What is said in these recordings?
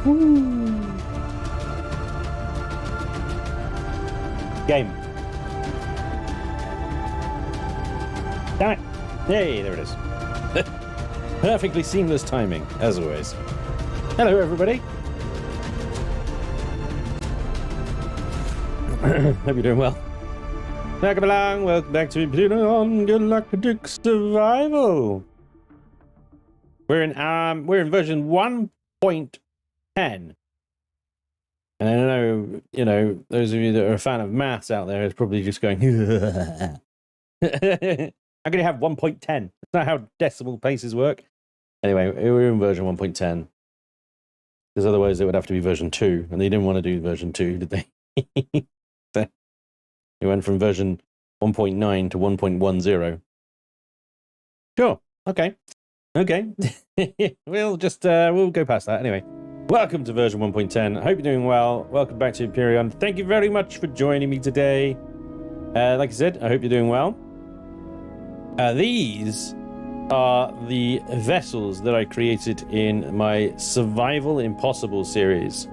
Woo. Game. Damn it. Hey, there it is. Perfectly seamless timing, as always. Hello, everybody. Hope you're doing well. Welcome along. Welcome back to Empyrion Galactic Survival. We're in version 1.10. And I know, those of you that are a fan of maths out there is probably just going, I'm going to have 1.10. That's not how decimal places work. Anyway, we're in version 1.10. Because otherwise it would have to be version 2. And they didn't want to do version 2, did they? So we went from version 1.9 to 1.10. Sure. Okay. We'll go past that anyway. Welcome to version 1.10. I hope you're doing well. Welcome back to Empyrion. Thank you very much for joining me today. Like I said, I hope you're doing well. These are the vessels that I created in my Survival Impossible series.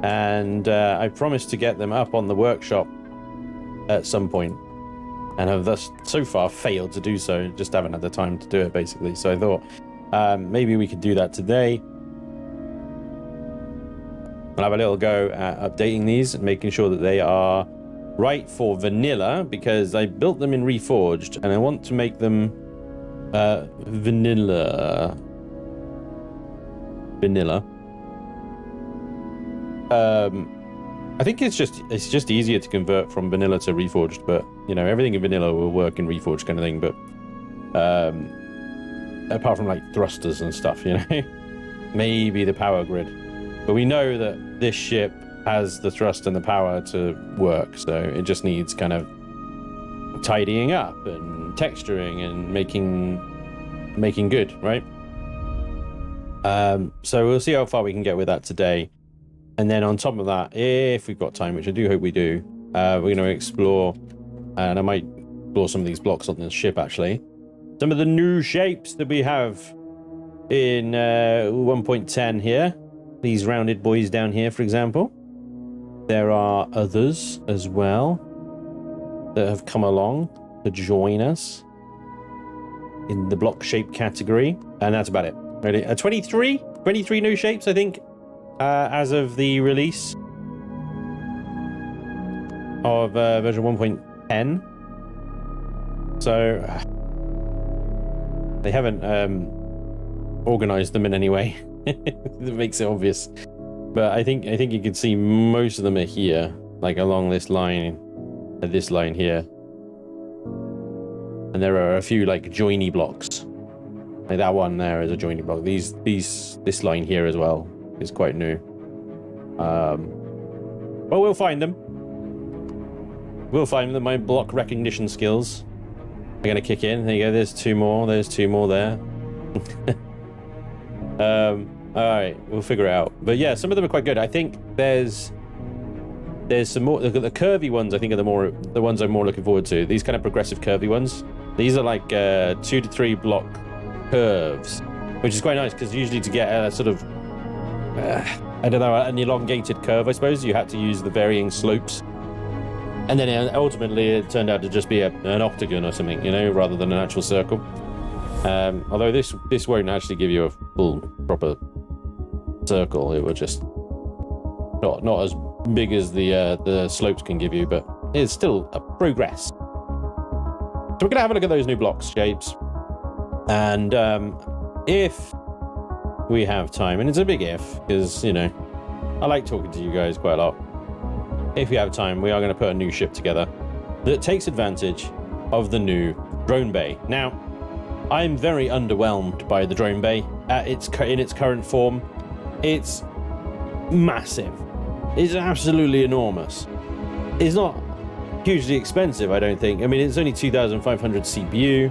And I promised to get them up on the workshop at some point. And have thus so far failed to do so. Just haven't had the time to do it, basically. So I thought maybe we could do that today. I'll have a little go at updating these and making sure that they are right for vanilla, because I built them in Reforged and I want to make them vanilla. I think it's just easier to convert from vanilla to Reforged, but everything in vanilla will work in Reforged kind of thing, but apart from like thrusters and stuff, maybe the power grid. But we know that this ship has the thrust and the power to work, so it just needs kind of tidying up and texturing and making good, right? So we'll see how far we can get with that today. And then on top of that, if we've got time, which I do hope we do, we're going to explore, and I might explore some of these blocks on the ship actually. Some of the new shapes that we have in 1.10 here. These rounded boys down here, for example. There are others as well that have come along to join us in the block shape category. And that's about it. Really, 23 new shapes, I think, as of the release of version 1.10. So they haven't organized them in any way. It makes it obvious, but I think you can see most of them are here, like along this line, this line here, and there are a few like joiny blocks. Like that one there is a joiny block. This line here as well is quite new. But we'll find them. My block recognition skills are gonna kick in. There you go. There's two more. There's two more there. All right, we'll figure it out. But yeah, some of them are quite good. I think there's some more. The curvy ones, I think, are the ones I'm more looking forward to. These kind of progressive curvy ones. These are like 2 to 3 block curves, which is quite nice because usually to get a sort of I don't know, an elongated curve, I suppose you had to use the varying slopes, and then ultimately it turned out to just be an octagon or something, rather than an actual circle. Although this won't actually give you a full proper circle, it will just not as big as the slopes can give you, but it's still a progress. So we're gonna have a look at those new blocks shapes, and if we have time, and it's a big if, because I like talking to you guys quite a lot. If we have time, we are going to put a new ship together that takes advantage of the new drone bay. Now, I'm very underwhelmed by the drone bay in its current form. It's massive. It's absolutely enormous. It's not hugely expensive, I don't think. I mean, it's only 2,500 CPU.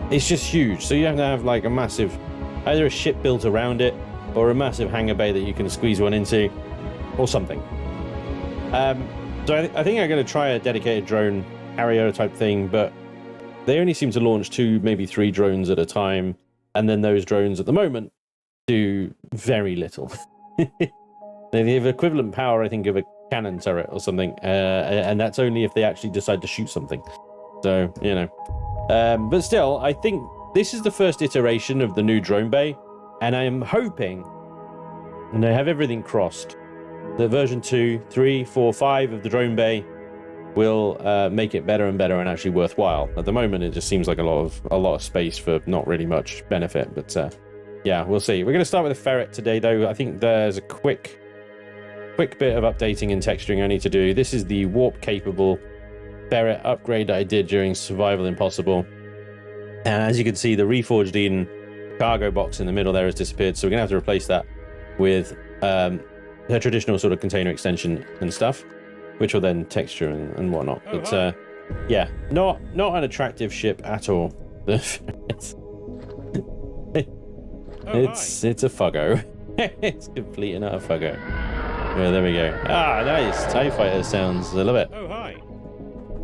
It's just huge. So you have to have like a massive, either a ship built around it or a massive hangar bay that you can squeeze one into or something. So I think I'm going to try a dedicated drone carrier type thing, but they only seem to launch 2, maybe 3 drones at a time. And then those drones at the moment do very little. They have equivalent power, I think, of a cannon turret or something, and that's only if they actually decide to shoot something. So, you know. But still, I think this is the first iteration of the new drone bay, and I am hoping, and I have everything crossed, that version 2, 3, 4, 5 of the drone bay will make it better and better and actually worthwhile. At the moment, it just seems like a lot of space for not really much benefit, but yeah, we'll see. We're going to start with the Ferret today, though. I think there's a quick bit of updating and texturing I need to do. This is the warp-capable Ferret upgrade that I did during Survival Impossible. And as you can see, the reforged in cargo box in the middle there has disappeared, so we're going to have to replace that with a traditional sort of container extension and stuff, which will then texture and whatnot. But yeah, not an attractive ship at all. It's a fuggo. It's complete and utter fuggo. Oh, there we go. Ah, nice. TIE fighter sounds. I love it. Oh, hi.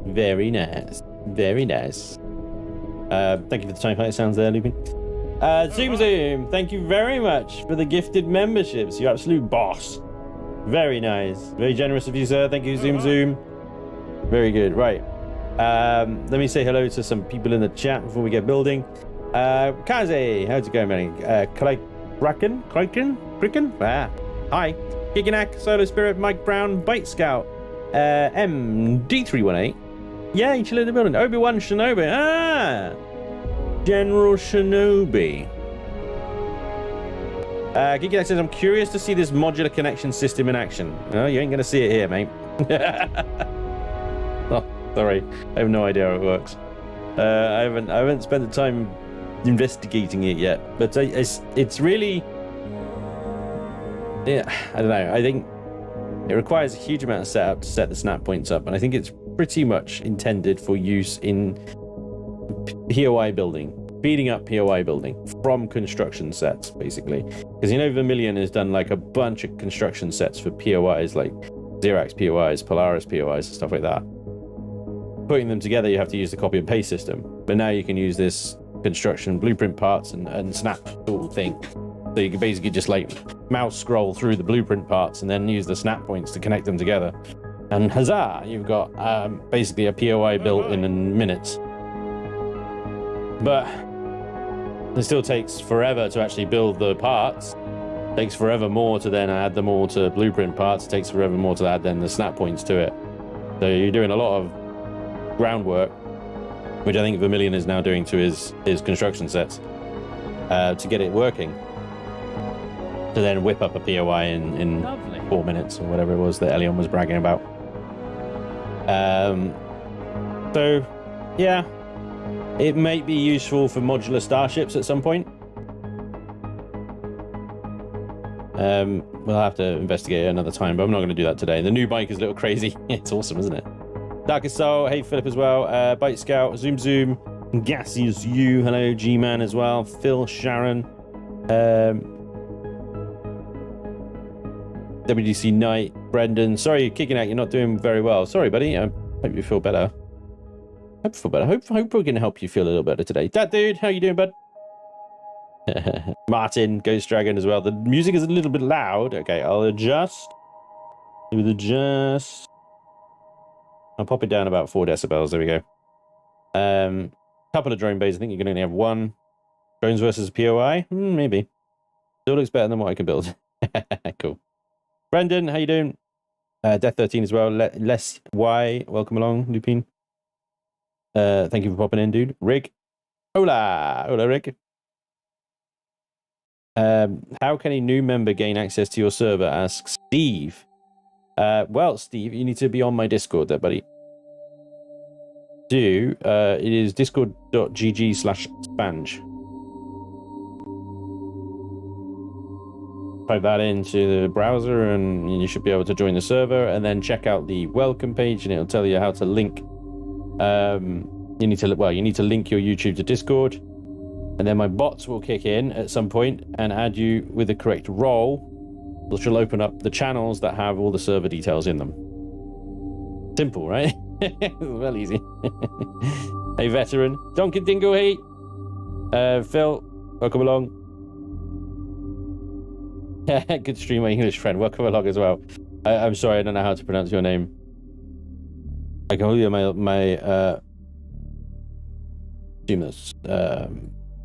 Very nice. Very nice. Thank you for the TIE fighter sounds there, Lupin. Zoom. Thank you very much for the gifted memberships. You absolute boss. Very nice. Very generous of you, sir. Thank you, Zoom. Very good. Right. Let me say hello to some people in the chat before we get building. Kaze, how's it going, man? Kraken? Ah, hi. Giganak, Solo Spirit, Mike Brown, Bite Scout, MD318. Yeah, Chillin in the building. Obi-Wan Shinobi. Ah! General Shinobi. Giganak says, I'm curious to see this modular connection system in action. No, you ain't going to see it here, mate. Oh, sorry. I have no idea how it works. I haven't spent the time investigating it yet, but it's really, yeah, I don't know. I think it requires a huge amount of setup to set the snap points up, and I think it's pretty much intended for use in POI building, speeding up POI building from construction sets, basically. Because you know Vermilion has done like a bunch of construction sets for POIs, like Xerax POIs, Polaris POIs, and stuff like that. Putting them together, you have to use the copy and paste system, but now you can use this construction blueprint parts and snap tool thing. So you can basically just like mouse scroll through the blueprint parts and then use the snap points to connect them together. And huzzah, you've got basically a POI built in minutes. But it still takes forever to actually build the parts. It takes forever more to then add them all to blueprint parts. It takes forever more to add then the snap points to it. So you're doing a lot of groundwork, which I think Vermilion is now doing to his construction sets to get it working. To then whip up a POI in 4 minutes or whatever it was that Elion was bragging about. So, yeah, it might be useful for modular starships at some point. We'll have to investigate it another time, but I'm not going to do that today. The new bike is a little crazy. It's awesome, isn't it? Darkest Soul, hey Philip as well. Bite Scout, Zoom, Gaseous You, hello G-Man as well. Phil, Sharon, WDC Knight, Brendan. Sorry, you're kicking out. You're not doing very well. Sorry, buddy. I hope you feel better. Hope we're going to help you feel a little better today. That dude, how you doing, bud? Martin, Ghost Dragon as well. The music is a little bit loud. Okay, I'll adjust. I'll pop it down about 4 decibels. There we go. Couple of drone bays. I think you can only have one. Drones versus POI? Maybe. Still looks better than what I can build. Cool. Brendan, how you doing? Death 13 as well. Less Y, welcome along, Lupin. Thank you for popping in, dude. Rig. Hola, Rig. How can a new member gain access to your server? Asks Steve. Well, Steve, you need to be on my Discord there, buddy. It is discord.gg/spange. Type that into the browser and you should be able to join the server, and then check out the welcome page and it'll tell you how to link. You need to link your YouTube to Discord, and then my bots will kick in at some point and add you with the correct role, which will open up the channels that have all the server details in them. Simple, right? Well, easy. Hey, veteran. Donkey Dingo, hey. Phil, welcome along. Good stream, my English friend. Welcome along as well. I'm sorry, I don't know how to pronounce your name. I can only my assume that's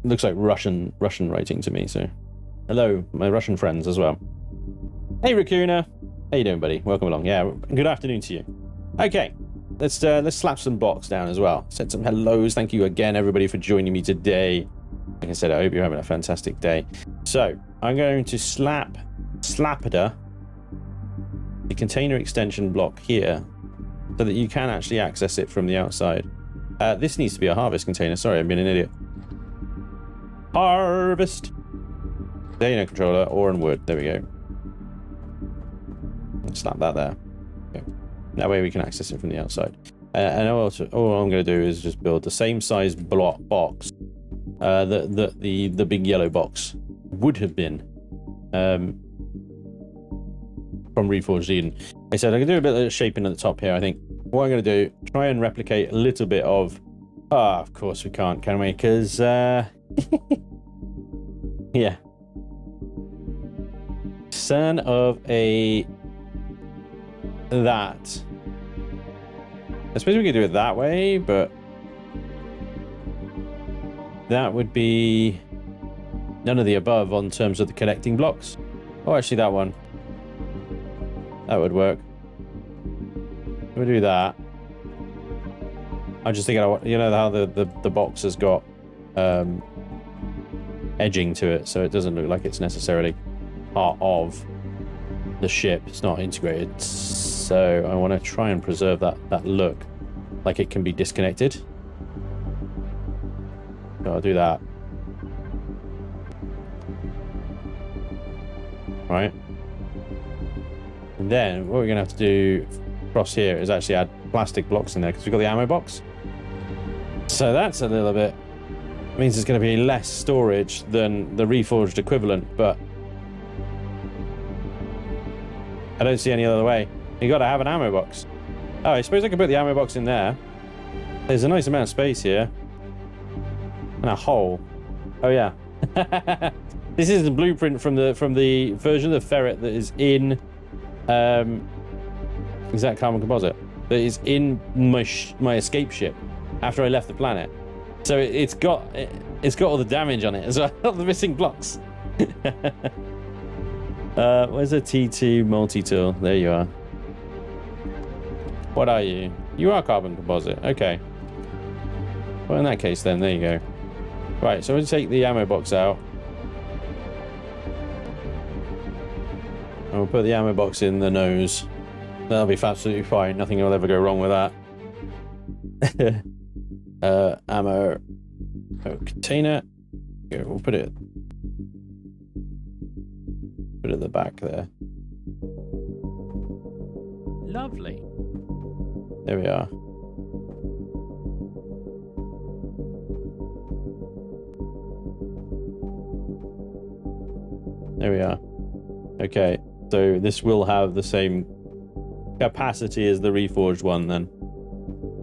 looks like Russian writing to me. So, hello, my Russian friends as well. Hey, Raccoona. How you doing, buddy? Welcome along. Yeah, good afternoon to you. Okay, let's slap some blocks down as well. Said some hellos. Thank you again, everybody, for joining me today. Like I said, I hope you're having a fantastic day. So, I'm going to slapper the container extension block here so that you can actually access it from the outside. This needs to be a harvest container. Sorry, I've been an idiot. Harvest container controller, ore and wood. There we go. Slap that there. Okay. That way we can access it from the outside. And also, all I'm going to do is just build the same size block box that the big yellow box would have been from Reforged Eden. I said I can do a bit of shaping at the top here. I think what I'm going to do, try and replicate a little bit of. Of course we can't, can we? Because yeah. Son of a that. I suppose we could do it that way, but that would be none of the above on terms of the connecting blocks. Oh, actually that one. That would work. We'll do that. I'm just thinking, you know how the box has got edging to it, so it doesn't look like it's necessarily part of the ship. It's not integrated. So I want to try and preserve that look, like it can be disconnected. So I'll do that. Right. And then what we're going to have to do across here is actually add plastic blocks in there because we've got the ammo box. So that's a little bit, means there's going to be less storage than the reforged equivalent, but I don't see any other way. You got to have an ammo box. Oh, I suppose I could put the ammo box in there. There's a nice amount of space here. And a hole. Oh yeah. This is the blueprint from the version of Ferret that is in is that carbon composite? That is in my escape ship after I left the planet. So it's got all the damage on it as well. The missing blocks. Where's the T2 multi-tool? There you are. What are you? You are carbon composite. Okay. Well, in that case, then there you go. Right. So we'll take the ammo box out. And we'll put the ammo box in the nose. That'll be absolutely fine. Nothing will ever go wrong with that. Ammo container. Okay, we'll put it at the back there. Lovely. There we are. There we are. Okay, so this will have the same capacity as the reforged one then.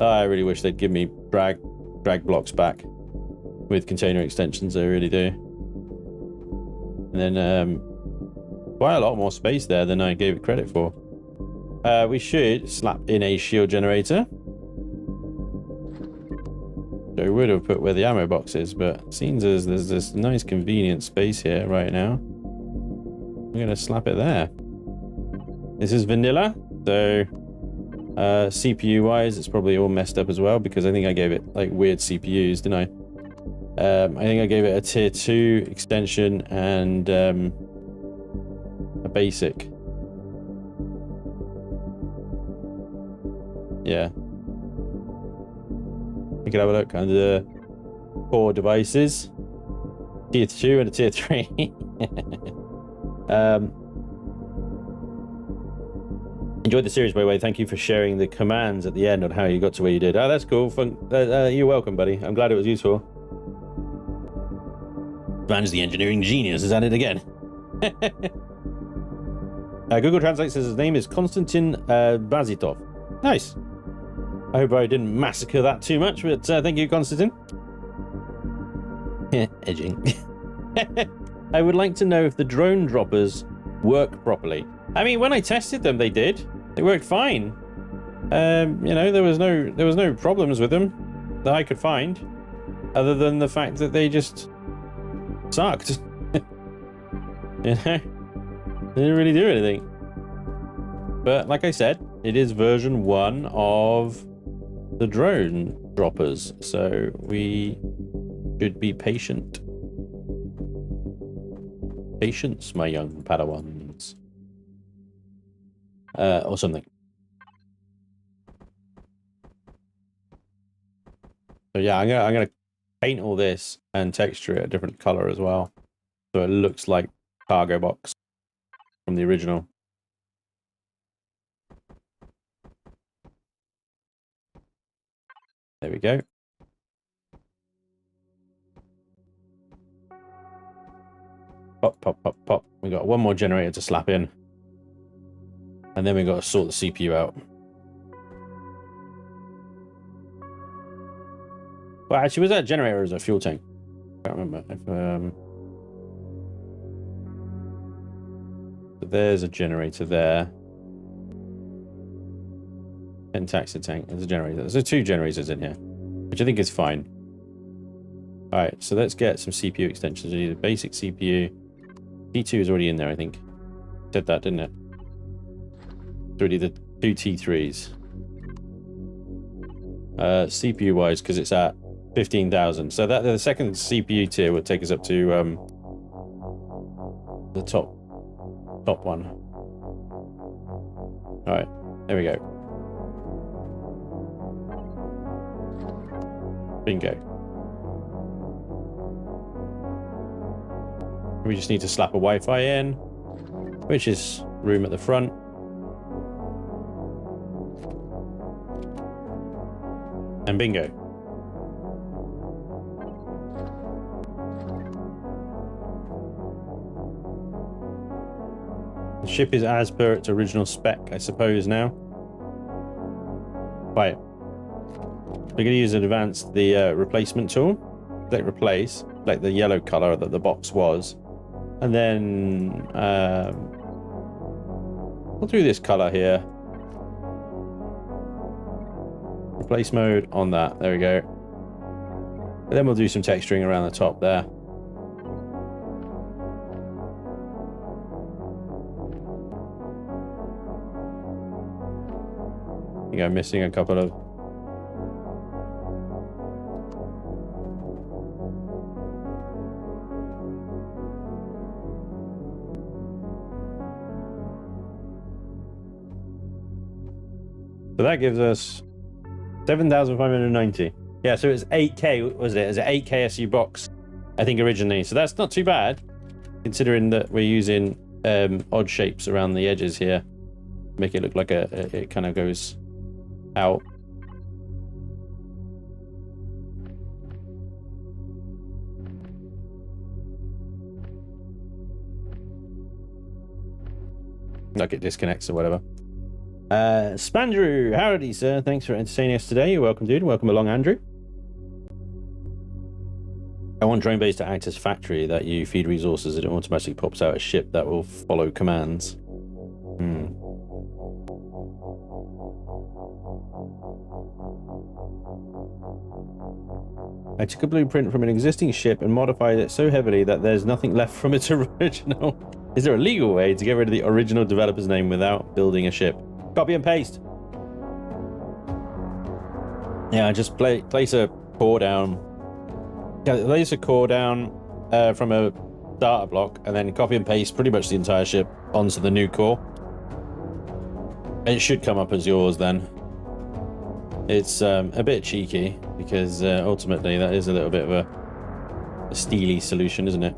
I really wish they'd give me drag blocks back with container extensions. I really do. And then quite a lot more space there than I gave it credit for. We should slap in a shield generator. So we would have put where the ammo box is, but seems as there's this nice convenient space here right now. I'm going to slap it there. This is vanilla, so CPU wise it's probably all messed up as well because I think I gave it like weird CPUs, didn't I? I think I gave it a tier 2 extension and a basic. Yeah. You can have a look under the core devices. Tier 2 and a tier 3. Enjoyed the series, by the way. Thank you for sharing the commands at the end on how you got to where you did. Oh, that's cool. Fun. You're welcome, buddy. I'm glad it was useful. Van's the engineering genius is at it again. Google Translate says his name is Konstantin Bazitov. Nice. I hope I didn't massacre that too much, but thank you, Konstantin. Edging. I would like to know if the drone droppers work properly. I mean, when I tested them, they did. They worked fine. You know, there was no problems with them that I could find, other than the fact that they just sucked. You know, they didn't really do anything. But like I said, it is version 1 of the drone droppers, so we should be patient. Patience, my young Padawans. Or something. So yeah, I'm gonna paint all this and texture it a different color as well, so it looks like cargo box from the original. There we go. Pop, pop, pop, pop. We got one more generator to slap in, and then we got to sort the CPU out. Well, actually, was that a generator or is that a fuel tank? I can't remember. If, there's a generator there. And taxi tank. There's a generator. There's 2 generators in here, which I think is fine. All right, so let's get some CPU extensions. We need a basic CPU. T2 is already in there, I think. Said that, didn't it? It's already the 2 T3s. CPU wise, because it's at 15,000. So that the second CPU tier will take us up to the top one. All right, there we go. Bingo. We just need to slap a Wi-Fi in, which is room at the front. And bingo. The ship is as per its original spec, I suppose, now. Right. We're going to use the replacement tool. Select replace, like the yellow color that the box was. And then we'll do this color here. Replace mode on that. There we go. And then we'll do some texturing around the top there. I think I'm missing a couple of... So that gives us 7,590. Yeah, so it's 8K, was it? It's an 8K SU box, I think, originally. So that's not too bad, considering that we're using odd shapes around the edges here. Make it look like it kind of goes out. Like it disconnects or whatever. Spandrew, howdy, sir. Thanks for entertaining us today. You're welcome, dude. Welcome along, Andrew. I want drone base to act as factory that you feed resources. It automatically pops out a ship that will follow commands. I took a blueprint from an existing ship and modified it so heavily that there's nothing left from its original. Is there a legal way to get rid of the original developer's name without building a ship? Copy and paste. Yeah, just place a core down. Yeah, place a core down from a starter block, and then copy and paste pretty much the entire ship onto the new core. It should come up as yours then. It's a bit cheeky because ultimately that is a little bit of a steely solution, isn't it?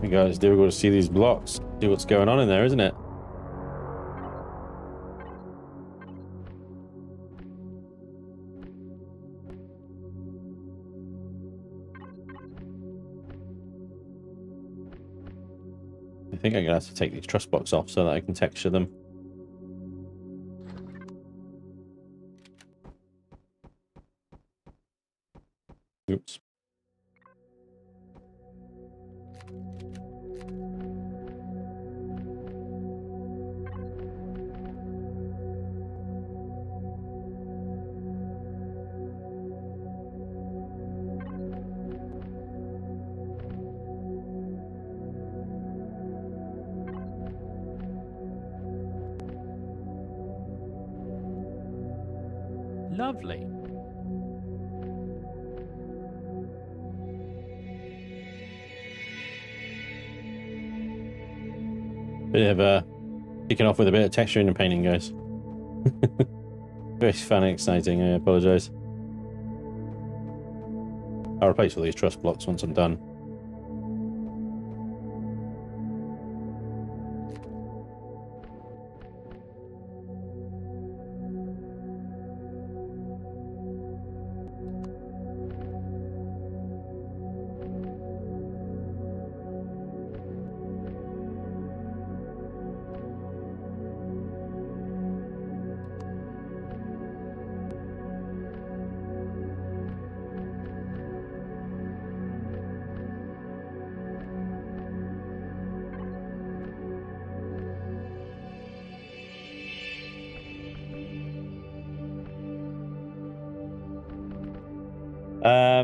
think it's difficult to see these blocks. See what's going on in there, isn't it? I think I'm gonna have to take these truss blocks off so that I can texture them. Oops. Lovely. Bit of kicking off with a bit of texturing and painting, guys. Very fun and exciting. I apologize. I'll replace all these truss blocks once I'm done.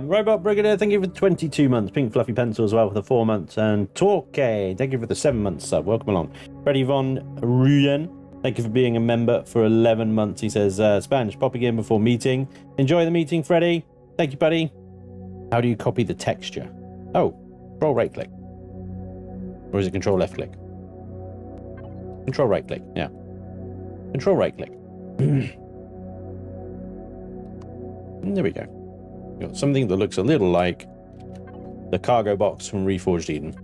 Robot Brigadier, thank you for 22 months. Pink Fluffy Pencil as well for the 4 months. And Torque, thank you for the 7 months sub. Welcome along. Freddie Von Ruyen, thank you for being a member for 11 months. He says, Spanish, popping in before meeting. Enjoy the meeting, Freddie. Thank you, buddy. How do you copy the texture? Oh, control right click. Or is it control left click? Control right click, yeah. Control right click. There we go. Got something that looks a little like the cargo box from Reforged Eden.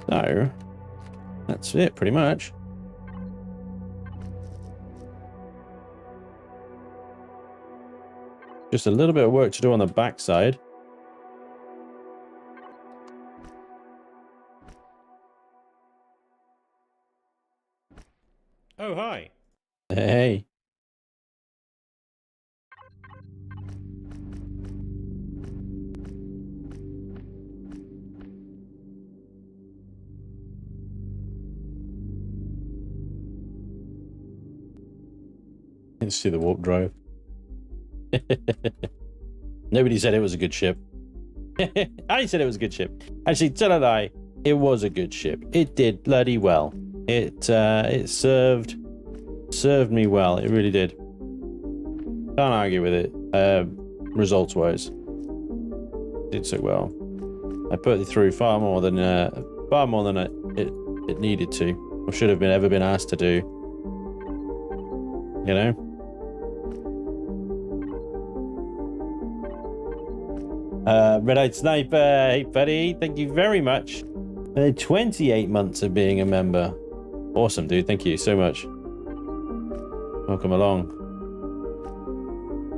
So, that's it, pretty much. Just a little bit of work to do on the backside. Oh, hi. Hey. Let's see the warp drive. Nobody said it was a good ship. I said it was a good ship. Actually, tell a lie. It was a good ship. It did bloody well. It served me well. It really did. Can't argue with it. Results wise, did so well. I put it through far more than it needed to, or should have ever been asked to do. You know. Red-Eyed Sniper, hey buddy, thank you very much. 28 months of being a member. Awesome, dude, thank you so much. Welcome along.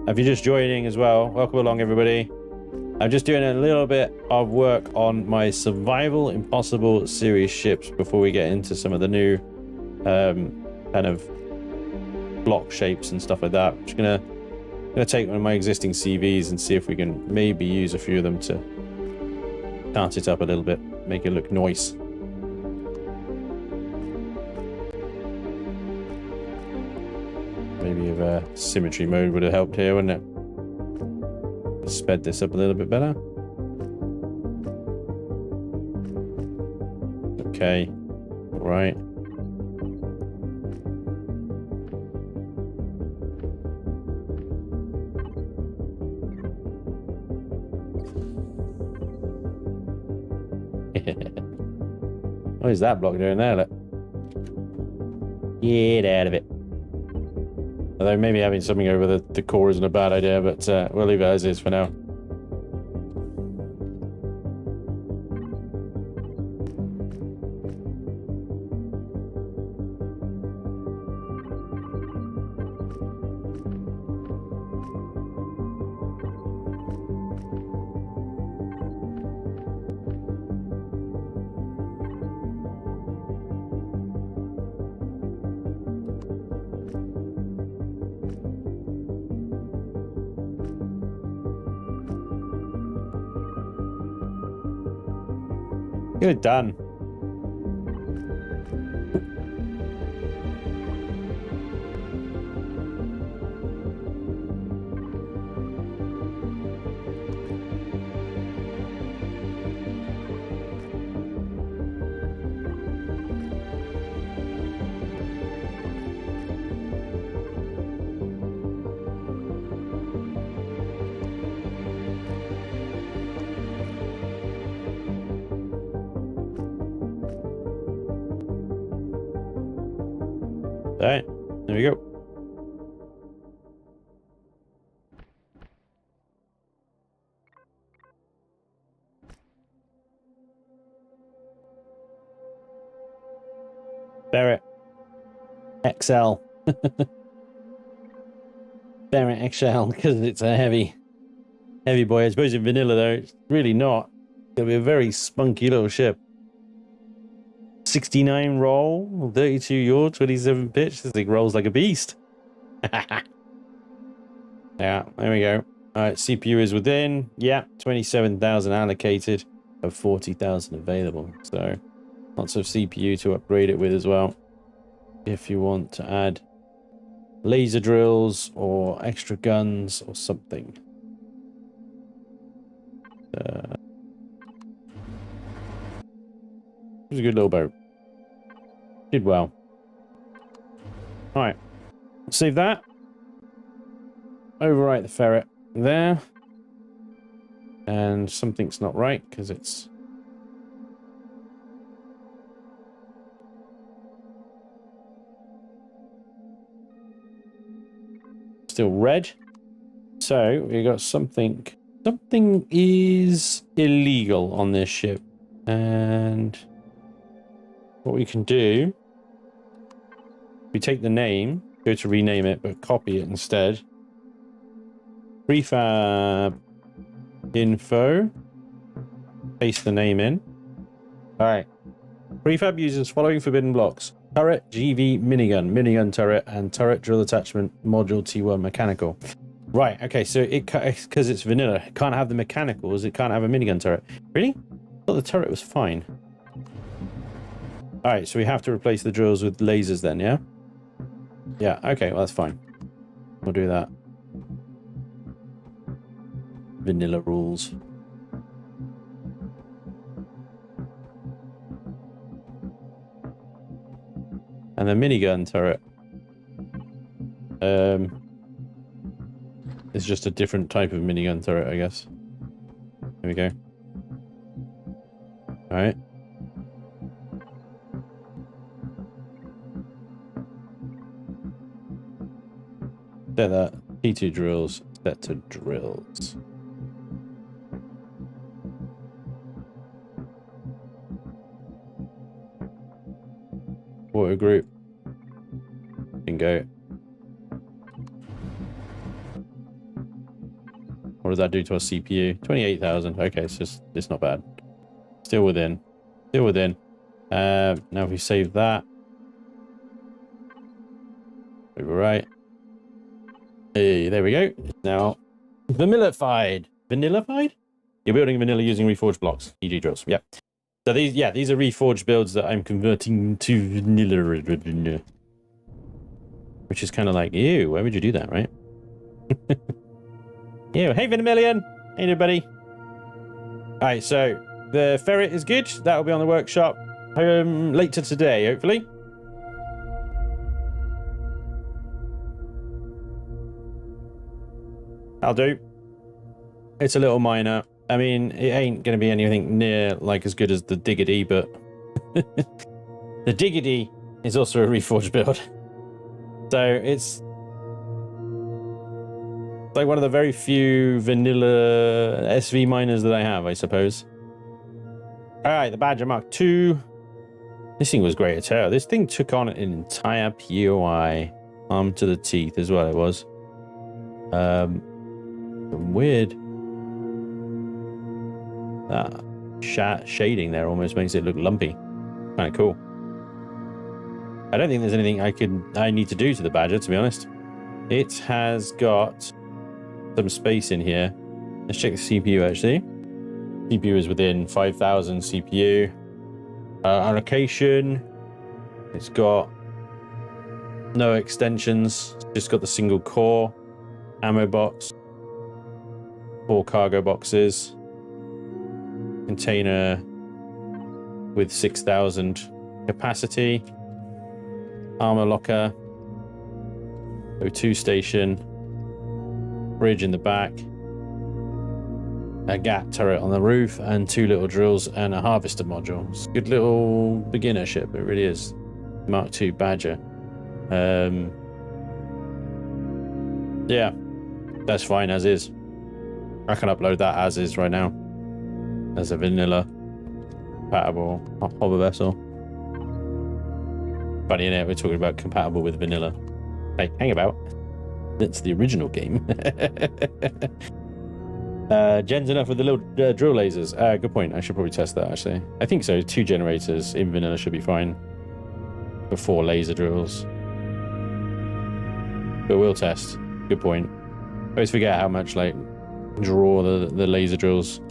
If you're just joining as well, welcome along everybody. I'm just doing a little bit of work on my Survival Impossible series ships before we get into some of the new kind of block shapes and stuff like that. I'm just gonna take one of my existing CVs and see if we can maybe use a few of them to tart it up a little bit, make it look nice. Maybe if symmetry mode would have helped here, wouldn't it? sped this up a little bit better. Okay, all right. What is that block doing there? Look. Get out of it. Although maybe having something over the core isn't a bad idea, but we'll leave it as is for now. Good done. All right, there we go. Ferret XL. Ferret XL, because it's a heavy boy. I suppose in vanilla though, it's really not. It'll be a very spunky little ship. 69 roll, 32 yaw, 27 pitch. This thing rolls like a beast. Yeah, there we go. All right, CPU is within. Yeah, 27,000 allocated of 40,000 available. So lots of CPU to upgrade it with as well. If you want to add laser drills or extra guns or something. It was a good little boat. Did well. All right, save that. Overwrite the ferret there. And something's not right because it's still red. So we got something. Something is illegal on this ship. And what we can do, we take the name, go to rename it, but copy it instead. Prefab info, paste the name in. All right. Prefab uses following forbidden blocks: turret, GV, minigun turret, and turret drill attachment module T1 mechanical. Right. Okay. So it, because it's vanilla, it can't have the mechanicals. It can't have a minigun turret. Really? I thought the turret was fine. All right, so we have to replace the drills with lasers then, yeah? Yeah, okay, well, that's fine. We'll do that. Vanilla rules. And the minigun turret. It's just a different type of minigun turret, I guess. There we go. All right. Set that. T2 drills. Set to drills. Water group. Bingo. What does that do to our CPU? 28,000. Okay, it's not bad. Still within. Still within. Now if we save that. Overwrite. Hey, there we go. Now, vanillafied. Vanillafied? You're building vanilla using reforged blocks, e.g. drills. Yep. So these are reforged builds that I'm converting to vanilla. Which is kind of like, ew, why would you do that, right? Ew, hey Vanillion! Hey there, buddy. Alright, so the ferret is good. That'll be on the workshop later today, hopefully. I'll do. It's a little minor. I mean, it ain't going to be anything near like as good as the Diggity, but the Diggity is also a reforged build. So it's like one of the very few vanilla SV miners that I have, I suppose. Alright, the Badger Mark II. This thing was great as hell. This thing took on an entire POI arm to the teeth as well, it was. Weird. Shading there almost makes it look lumpy. Kind of cool. I don't think there's anything I need to do to the Badger, to be honest. It has got some space in here. Let's check the CPU actually. CPU is within 5,000 CPU. Allocation. It's got no extensions. It's just got the single core. Ammo box. 4 cargo boxes. Container with 6,000 capacity. Armor locker. O2 station. Bridge in the back. A GAT turret on the roof, and 2 little drills and a harvester module. It's a good little beginner ship, it really is. Mark II Badger. Yeah, that's fine as is. I can upload that as is right now. As a vanilla compatible hover vessel. Funny, innit? We're talking about compatible with vanilla. Hey, hang about. It's the original game. Gen's enough with the little drill lasers. Good point. I should probably test that, actually. I think so. 2 generators in vanilla should be fine. For 4 laser drills. But we'll test. Good point. I always forget how much, like, draw the laser drills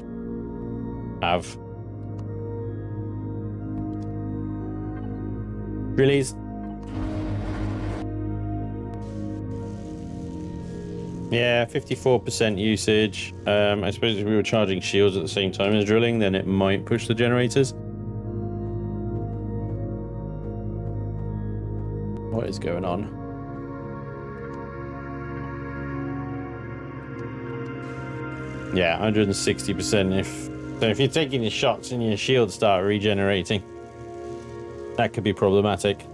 have. Release. Yeah, 54% usage. I suppose if we were charging shields at the same time as drilling, then it might push the generators. What is going on? Yeah, 160%. So if you're taking your shots and your shields start regenerating, that could be problematic.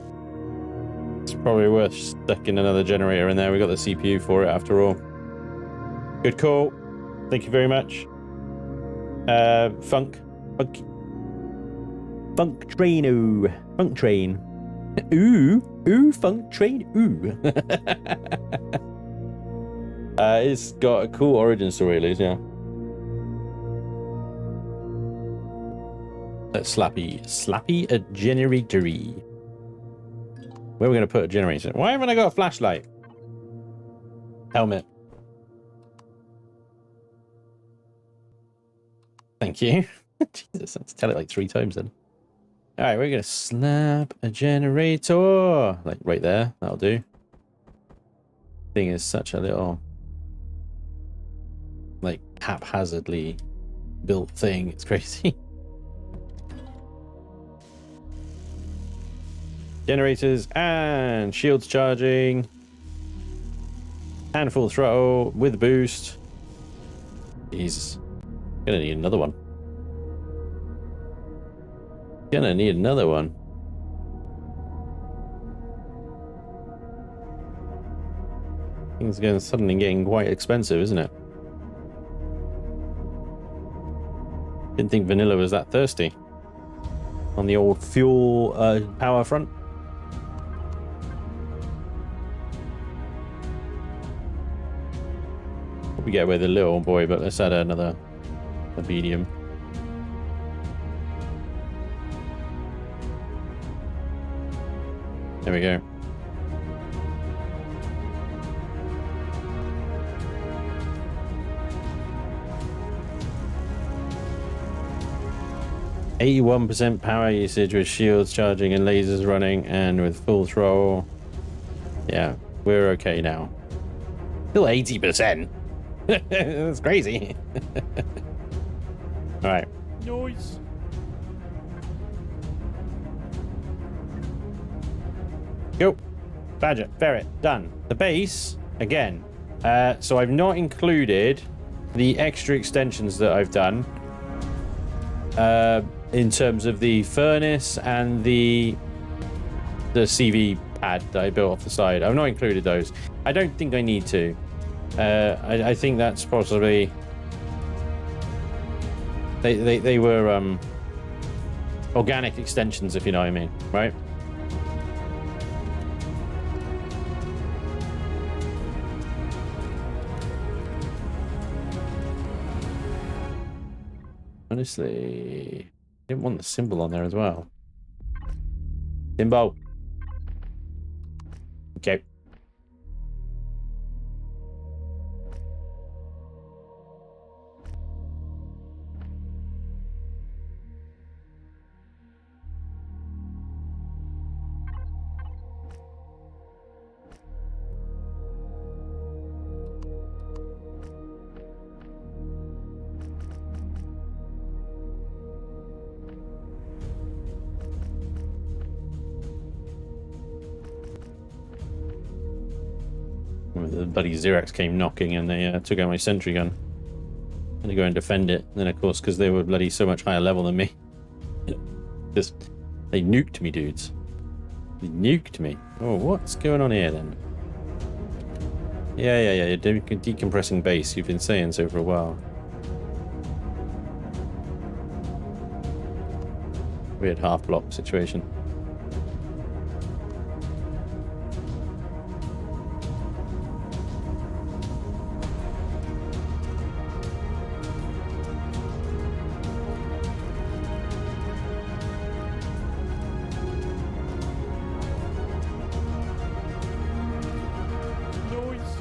It's probably worth sticking another generator in there. We got the CPU for it after all. Good call. Thank you very much. Funk train, ooh. Funk train. Ooh, funk train, ooh. It's got a cool origin story, at least, yeah. That's Slappy a generatory. Where are we going to put a generator? Why haven't I got a flashlight? Helmet. Thank you. Jesus, let's tell it like 3 times then. Alright, we're going to slap a generator. Like right there. That'll do. Thing is such a little, like, haphazardly built thing. It's crazy. Generators and shields charging. And full throttle with boost. Jesus. Gonna need another one. Gonna need another one. Things are suddenly getting quite expensive, isn't it? Didn't think vanilla was that thirsty. On the old fuel power front. We get away with a little boy, but let's add a medium. There we go. %81% power usage with shields charging and lasers running, and with full throttle. Yeah, we're okay now. Still 80%. That's crazy. All right. Noise. Go. Badger, ferret, done. The base, again. So I've not included the extra extensions that I've done in terms of the furnace and the CV pad that I built off the side. I've not included those. I don't think I need to. I think that's possibly... They were organic extensions, if you know what I mean, right? Honestly, I didn't want the symbol on there as well. Symbol. Okay. The bloody Xerox came knocking and they took out my sentry gun. And to go and defend it. And then, of course, because they were bloody so much higher level than me, just they nuked me, dudes. They nuked me. Oh, what's going on here then? Yeah. Decompressing base. You've been saying so for a while. Weird half block situation.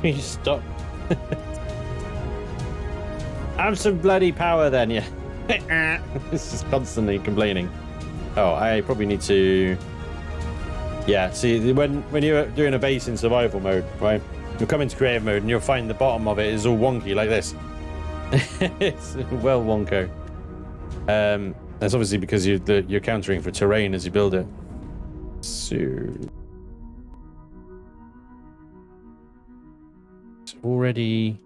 You stop. Have some bloody power then, yeah. This is constantly complaining. Oh, I probably need to... Yeah, see, when you're doing a base in survival mode, right? You'll come into creative mode and you'll find the bottom of it is all wonky like this. It's well wonko. That's obviously because you're countering for terrain as you build it. So... already,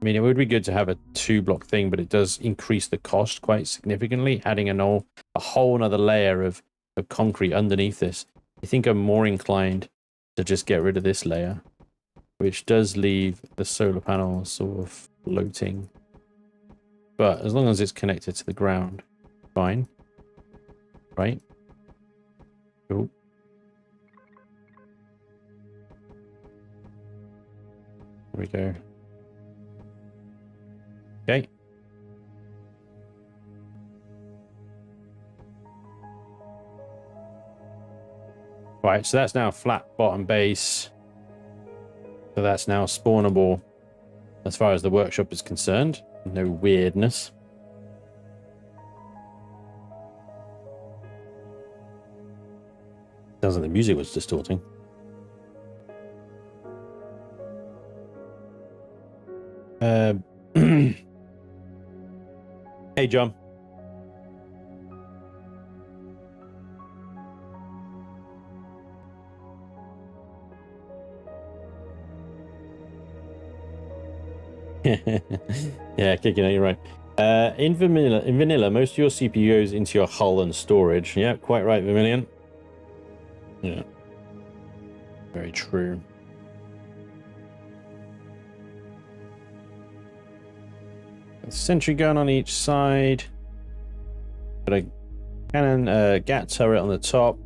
I mean, it would be good to have a 2-block thing, but it does increase the cost quite significantly, adding a whole another layer of concrete underneath this. I think I'm more inclined to just get rid of this layer, which does leave the solar panels sort of floating, but as long as it's connected to the ground, fine, right? Cool. There we go. Okay. Right, so that's now a flat bottom base. So that's now spawnable as far as the workshop is concerned. No weirdness. Sounds like the music was distorting. Hey, John. Yeah, kicking it, you're right. In vanilla, most of your CPU goes into your hull and storage. Yeah, quite right, Vermilion. Yeah. Very true. Sentry gun on each side. Got a cannon gat turret on the top.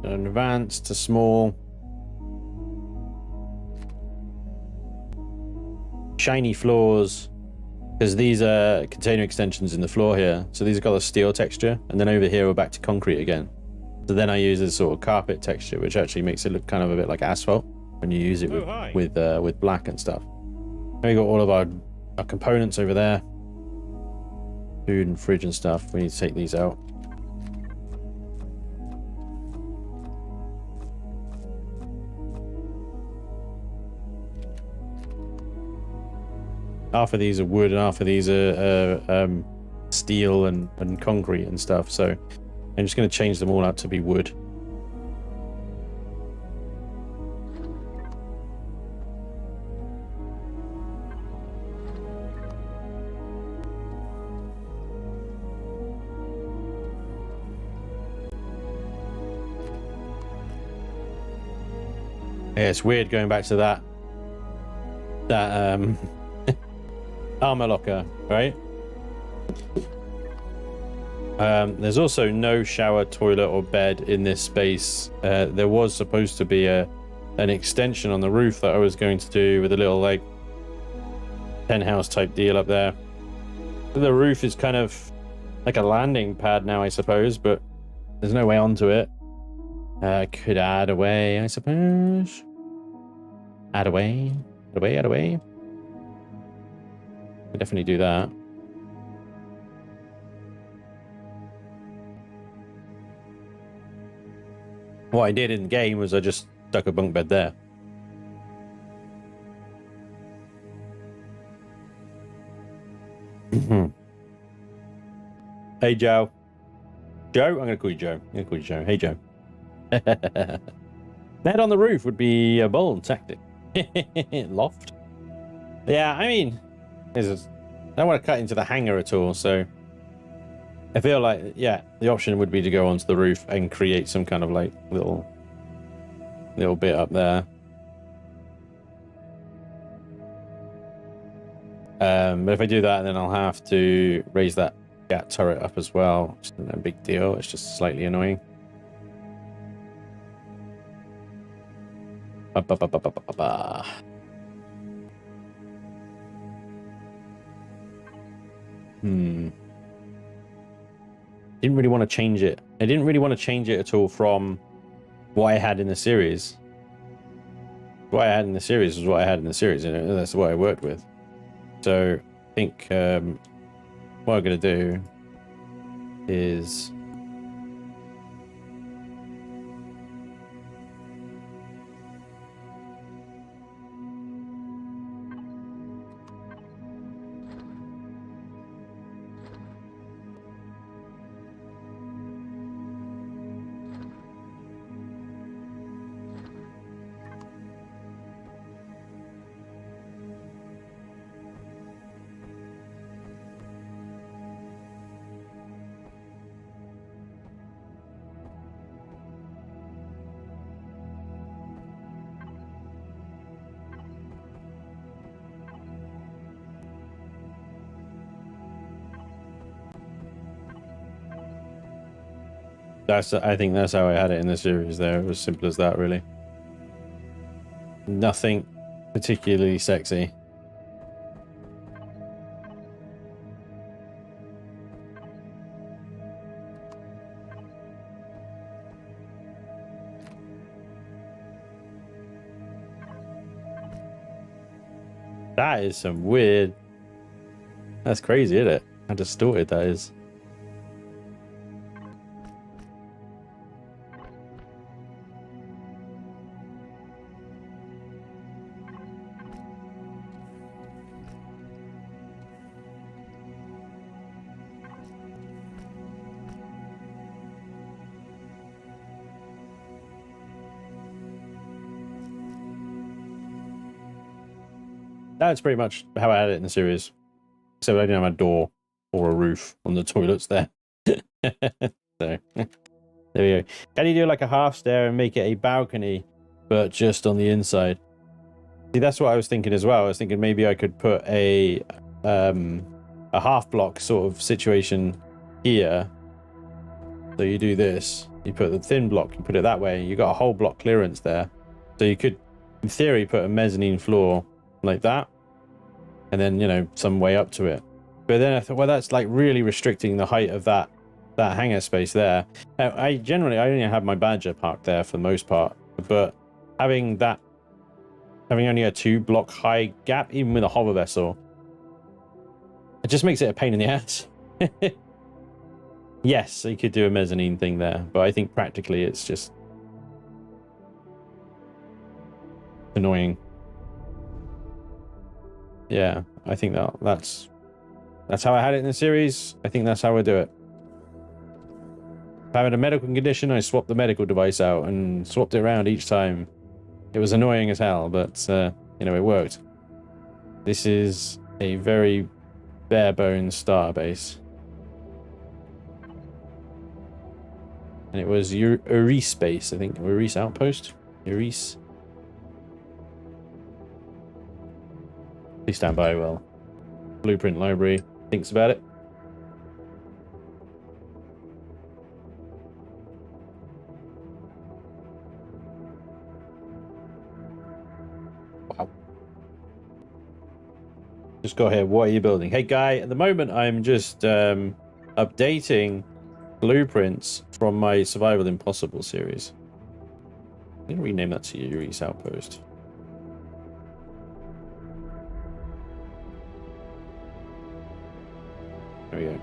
An advanced to small. Shiny floors. Because these are container extensions in the floor here. So these have got a steel texture. And then over here we're back to concrete again. So then I use this sort of carpet texture, which actually makes it look kind of a bit like asphalt when you use it with black and stuff. Then we got all of our components over there. Food and fridge and stuff. We need to take these out. half of these are wood and half of these are steel and concrete and stuff. So I'm just going to change them all out to be wood. Yeah, it's weird going back to that armor locker, right? There's also no shower, toilet, or bed in this space. There was supposed to be an extension on the roof that I was going to do with a little like penthouse type deal up there. The roof is kind of like a landing pad now, I suppose, but there's no way onto it. Could add away, I suppose. Add away. Could definitely do that. What I did in the game was I just stuck a bunk bed there. Hey, Joe. Joe? I'm going to call you Joe. Hey, Joe. Bed on the roof would be a bold tactic. Loft. Yeah, I mean, I don't want to cut into the hangar at all, so I feel like, yeah, the option would be to go onto the roof and create some kind of like little bit up there. But if I do that, then I'll have to raise that gat turret up as well. It's no big deal. It's just slightly annoying. Didn't really want to change it. I didn't really want to change it at all from what I had in the series. What I had in the series was what I had in the series, and that's what I worked with. So I think what I'm going to do is I think that's how I had it in the series there. It was simple as that, really. Nothing particularly sexy. That is some weird... That's crazy, isn't it? How distorted that is. That's pretty much how I had it in the series. Except I didn't have a door or a roof on the toilets there. So, there we go. Can you do like a half stair and make it a balcony, but just on the inside? See, that's what I was thinking as well. I was thinking maybe I could put a half block sort of situation here. So you do this, you put the thin block, you put it that way, you got a whole block clearance there. So you could, in theory, put a mezzanine floor like that, and then, you know, some way up to it. But then I thought, well, that's like really restricting the height of that hangar space there. I only have my Badger parked there for the most part, but having only a 2-block high gap, even with a hover vessel, it just makes it a pain in the ass. Yes, you could do a mezzanine thing there, but I think practically it's just annoying. yeah, I think that's how I had it in the series. I think that's how I do it. If I had a medical condition, I swapped the medical device out and swapped it around each time. It was annoying as hell, but, you know, it worked. This is a very bare bones starter base. And it was Uris base, I think. Uris outpost? Uris. Please stand by while Blueprint Library thinks about it. Wow. Just go ahead. What are you building? Hey, guy, at the moment, I'm just updating blueprints from my Survival Impossible series. I'm going to rename that to Yuri's Outpost. There we go.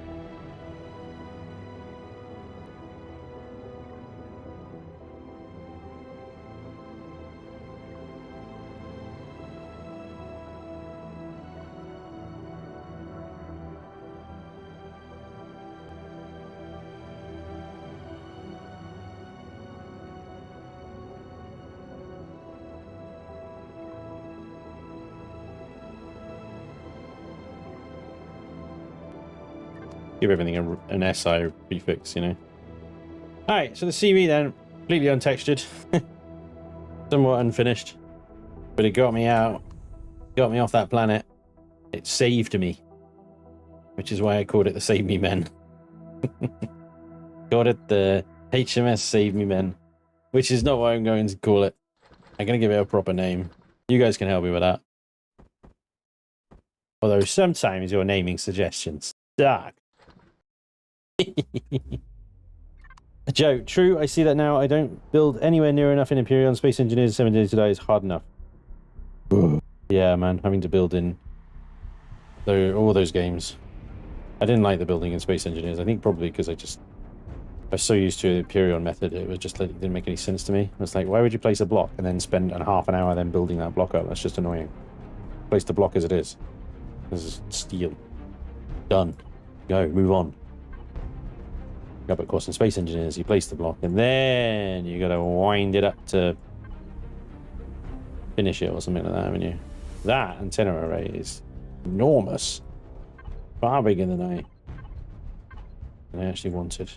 Give everything an SI prefix, you know. Alright, so the CV then, completely untextured. Somewhat unfinished. But it got me out. Got me off that planet. It saved me. Which is why I called it the Save Me Men. Called it the HMS Save Me Men. Which is not what I'm going to call it. I'm going to give it a proper name. You guys can help me with that. Although sometimes your naming suggestions suck. Joe, true, I see that now. I don't build anywhere near enough in Empyrion. Space Engineers 7 days today is hard enough. Yeah, man, having to build in all those games. I didn't like the building in Space Engineers. I think probably because I was so used to the Empyrion method, it was just like, it didn't make any sense to me. It was like, why would you place a block and then spend half an hour then building that block up? That's just annoying. Place the block as it is. This is steel. Done. Go, move on. But of course, in Space Engineers, you place the block and then you got to wind it up to finish it or something like that, haven't you? That antenna array is enormous, far bigger than I actually wanted.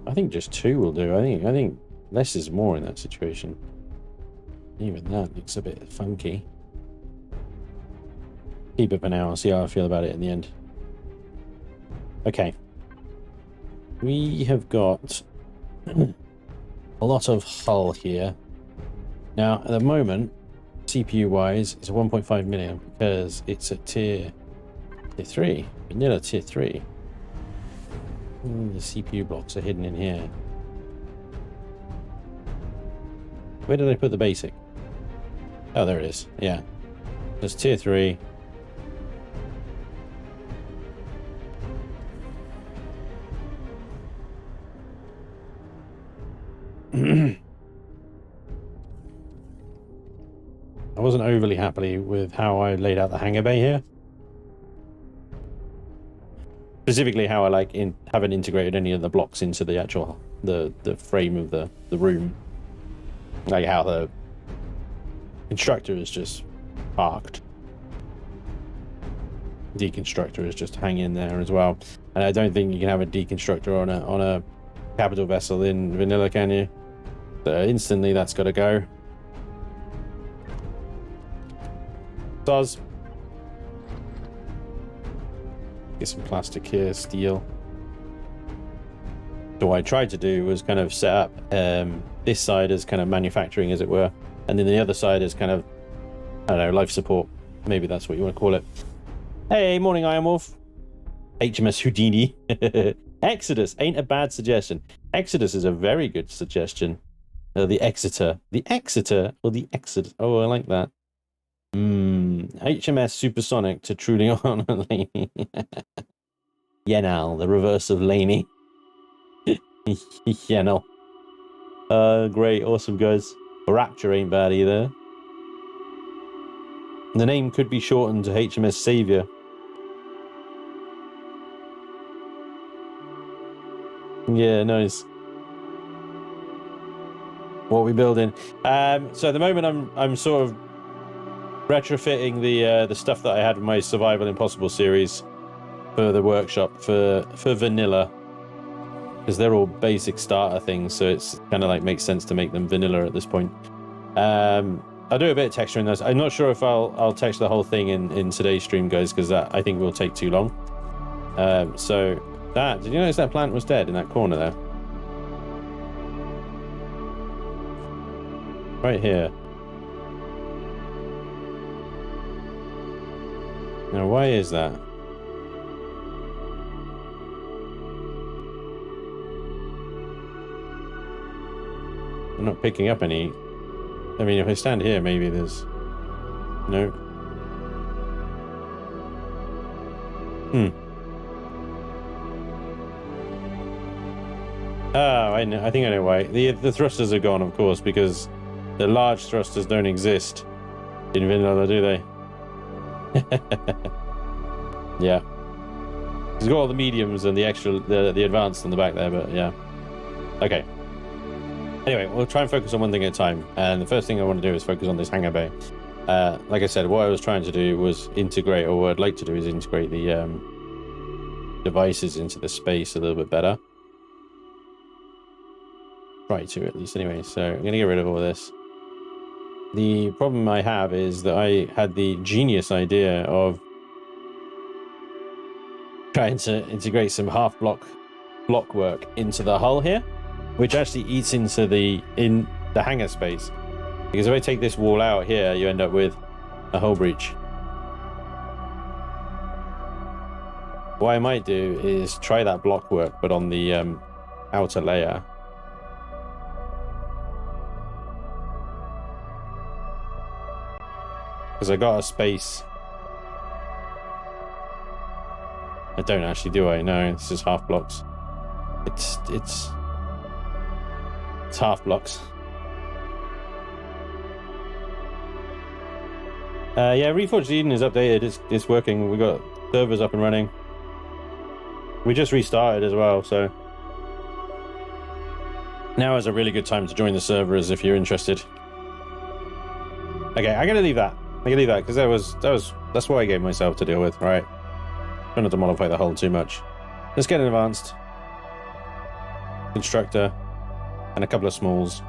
I think just 2 will do. I think less is more in that situation. Even that looks a bit funky. Keep it for now. I'll see how I feel about it in the end. Okay, we have got a lot of hull here. Now, at the moment, CPU-wise, it's a 1.5 million because it's a tier 3, vanilla tier 3. The CPU blocks are hidden in here. Where did I put the basic? Oh, there it is. Yeah, there's tier 3. I wasn't overly happy with how I laid out the hangar bay here. Specifically how I haven't integrated any of the blocks into the actual the frame of the room. Like how the constructor is just parked. Deconstructor is just hanging there as well. And I don't think you can have a deconstructor on a capital vessel in vanilla, can you? So instantly that's got to go. Does. Get some plastic here, steel. So what I tried to do was kind of set up this side as kind of manufacturing, as it were, and then the other side is kind of, I don't know, life support. Maybe that's what you want to call it. Hey, morning, Iron Wolf. HMS Houdini. Exodus ain't a bad suggestion. Exodus is a very good suggestion. The Exeter. The Exeter or the Exodus? Oh, I like that. HMS Supersonic to truly honor Laney. Yenal, the reverse of Laney. Yenal. Great, awesome, guys. Rapture ain't bad either. The name could be shortened to HMS Savior. Yeah, nice. What are we building? So at the moment, I'm sort of retrofitting the stuff that I had in my Survival Impossible series for the workshop for vanilla, because they're all basic starter things, so it's kind of like makes sense to make them vanilla at this point. I'll do a bit of texturing those. I'm not sure if I'll texture the whole thing in today's stream, guys, because that I think will take too long. So that, did you notice that plant was dead in that corner there? Right here. Now, why is that? I'm not picking up any. I mean, if I stand here, maybe there's... No. Oh, I know. I think I know why. The thrusters are gone, of course, because the large thrusters don't exist in vanilla, do they? Yeah. It's got all the mediums and the extra, the advanced on the back there, but yeah. Okay. Anyway, we'll try and focus on one thing at a time. And the first thing I want to do is focus on this hangar bay. Like I said, what I was trying to do was integrate, or what I'd like to do is integrate the devices into the space a little bit better. Try to, at least, anyway. So I'm going to get rid of all this. The problem I have is that I had the genius idea of trying to integrate some half block work into the hull here, which actually eats into the hangar space. Because if I take this wall out here, you end up with a hull breach. What I might do is try that block work, but on the outer layer. Because I got a space. I don't actually, do I? No, it's just half blocks. It's half blocks. Yeah, Reforged Eden is updated. It's working. We got servers up and running. We just restarted as well, so now is a really good time to join the servers if you're interested. Okay, I'm gonna leave that. Because that's what I gave myself to deal with, right? Try not to modify the hull too much. Let's get an advanced constructor and a couple of smalls,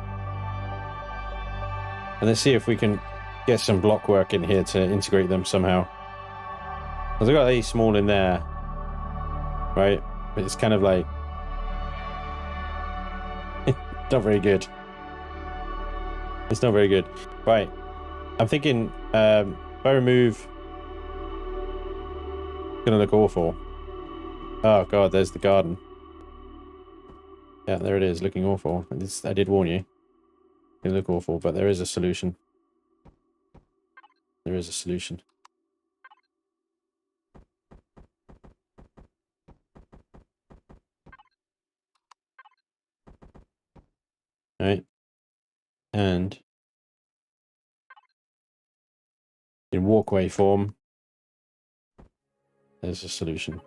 and let's see if we can get some block work in here to integrate them somehow. Because I got a small in there, right? But it's kind of like not very good. It's not very good, right? I'm thinking if I remove, it's gonna look awful. Oh god, there's the garden. Yeah, there it is, looking awful. I did warn you. It look awful, but there is a solution. There is a solution. Right. And in walkway form, there's a solution.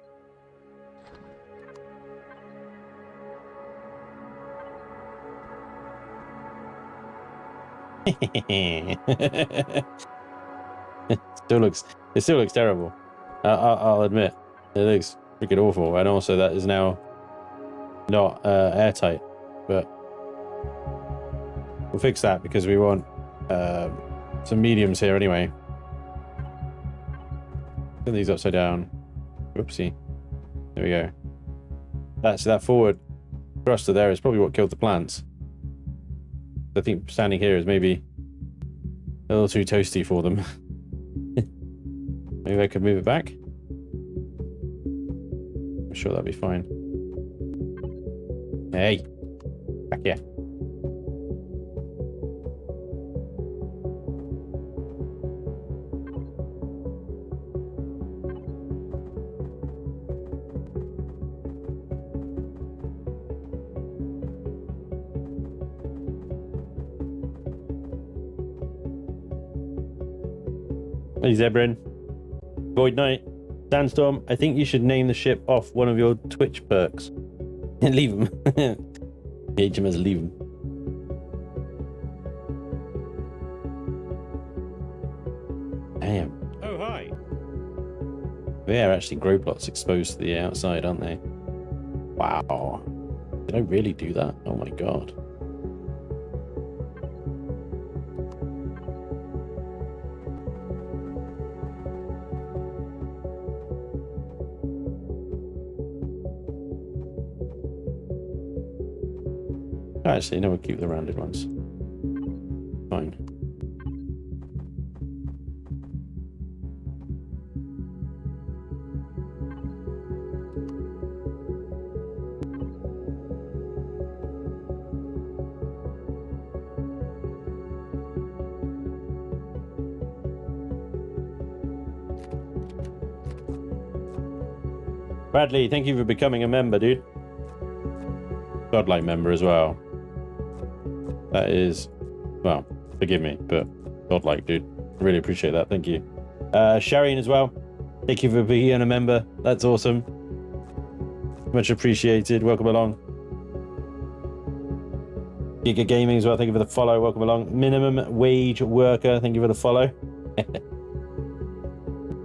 It still looks terrible. I'll admit, it looks freaking awful, and also that is now not airtight. But we'll fix that because we want some mediums here anyway. Turn these upside down. Whoopsie. There we go. That forward thruster there is probably what killed the plants. I think standing here is maybe a little too toasty for them. Maybe I could move it back. I'm sure that'll be fine. Hey, back here. Hey, Zebrin. Void Knight. Sandstorm, I think you should name the ship off one of your Twitch perks. Leave them. HMS, leave them. Damn. Oh, hi. They are actually grow plots exposed to the outside, aren't they? Wow. Did I really do that? Oh my god. Actually, no, we'll keep the rounded ones. Fine. Bradley, thank you for becoming a member, dude. Godlike member as well. That is, well, forgive me, but godlike, dude. Really appreciate that. Thank you. Sharian as well. Thank you for being a member. That's awesome. Much appreciated. Welcome along. Giga Gaming as well. Thank you for the follow. Welcome along. Minimum Wage Worker. Thank you for the follow.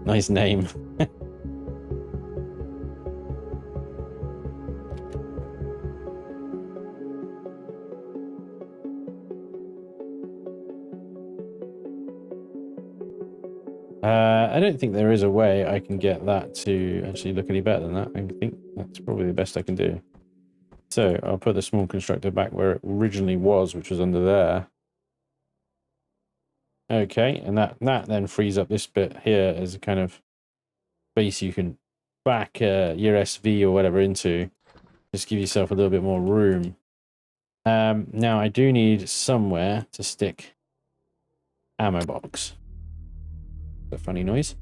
Nice name. I don't think there is a way I can get that to actually look any better than that. I think that's probably the best I can do. So I'll put the small constructor back where it originally was, which was under there. Okay, and that then frees up this bit here as a kind of space you can back your SV or whatever into. Just give yourself a little bit more room. Now I do need somewhere to stick ammo box. A funny noise.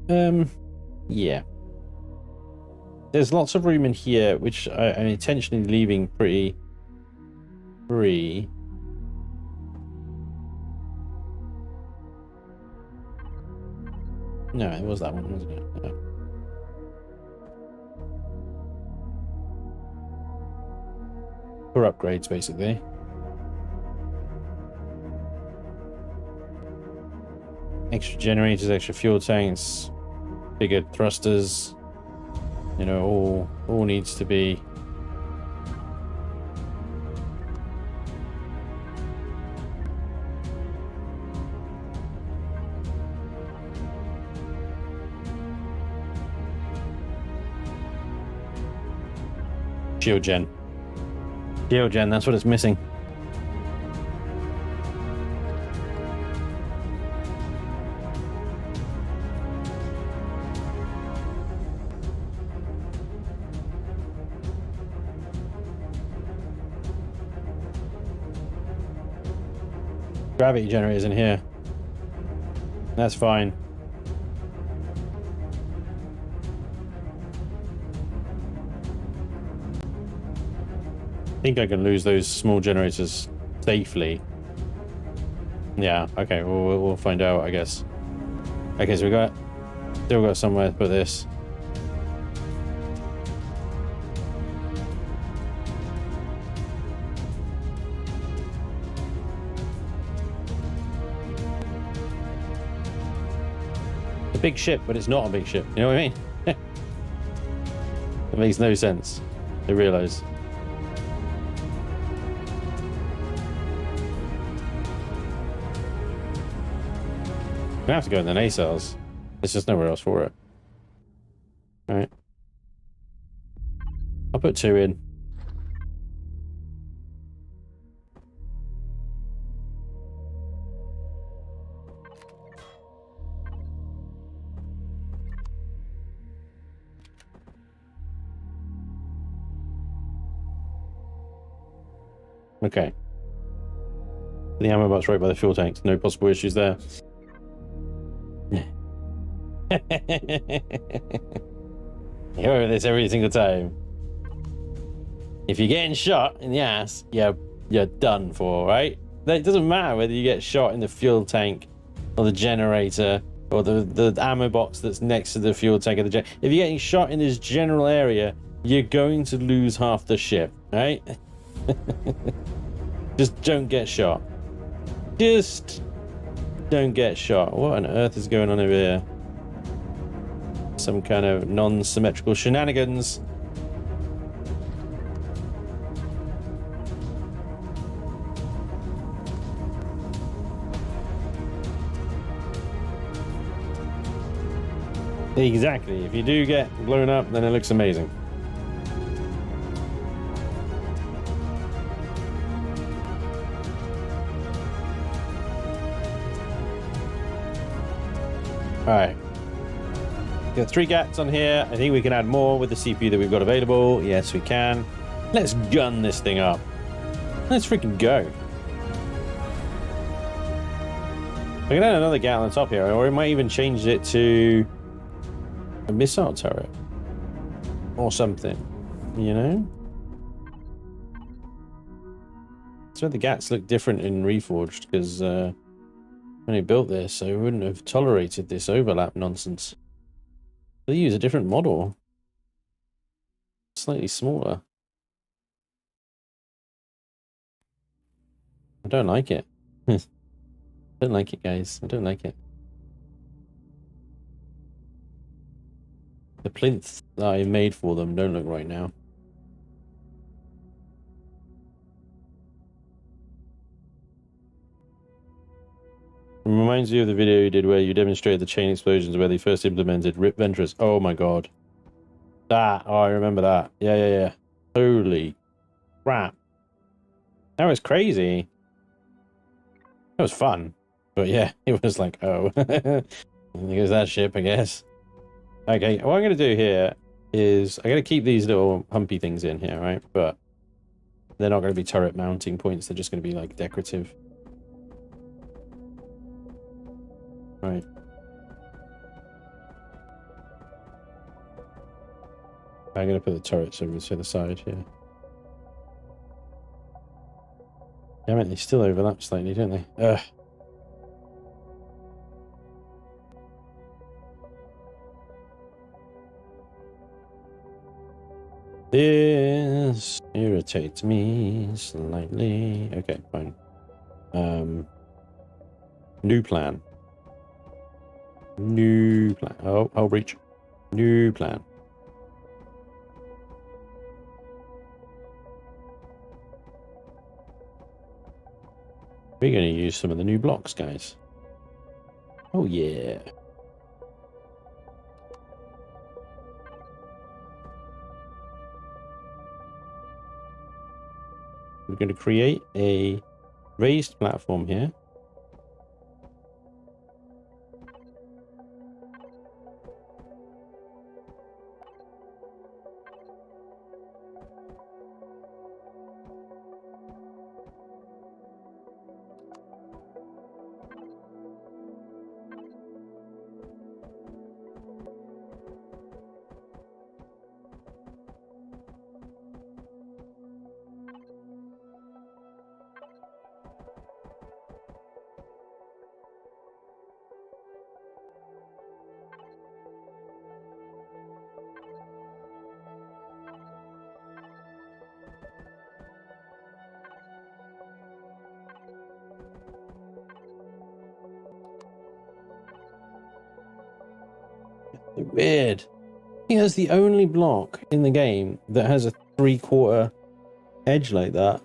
Yeah. There's lots of room in here, which I'm intentionally leaving pretty free. No, it was that one, wasn't it? Yeah. For upgrades, basically. Extra generators, extra fuel tanks, bigger thrusters, you know, all needs to be shield gen. Shield gen, that's what it's missing. Gravity generators in here. That's fine. I think I can lose those small generators safely. Yeah, okay, we'll find out, I guess. Okay, so still got somewhere to put this. A big ship, but it's not a big ship. You know what I mean? It makes no sense. I realise. We have to go in the nacelles. There's just nowhere else for it. All right. I'll put 2 in. Okay. The ammo box right by the fuel tanks. No possible issues there. You hear this every single time. If you're getting shot in the ass, you're done for, right? It doesn't matter whether you get shot in the fuel tank or the generator or the ammo box that's next to the fuel tank of the if you're getting shot in this general area, you're going to lose half the ship, right? Just don't get shot. Just don't get shot. What on earth is going on over here? Some kind of non-symmetrical shenanigans. Exactly. If you do get blown up, then it looks amazing. Alright. Got 3 GATs on here. I think we can add more with the CPU that we've got available. Yes, we can. Let's gun this thing up. Let's freaking go. We can add another GAT on top here, or we might even change it to a missile turret or something, you know? So the GATs look different in Reforged because when I built this, I wouldn't have tolerated this overlap nonsense. They use a different model, slightly smaller. I don't like it. I don't like it, guys. I don't like it. The plinths that I made for them don't look right now. It reminds me of the video you did where you demonstrated the chain explosions where they first implemented RIP Ventress. Oh my god. That, oh, I remember that. Yeah. Holy crap. That was crazy. That was fun. But yeah, it was like, oh. There's that ship, I guess. Okay, what I'm going to do here is I'm going to keep these little humpy things in here, right? But they're not going to be turret mounting points. They're just going to be like decorative. Right. I'm going to put the turrets over to the side here. Damn it, they still overlap slightly, don't they? Ugh. This irritates me slightly. Okay, fine. New plan. New plan. Oh, I'll reach. New plan. We're going to use some of the new blocks, guys. Oh, yeah. We're going to create a raised platform here. Weird. I think that's the only block in the game that has a 3/4 edge like that.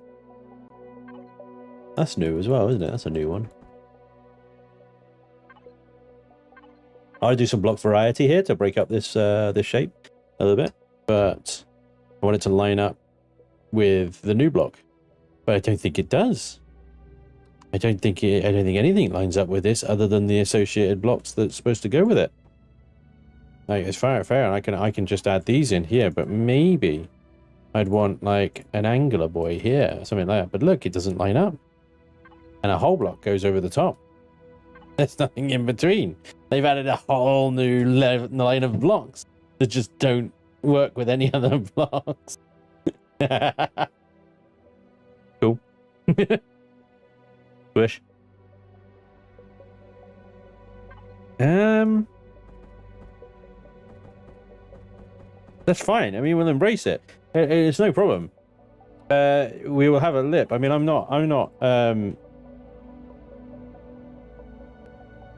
That's new as well, isn't it? That's a new one. I'll do some block variety here to break up this this shape a little bit, but I want it to line up with the new block. But I don't think it does. I don't think anything lines up with this other than the associated blocks that's supposed to go with it. Like, it's fair, and I can just add these in here, but maybe I'd want like an angular boy here, something like that. But look, it doesn't line up, and a whole block goes over the top. There's nothing in between. They've added a whole new line of blocks that just don't work with any other blocks. Cool. Wish. That's fine. I mean, we'll embrace it. It's no problem. We will have a lip. I mean, I'm not.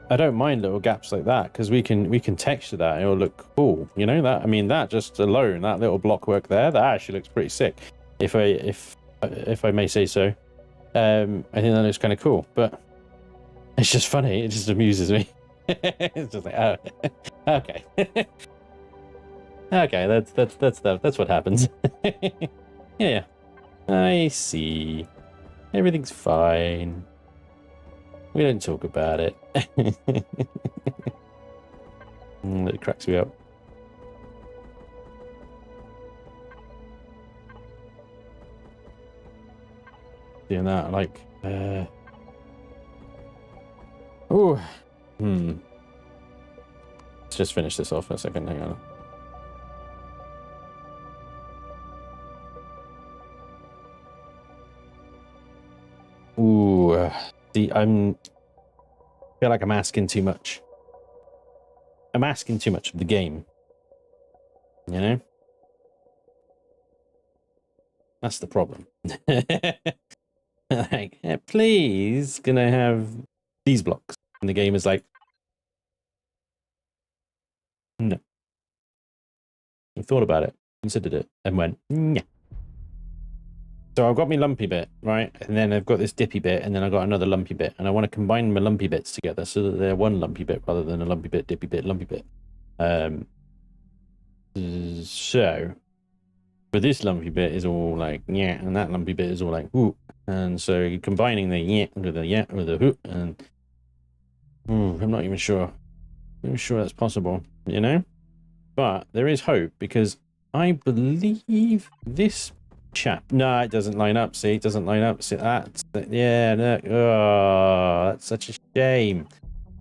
I don't mind little gaps like that because we can texture that. It'll look cool. You know that. I mean, that just alone, that little block work there, that actually looks pretty sick. If I may say so. I think that looks kind of cool. But it's just funny. It just amuses me. It's just like, oh, okay. Okay, that's what happens. Yeah, I see. Everything's fine. We don't talk about it. It cracks me up. Doing that, like, oh, Let's just finish this off for a second. Hang on. Ooh, see, I feel like I'm asking too much. I'm asking too much of the game. You know? That's the problem. Like, please, can I have these blocks? And the game is like, no. I thought about it, considered it, and went, yeah. So I've got my lumpy bit, right? And then I've got this dippy bit, and then I've got another lumpy bit. And I want to combine my lumpy bits together so that they're one lumpy bit rather than a lumpy bit, dippy bit, lumpy bit. So, but this lumpy bit is all like, yeah, and that lumpy bit is all like, ooh. And so you're combining the yeah with the hoop, and I'm not even sure. I'm sure that's possible, you know? But there is hope, because I believe this chap... No, it doesn't line up. See, it doesn't line up. See, that's... Yeah, no. Oh, that's such a shame.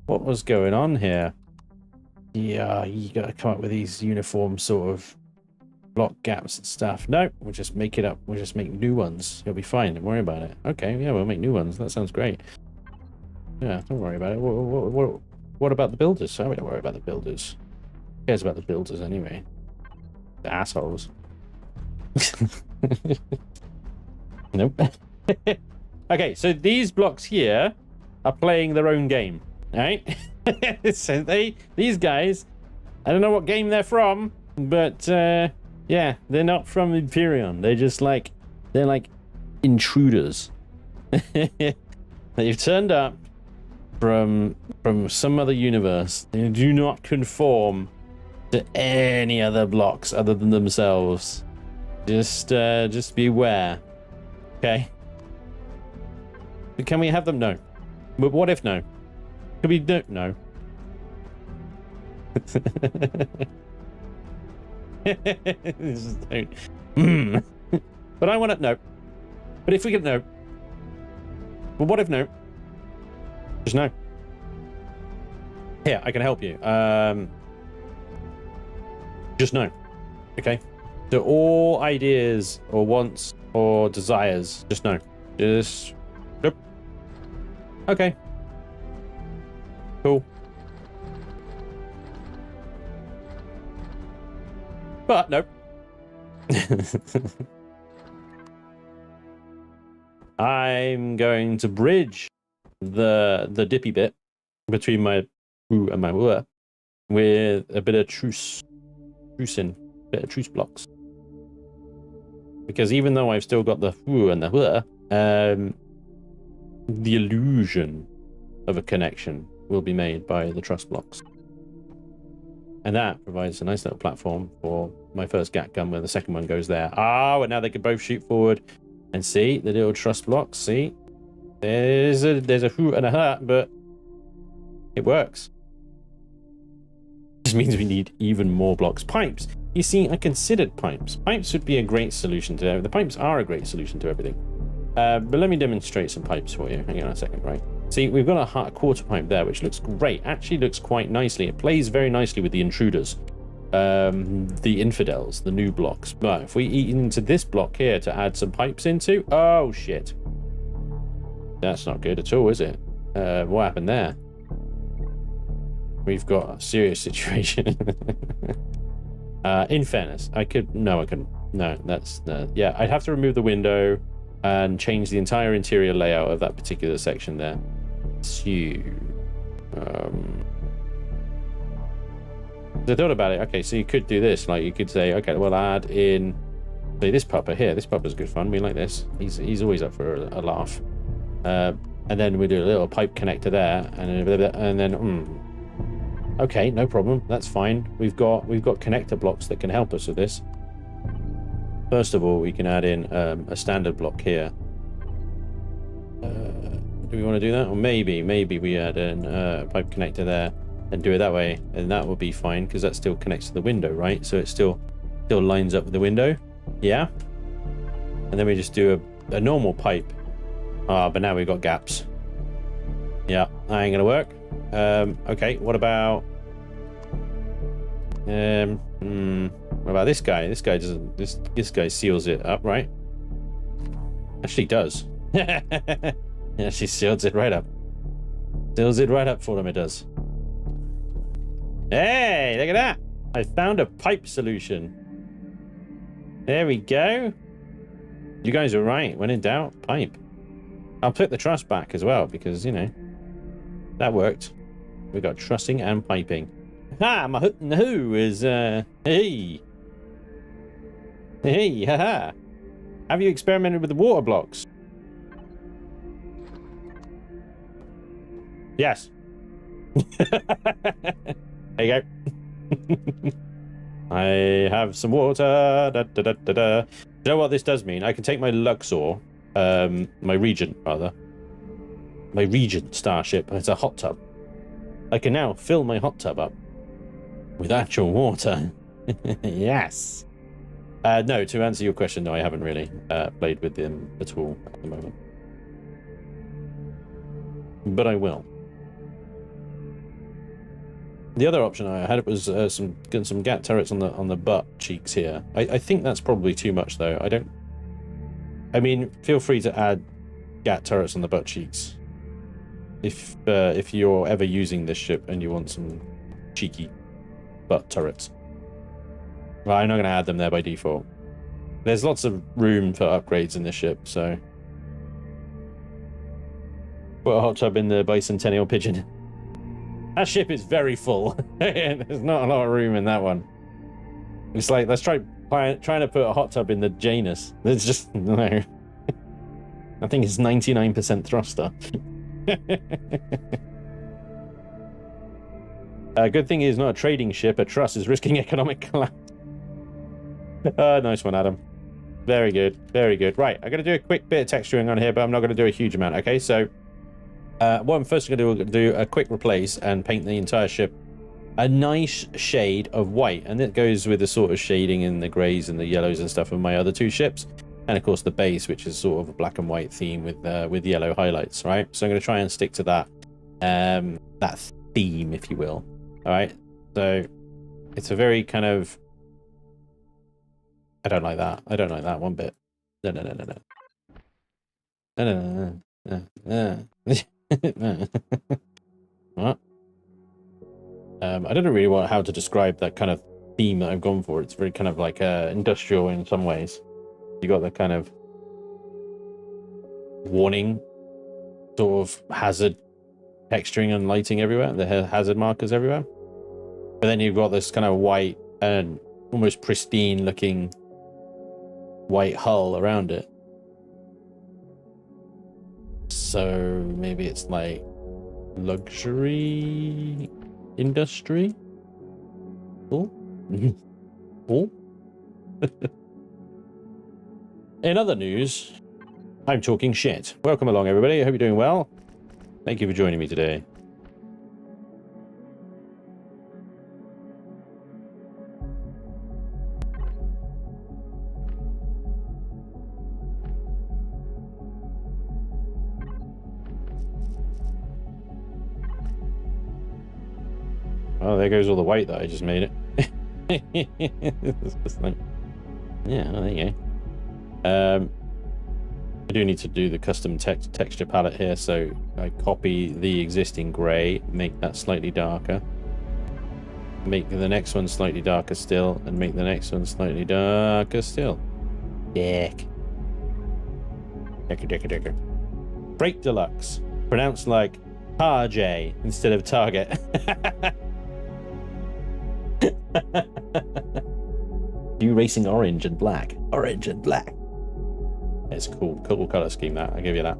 What was going on here? Yeah, you gotta come up with these uniform sort of block gaps and stuff. No, we'll just make it up. We'll just make new ones. You'll be fine. Don't worry about it. Okay, yeah, we'll make new ones. That sounds great. Yeah, don't worry about it. What about the builders? Oh, we don't worry about the builders. Who cares about the builders anyway? The assholes. Nope. Okay, so these blocks here are playing their own game, right? So these guys, I don't know what game they're from, but yeah, they're not from Empyrion. They're like intruders. They've turned up from some other universe. They do not conform to any other blocks other than themselves. Just beware. Okay. But can we have them? No. But what if no? Could we do no? Just don't. But I want it no. But if we get no. But what if no? Just no. Here, I can help you. Just no. Okay. So all ideas or wants or desires, just no. Just nope. Okay. Cool. But nope. I'm going to bridge the dippy bit between my ooh and my wah with a bit of truce blocks, because even though I've still got the ooh and the wah, the illusion of a connection will be made by the truss blocks, and that provides a nice little platform for my first gat gun where the second one goes there. And now they can both shoot forward, and see the little truss blocks. See, there's a who and a ha, but it works. This means we need even more blocks. Pipes. You see, I considered pipes. Pipes would be a great solution to... The pipes are a great solution to everything. But let me demonstrate some pipes for you. Hang on a second, right? See, we've got a quarter pipe there, which looks great. Actually looks quite nicely. It plays very nicely with the intruders. The infidels, the new blocks. But if we eat into this block here to add some pipes into... Oh, shit. That's not good at all, is it? What happened there? We've got a serious situation. In fairness, I couldn't. No, that's yeah. I'd have to remove the window and change the entire interior layout of that particular section there. So, I thought about it. Okay, so you could do this. Like you could say, okay, well, add in, say, this pupper here. This pupper's good fun. We like this. He's always up for a laugh. And then we do a little pipe connector there, and then. Okay, no problem. That's fine. We've got connector blocks that can help us with this. First of all, we can add in a standard block here. Do we want to do that? Or maybe we add in a pipe connector there and do it that way, and that will be fine because that still connects to the window, right? So it still lines up with the window. Yeah. And then we just do a normal pipe. But now we've got gaps. Yeah, that ain't gonna work. Okay, what about this guy? This guy doesn't. This guy seals it up, right? Actually does. Yeah, she seals it right up. Seals it right up for him. It does. Hey, look at that! I found a pipe solution. There we go. You guys are right. When in doubt, pipe. I'll put the truss back as well because, you know, that worked. We got trussing and piping. Ha! My hoot and who is, hey! Hey, haha! Have you experimented with the water blocks? Yes. There you go. I have some water. Da, da, da, da, da. You know what this does mean? I can take my Luxor, my Regent, rather. My Regent starship. It's a hot tub. I can now fill my hot tub up with actual water. Yes. No, to answer your question, no, I haven't really played with them at all at the moment. But I will. The other option I had was some GAT turrets on the butt cheeks here. I think that's probably too much though. I mean, feel free to add GAT turrets on the butt cheeks if you're ever using this ship and you want some cheeky butt turrets. Well, I'm not going to add them there by default. There's lots of room for upgrades in this ship, so put a hot tub in the bicentennial pigeon. That ship is very full. There's not a lot of room in that one. It's like, let's trying to put a hot tub in the Janus. There's just no. I think it's 99% thruster. Good thing it's not a trading ship. A truss is risking economic collapse. Nice one, Adam. Very good. Very good. Right, I'm going to do a quick bit of texturing on here, but I'm not going to do a huge amount. Okay, so what I'm first going to do a quick replace and paint the entire ship a nice shade of white, and it goes with the sort of shading in the greys and the yellows and stuff of my other two ships, and of course the base, which is sort of a black and white theme with yellow highlights, right? So I'm going to try and stick to that that theme, if you will. All right, so it's a very kind of, I don't like that. I don't like that one bit. No. What? I don't know really how to describe that kind of theme that I've gone for. It's very kind of like industrial in some ways. You got the kind of warning, sort of hazard texturing and lighting everywhere, the hazard markers everywhere. But then you've got this kind of white and almost pristine looking white hull around it. So maybe it's like luxury industry. Oh. Oh. In other news, I'm talking shit. Welcome along, everybody. I hope you're doing well. Thank you for joining me today. Oh, there goes all the white that I just made it. It's just like, yeah, well, there you go. I do need to do the custom texture palette here, so I copy the existing gray, make that slightly darker, make the next one slightly darker still, and make the next one slightly darker still. Dick. Dicker. Freight Deluxe, pronounced like RJ instead of Target. You racing orange and black. Orange and black. It's a cool color scheme, that. I'll give you that.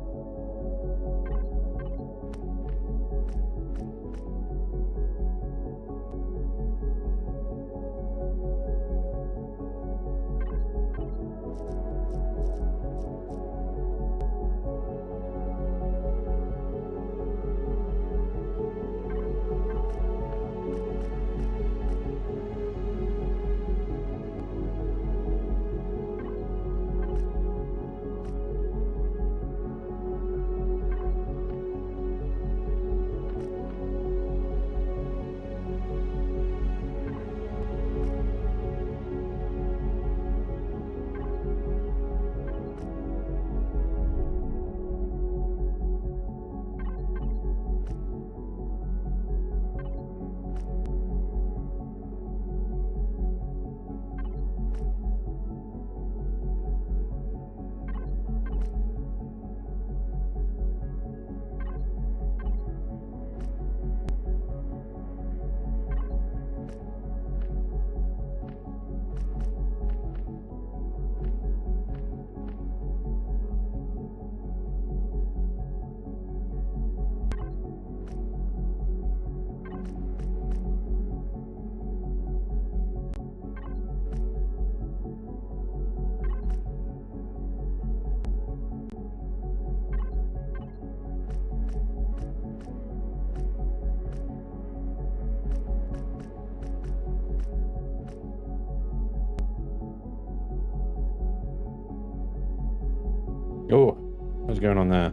Oh, what's going on there?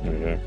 There we go.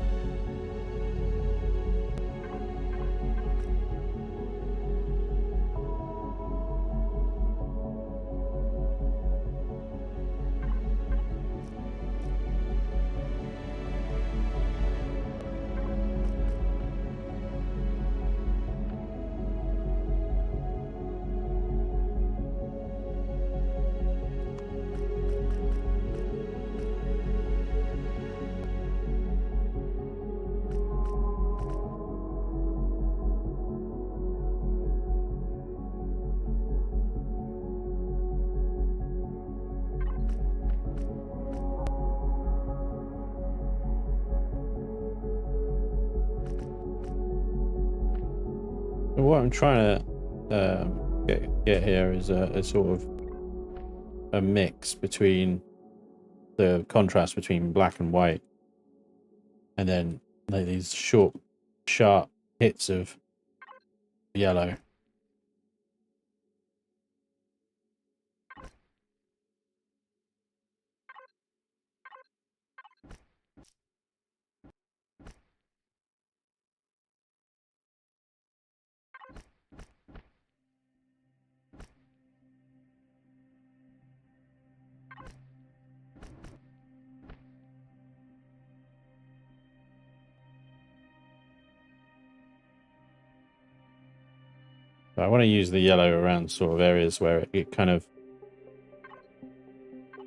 What I'm trying to get here is a sort of a mix between the contrast between black and white, and then like these short, sharp hits of yellow. I want to use the yellow around sort of areas where it kind of,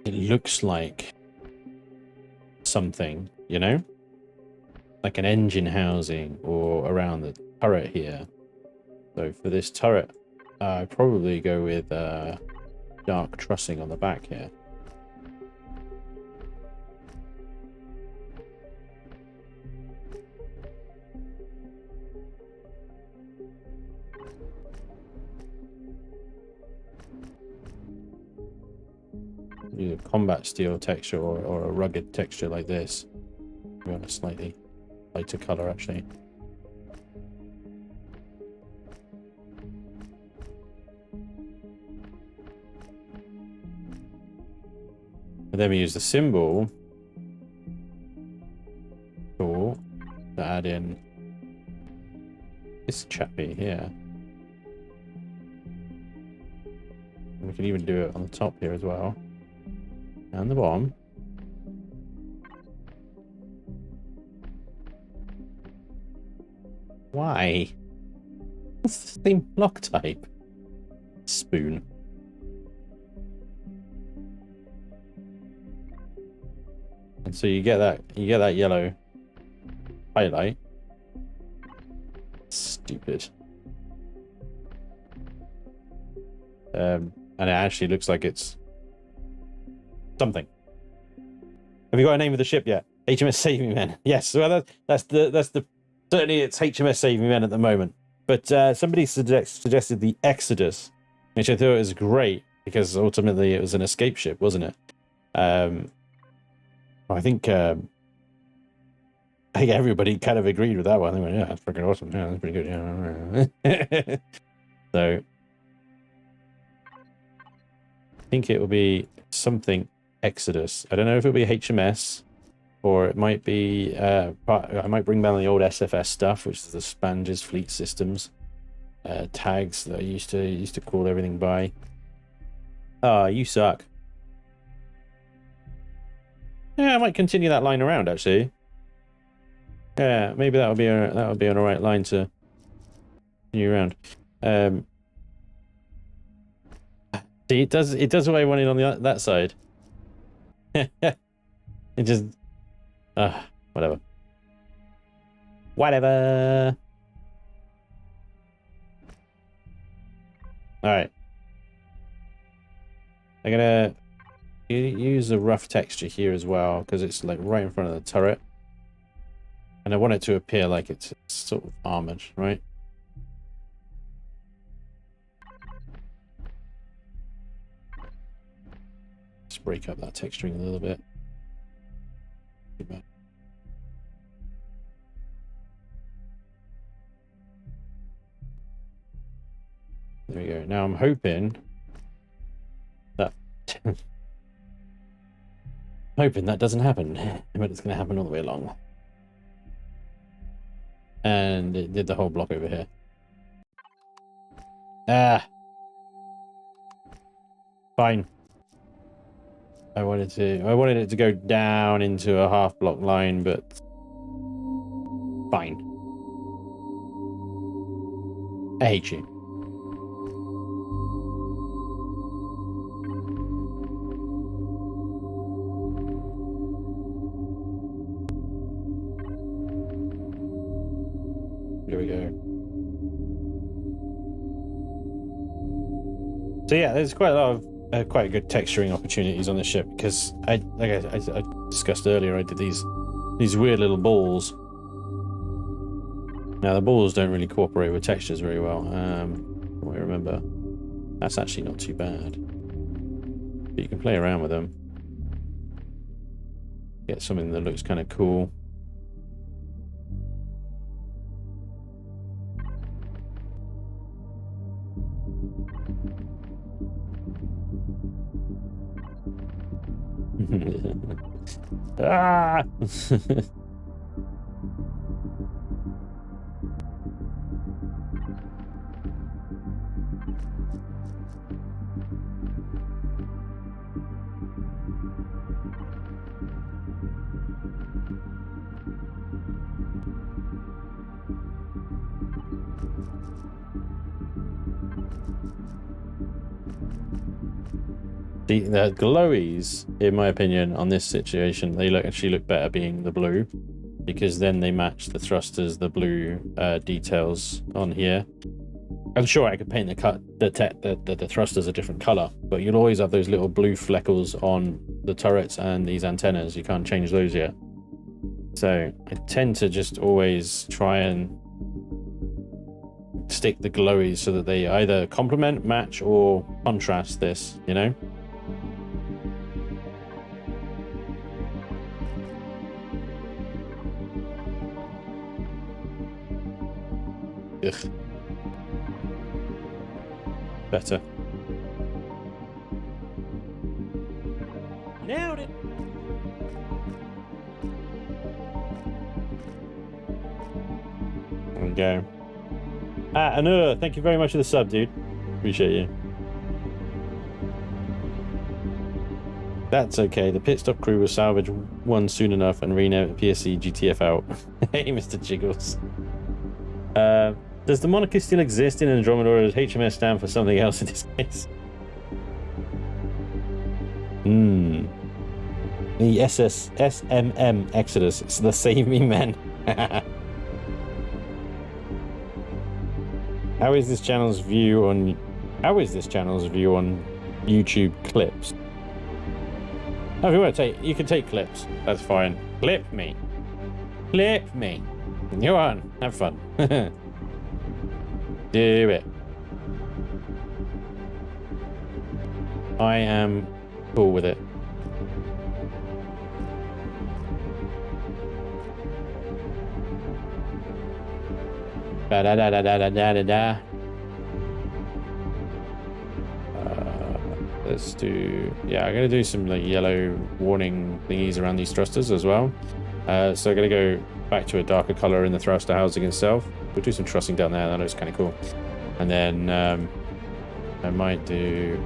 it looks like something, you know, like an engine housing or around the turret here. So for this turret, I'd probably go with dark trussing on the back here. Use a combat steel texture or a rugged texture like this. We want a slightly lighter color, actually. And then we use the symbol tool to add in this chappy here. And we We can even do it on the top here as well. And the bottom. Why? It's the same block type. Spoon. And so you get that yellow highlight. Stupid. And it actually looks like it's something. Have you got a name of the ship yet? HMS Save Me Men. Yes, well that's the certainly it's HMS Save Me Men at the moment. But somebody suggested the Exodus, which I thought was great because ultimately it was an escape ship, wasn't it? I think everybody kind of agreed with that one. They went, yeah, that's freaking awesome. Yeah, that's pretty good. Yeah. So I think it will be something Exodus. I don't know if it'll be HMS or it might be I might bring down the old SFS stuff, which is the Spanges Fleet Systems tags that I used to call everything by. Ah, you suck. Yeah, I might continue that line around actually. Yeah, maybe that would be an alright line to continue around. See, it does what I wanted on that side. It just whatever. Whatever. Alright. I'm gonna use a rough texture here as well because it's like right in front of the turret. And I want it to appear like it's sort of armored, right? Just break up that texturing a little bit. There we go. Now I'm hoping that that doesn't happen, but it's going to happen all the way along. And it did the whole block over here. Ah, fine. I wanted it to go down into a half block line, but fine. I hate you. Here we go. So yeah, there's quite a lot of quite good texturing opportunities on the ship because I discussed earlier, I did these weird little balls. Now the balls don't really cooperate with textures very well. From what I remember, that's actually not too bad. But you can play around with them, get something that looks kind of cool. Ah! The glowies, in my opinion, on this situation, they actually look better being the blue, because then they match the thrusters, the blue details on here. I'm sure I could paint the thrusters a different color, but you'll always have those little blue fleckles on the turrets and these antennas. You can't change those yet. So I tend to just always try and stick the glowies so that they either complement, match, or contrast this, you know? Ugh. Better. Nailed it. There we go. Anura, thank you very much for the sub, dude. Appreciate you. That's okay. The pit stop crew will salvage one soon enough and rename it PSC GTF out. Hey, Mr. Jiggles. Does the monarchy still exist in Andromeda, or does HMS stand for something else in this case? The SMM Exodus. It's the Save Me Men. How is this channel's view on YouTube clips? Oh, if you want to take, you can take clips. That's fine. Clip me. Clip me. Go on. Have fun. Do it. I am cool with it. Da da da da da da da da. Let's do, yeah, I'm gonna do some like yellow warning thingies around these thrusters as well. So I'm gonna go back to a darker color in the thruster housing itself. We'll do some trussing down there. That looks kind of cool. And then I might do,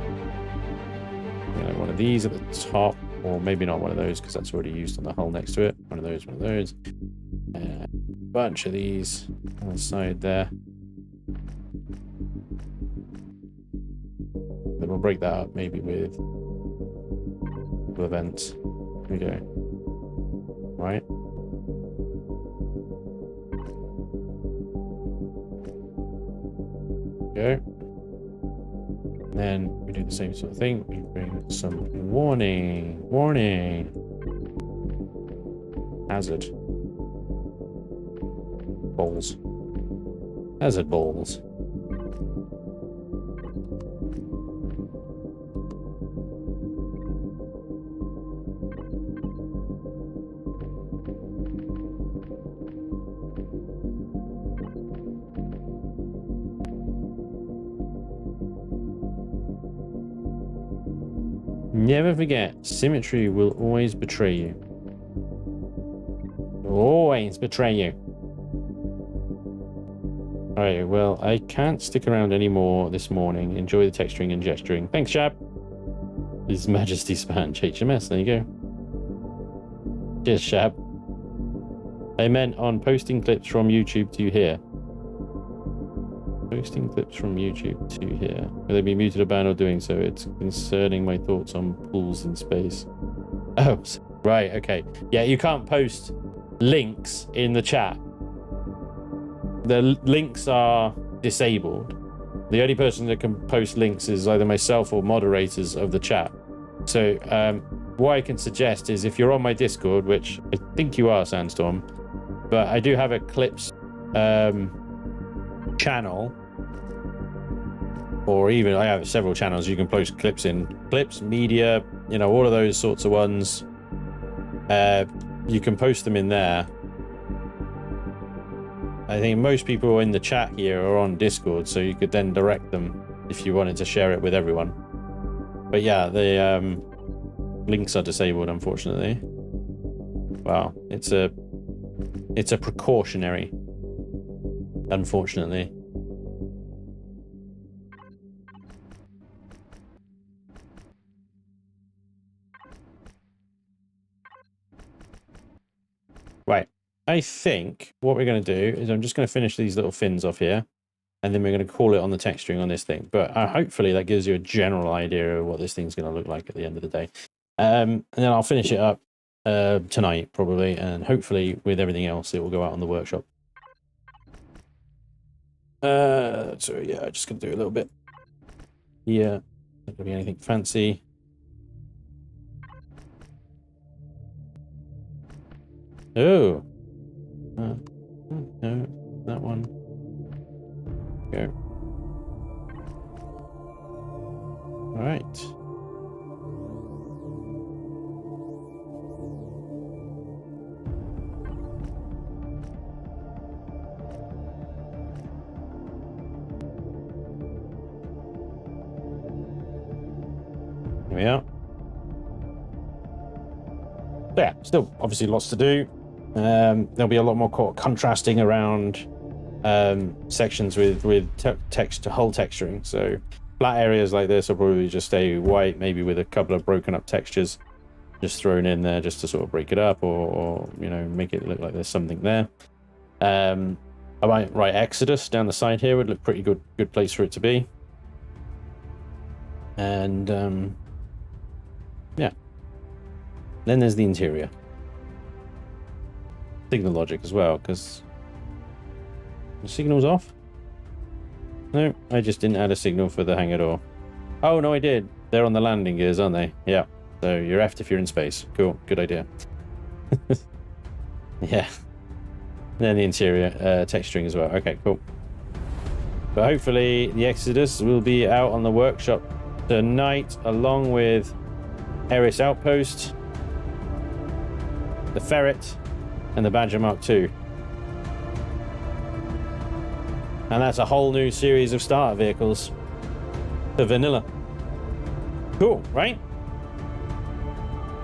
you know, one of these at the top, or maybe not one of those because that's already used on the hull next to it. One of those, one of those. A bunch of these on the side there. Then we'll break that up maybe with events. Here we go. Right. Go. And then we do the same sort of thing. We bring some warning. Hazard. Balls. Hazard balls. Never forget, symmetry will always betray you. Always betray you. Alright, well, I can't stick around anymore this morning. Enjoy the texturing and gesturing. Thanks, chap. His Majesty Sponge HMS, there you go. Cheers, chap. I meant on posting clips from YouTube to here. Posting clips from YouTube to here. Will they be muted or banned or doing so? It's concerning my thoughts on pools in space. Oh, right, okay. Yeah, you can't post links in the chat. The links are disabled. The only person that can post links is either myself or moderators of the chat. So what I can suggest is if you're on my Discord, which I think you are, Sandstorm, but I do have a clips channel, or even I have several channels you can post clips in. Clips, media, you know, all of those sorts of ones. You can post them in there. I think most people in the chat here are on Discord, so you could then direct them if you wanted to share it with everyone. But yeah, the links are disabled, unfortunately. Wow, it's a precautionary, unfortunately. Right, I think what we're going to do is I'm just going to finish these little fins off here, and then we're going to call it on the texturing on this thing. But hopefully that gives you a general idea of what this thing's going to look like at the end of the day. And then I'll finish it up tonight, probably, and hopefully with everything else, it will go out on the workshop. So yeah, I'm just going to do a little bit here. Not going to be anything fancy. Oh, no, that one. Go. All right. Here we are. So yeah, still obviously lots to do. There'll be a lot more contrasting around sections with text to hull texturing. So flat areas like this will probably just stay white, maybe with a couple of broken up textures. just thrown in there just to sort of break it up, or you know, make it look like there's something there. I might write Exodus down the side here. Would look pretty good place for it to be. And yeah, then there's the interior, signal logic as well, because the signal's off. No, I just didn't add a signal for the hangar door. Oh no, I did. They're on the landing gears, aren't they? Yeah. So you're effed if you're in space. Cool, good idea. Yeah. And then the interior texturing as well. Okay, cool. But hopefully the Exodus will be out on the workshop tonight, along with Eris Outpost, the Ferret, and the Badger Mark II. And that's a whole new series of starter vehicles for vanilla. Cool, right?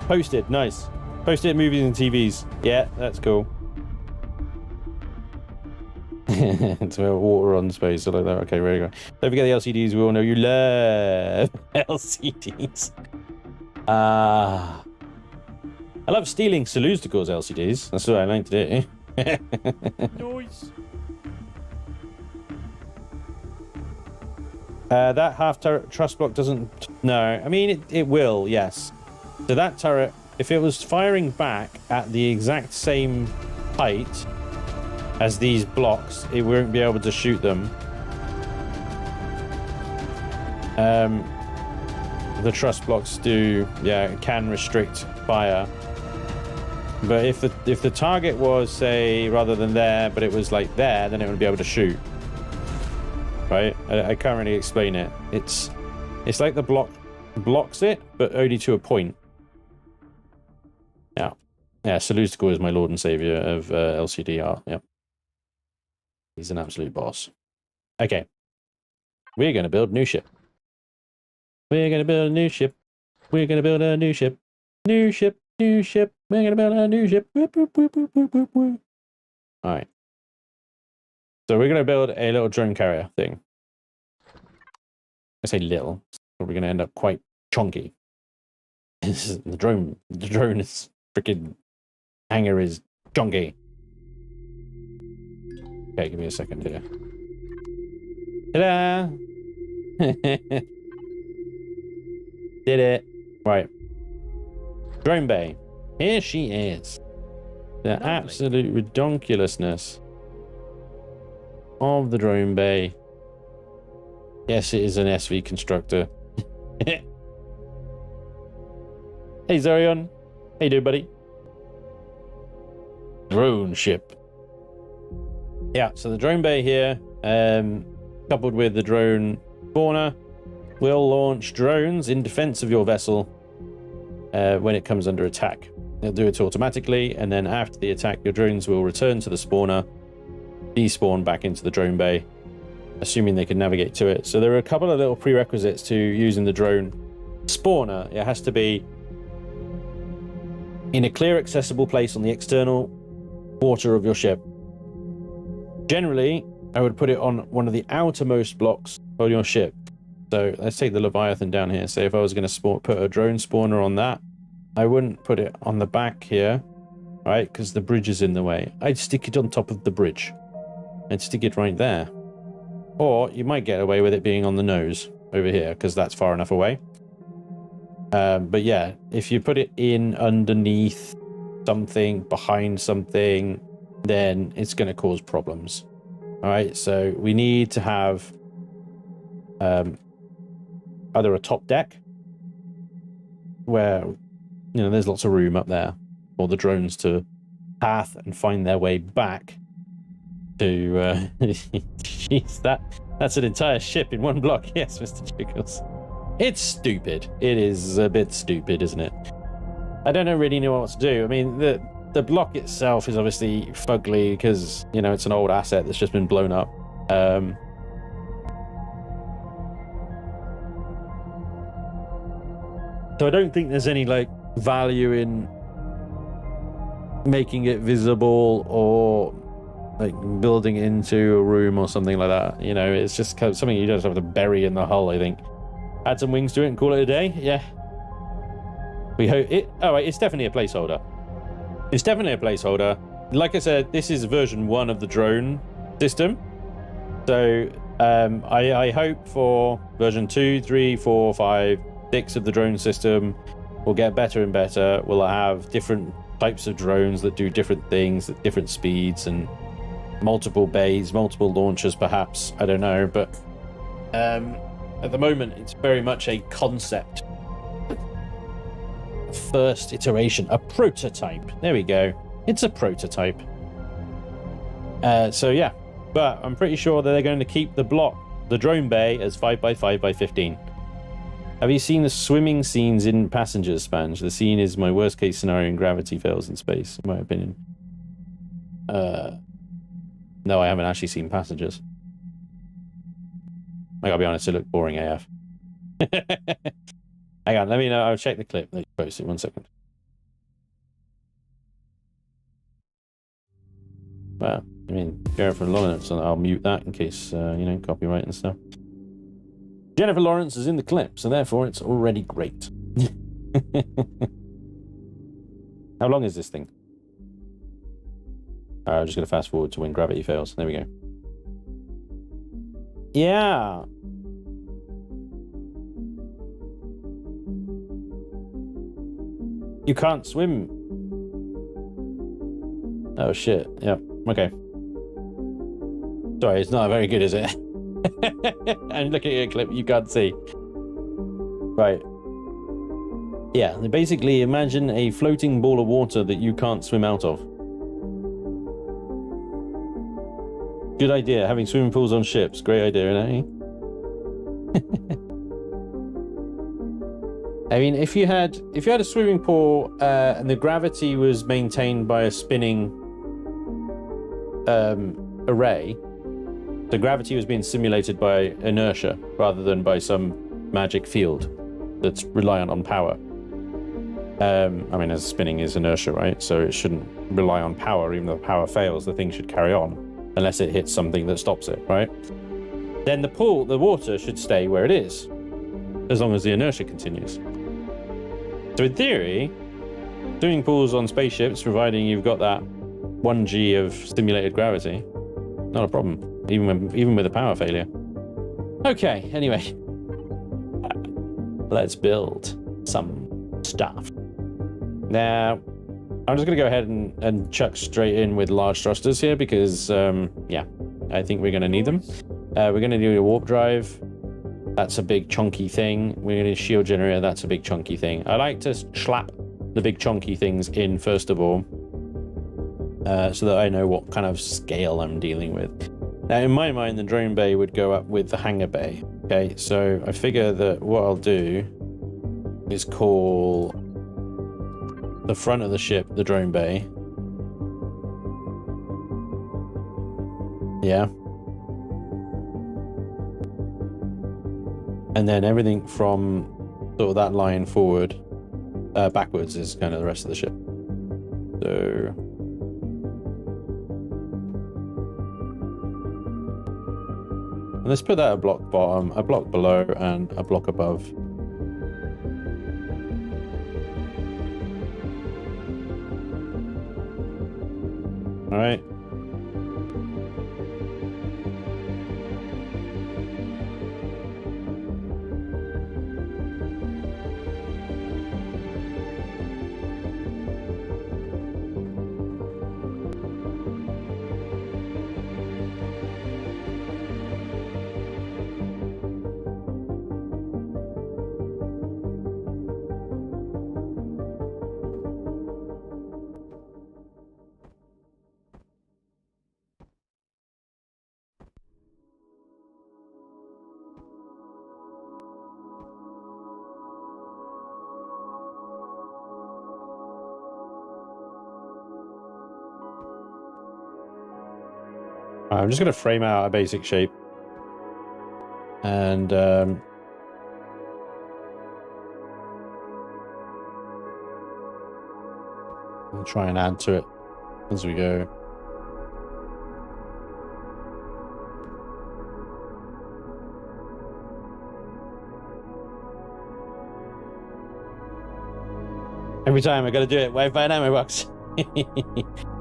Posted, nice. Posted movies and TVs. Yeah, that's cool. It's water on space, I like that. Okay, ready to go. Don't forget the LCDs. We all know you love LCDs. I love stealing saloons to cause LCDs. That's what I like to do. Nice. That half turret truss block doesn't... No, I mean, it will, yes. So that turret, if it was firing back at the exact same height as these blocks, it won't be able to shoot them. The truss blocks can restrict fire. But if the target was, say, rather than there, but it was like there, then it would be able to shoot. Right? I can't really explain it. It's like the block blocks it, but only to a point. Yeah, Salustical is my lord and savior of LCDR. Yep. He's an absolute boss. Okay. We're going to build a new ship. We're going to build a new ship. We're going to build a new ship. New ship, new ship. We're going to build a new ship. Whoop, whoop, whoop, whoop, whoop, whoop, whoop. All right. So we're going to build a little drone carrier thing. I say little. But we're going to end up quite chunky. The drone is freaking... Hangar is chunky. Okay, give me a second here. Ta-da! Did it. Right. Drone bay. Here she is. The absolute redonkulousness of the drone bay. Yes, it is an SV constructor. Hey, Zorion. How you doing, buddy? Drone ship. Yeah, so the drone bay here, coupled with the drone spawner, will launch drones in defense of your vessel when it comes under attack. They'll do it automatically, and then after the attack, your drones will return to the spawner, despawn back into the drone bay, assuming they can navigate to it. So there are a couple of little prerequisites to using the drone spawner. It has to be in a clear, accessible place on the external water of your ship. Generally, I would put it on one of the outermost blocks of your ship. So let's take the Leviathan down here. Say if I was going to put a drone spawner on that, I wouldn't put it on the back here, right? Because the bridge is in the way. I'd stick it on top of the bridge and stick it right there. Or you might get away with it being on the nose over here because that's far enough away. But yeah, if you put it in underneath something, behind something, then it's going to cause problems. All right, so we need to have either a top deck where, you know, there's lots of room up there for the drones to path and find their way back to jeez, that's an entire ship in one block. Yes, Mr. Jiggles. It's stupid. It is a bit stupid, isn't it? I don't really know what to do. I mean, the block itself is obviously fugly because, you know, it's an old asset that's just been blown up. So I don't think there's any, like, value in making it visible or, like, building into a room or something like that. You know, it's just kind of something you just have to bury in the hull, I think. Add some wings to it and call it a day? Yeah. We hope it. Oh, right, it's definitely a placeholder. It's definitely a placeholder. Like I said, this is version 1 of the drone system. So I hope for version 2, 3, 4, 5, 6 of the drone system will get better and better. We'll have different types of drones that do different things at different speeds and multiple bays, multiple launchers, perhaps. I don't know, but at the moment, it's very much a concept. First iteration, a prototype. There we go. It's a prototype. So yeah, but I'm pretty sure that they're going to keep the drone bay as 5x5x15. Have you seen the swimming scenes in Passengers, Sponge? The scene is my worst case scenario and gravity fails in space, in my opinion. No, I haven't actually seen Passengers. I gotta be honest, it looked boring AF. Hang on, let me know. I'll check the clip that you posted. 1 second. Well, I mean, Jennifer Lawrence, and I'll mute that in case, you know, copyright and stuff. Jennifer Lawrence is in the clip, so therefore it's already great. How long is this thing? Alright, I'm just going to fast forward to when gravity fails. There we go. Yeah. You can't swim. Oh shit. Yep. Okay. Sorry, it's not very good, is it? I'm looking at a clip you can't see. Right. Yeah, basically imagine a floating ball of water that you can't swim out of. Good idea, having swimming pools on ships. Great idea, isn't it? I mean, if you had a swimming pool and the gravity was maintained by a spinning array, the gravity was being simulated by inertia rather than by some magic field that's reliant on power. I mean, as spinning is inertia, right? So it shouldn't rely on power. Even though power fails, the thing should carry on unless it hits something that stops it, right? Then the water should stay where it is as long as the inertia continues. So in theory, swimming pools on spaceships, providing you've got that 1G of stimulated gravity, not a problem, even with a power failure. Okay, anyway, let's build some stuff. Now, I'm just going to go ahead and chuck straight in with large thrusters here because, yeah, I think we're going to need them. We're going to do a warp drive. That's a big chunky thing. We're going to shield generator. That's a big chunky thing. I like to slap the big chunky things in first of all, so that I know what kind of scale I'm dealing with. Now, in my mind, the drone bay would go up with the hangar bay. Okay, so I figure that what I'll do is call the front of the ship the drone bay. Yeah. And then everything from sort of that line forward, backwards is kind of the rest of the ship. So and let's put that a block bottom, a block below, and a block above. All right. I'm just going to frame out a basic shape and I'll try and add to it as we go. Every time I gotta do it. Wi-Fi and ammo box.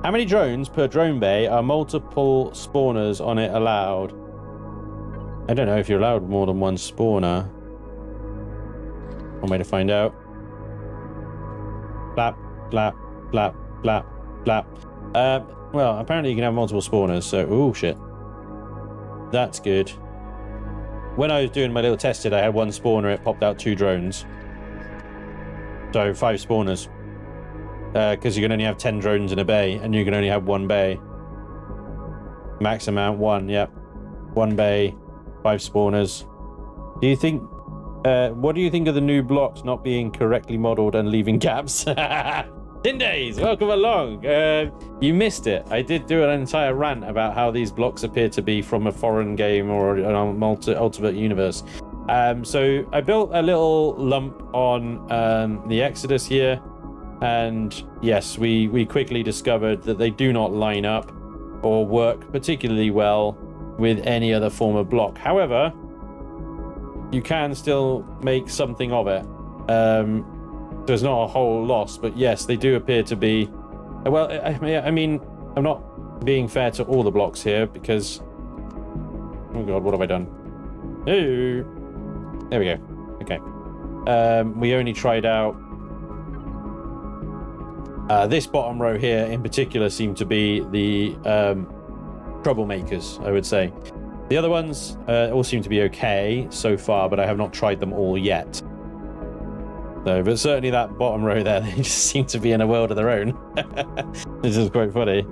How many drones per drone bay are multiple spawners on it allowed? I don't know if you're allowed more than one spawner. One way to find out. Flap, flap, flap, flap, flap. Well, apparently you can have multiple spawners, so... Oh, shit. That's good. When I was doing my little test today, I had one spawner, it popped out 2 drones. So, 5 spawners. Because you can only have 10 drones in a bay, and you can only have 1 bay. Max amount, 1, yep. 1 bay, 5 spawners. Do you think... what do you think of the new blocks not being correctly modelled and leaving gaps? 10 days, welcome along. You missed it. I did do an entire rant about how these blocks appear to be from a foreign game or an alternate universe. So I built a little lump on the Exodus here, and yes, we quickly discovered that they do not line up or work particularly well with any other form of block. However, you can still make something of it. There's not a whole loss, but yes, they do appear to be... Well, I mean, I'm not being fair to all the blocks here because... Oh god, what have I done? Oh, there we go. Okay. We only tried out... this bottom row here in particular seem to be the troublemakers, I would say. The other ones all seem to be okay so far, but I have not tried them all yet. So, but certainly that bottom row there, they just seem to be in a world of their own. This is quite funny.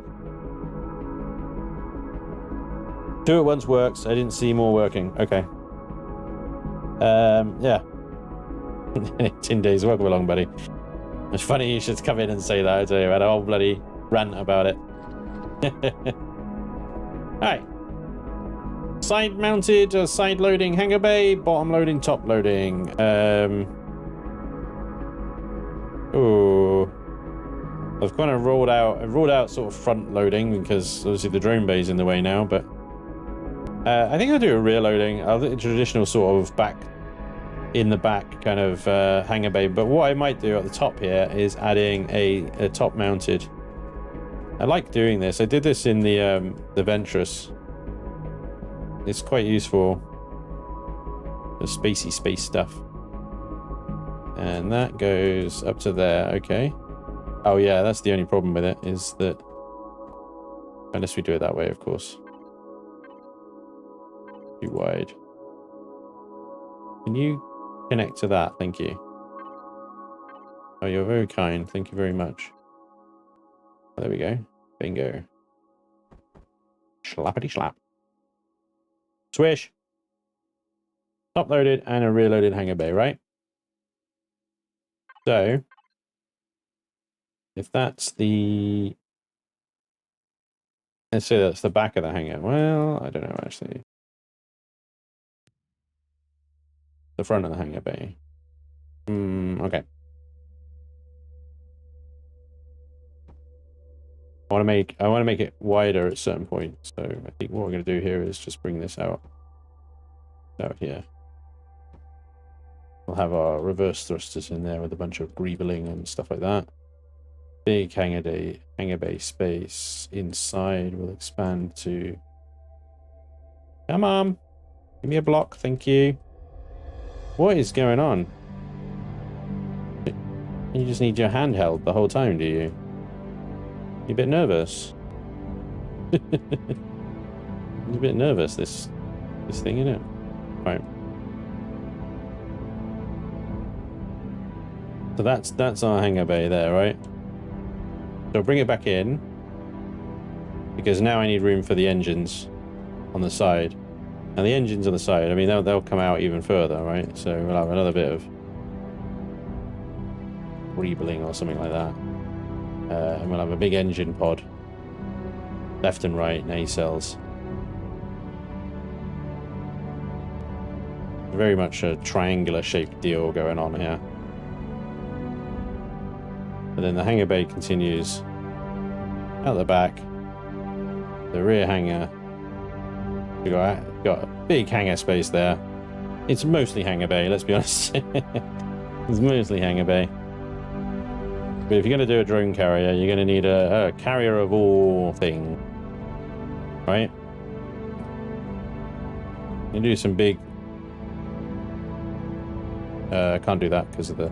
2 at once works. I didn't see more working. Okay. Yeah. 10 days. Welcome along, buddy. It's funny you should come in and say that. I tell you, I had a whole bloody rant about it. Alright. Side mounted, side loading hangar bay, bottom loading, top loading. Oh, I've kind of rolled out sort of front loading because obviously the drone bay is in the way now, but I think I'll do a rear loading. I'll do a traditional sort of back in the back kind of hangar bay, but what I might do at the top here is adding a top mounted. I like doing this. I did this in the Ventress. It's quite useful. The spacey space stuff. And that goes up to there, okay. Oh yeah, that's the only problem with it, is that... Unless we do it that way, of course. Too wide. Can you connect to that? Thank you. Oh, you're very kind. Thank you very much. Oh, there we go. Bingo. Slappity slap. Swish. Top loaded and a rear loaded hangar bay, right? So, if that's the... Let's say that's the back of the hangar. Well, I don't know, actually. The front of the hangar bay. Okay. I want to make it wider at certain points. So I think what we're going to do here is just bring this out here. We'll have our reverse thrusters in there with a bunch of greeveling and stuff like that. Big hangar bay space inside will expand to... Come on, give me a block, thank you. What is going on? You just need your hand held the whole time, do you? You're a bit nervous. You're a bit nervous, this thing, isn't it? Right. So that's our hangar bay there, right? So I'll bring it back in, because now I need room for the engines on the side. And the engines on the side, I mean, they'll come out even further, right? So we'll have another bit of rebuilding or something like that. And we'll have a big engine pod, left and right, nacelles. Very much a triangular shaped deal going on here. And then the hangar bay continues out the back. The rear hangar. We've got a big hangar space there. It's mostly hangar bay, let's be honest. It's mostly hangar bay. But if you're going to do a drone carrier, you're going to need a carrier of all things, right? You do some big... I can't do that because of the...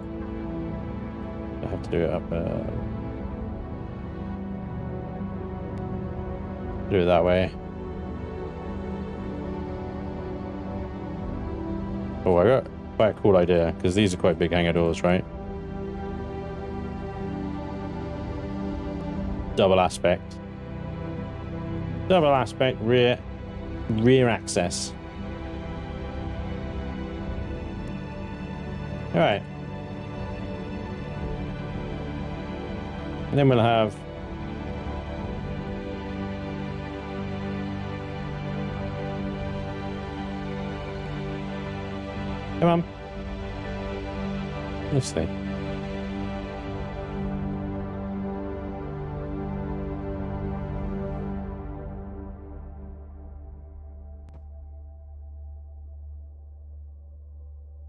I have to do it up... do it that way. Oh, I got quite a cool idea, because these are quite big hangar doors, right? Double aspect. Double aspect rear access. All right. And then we'll have come on. This thing.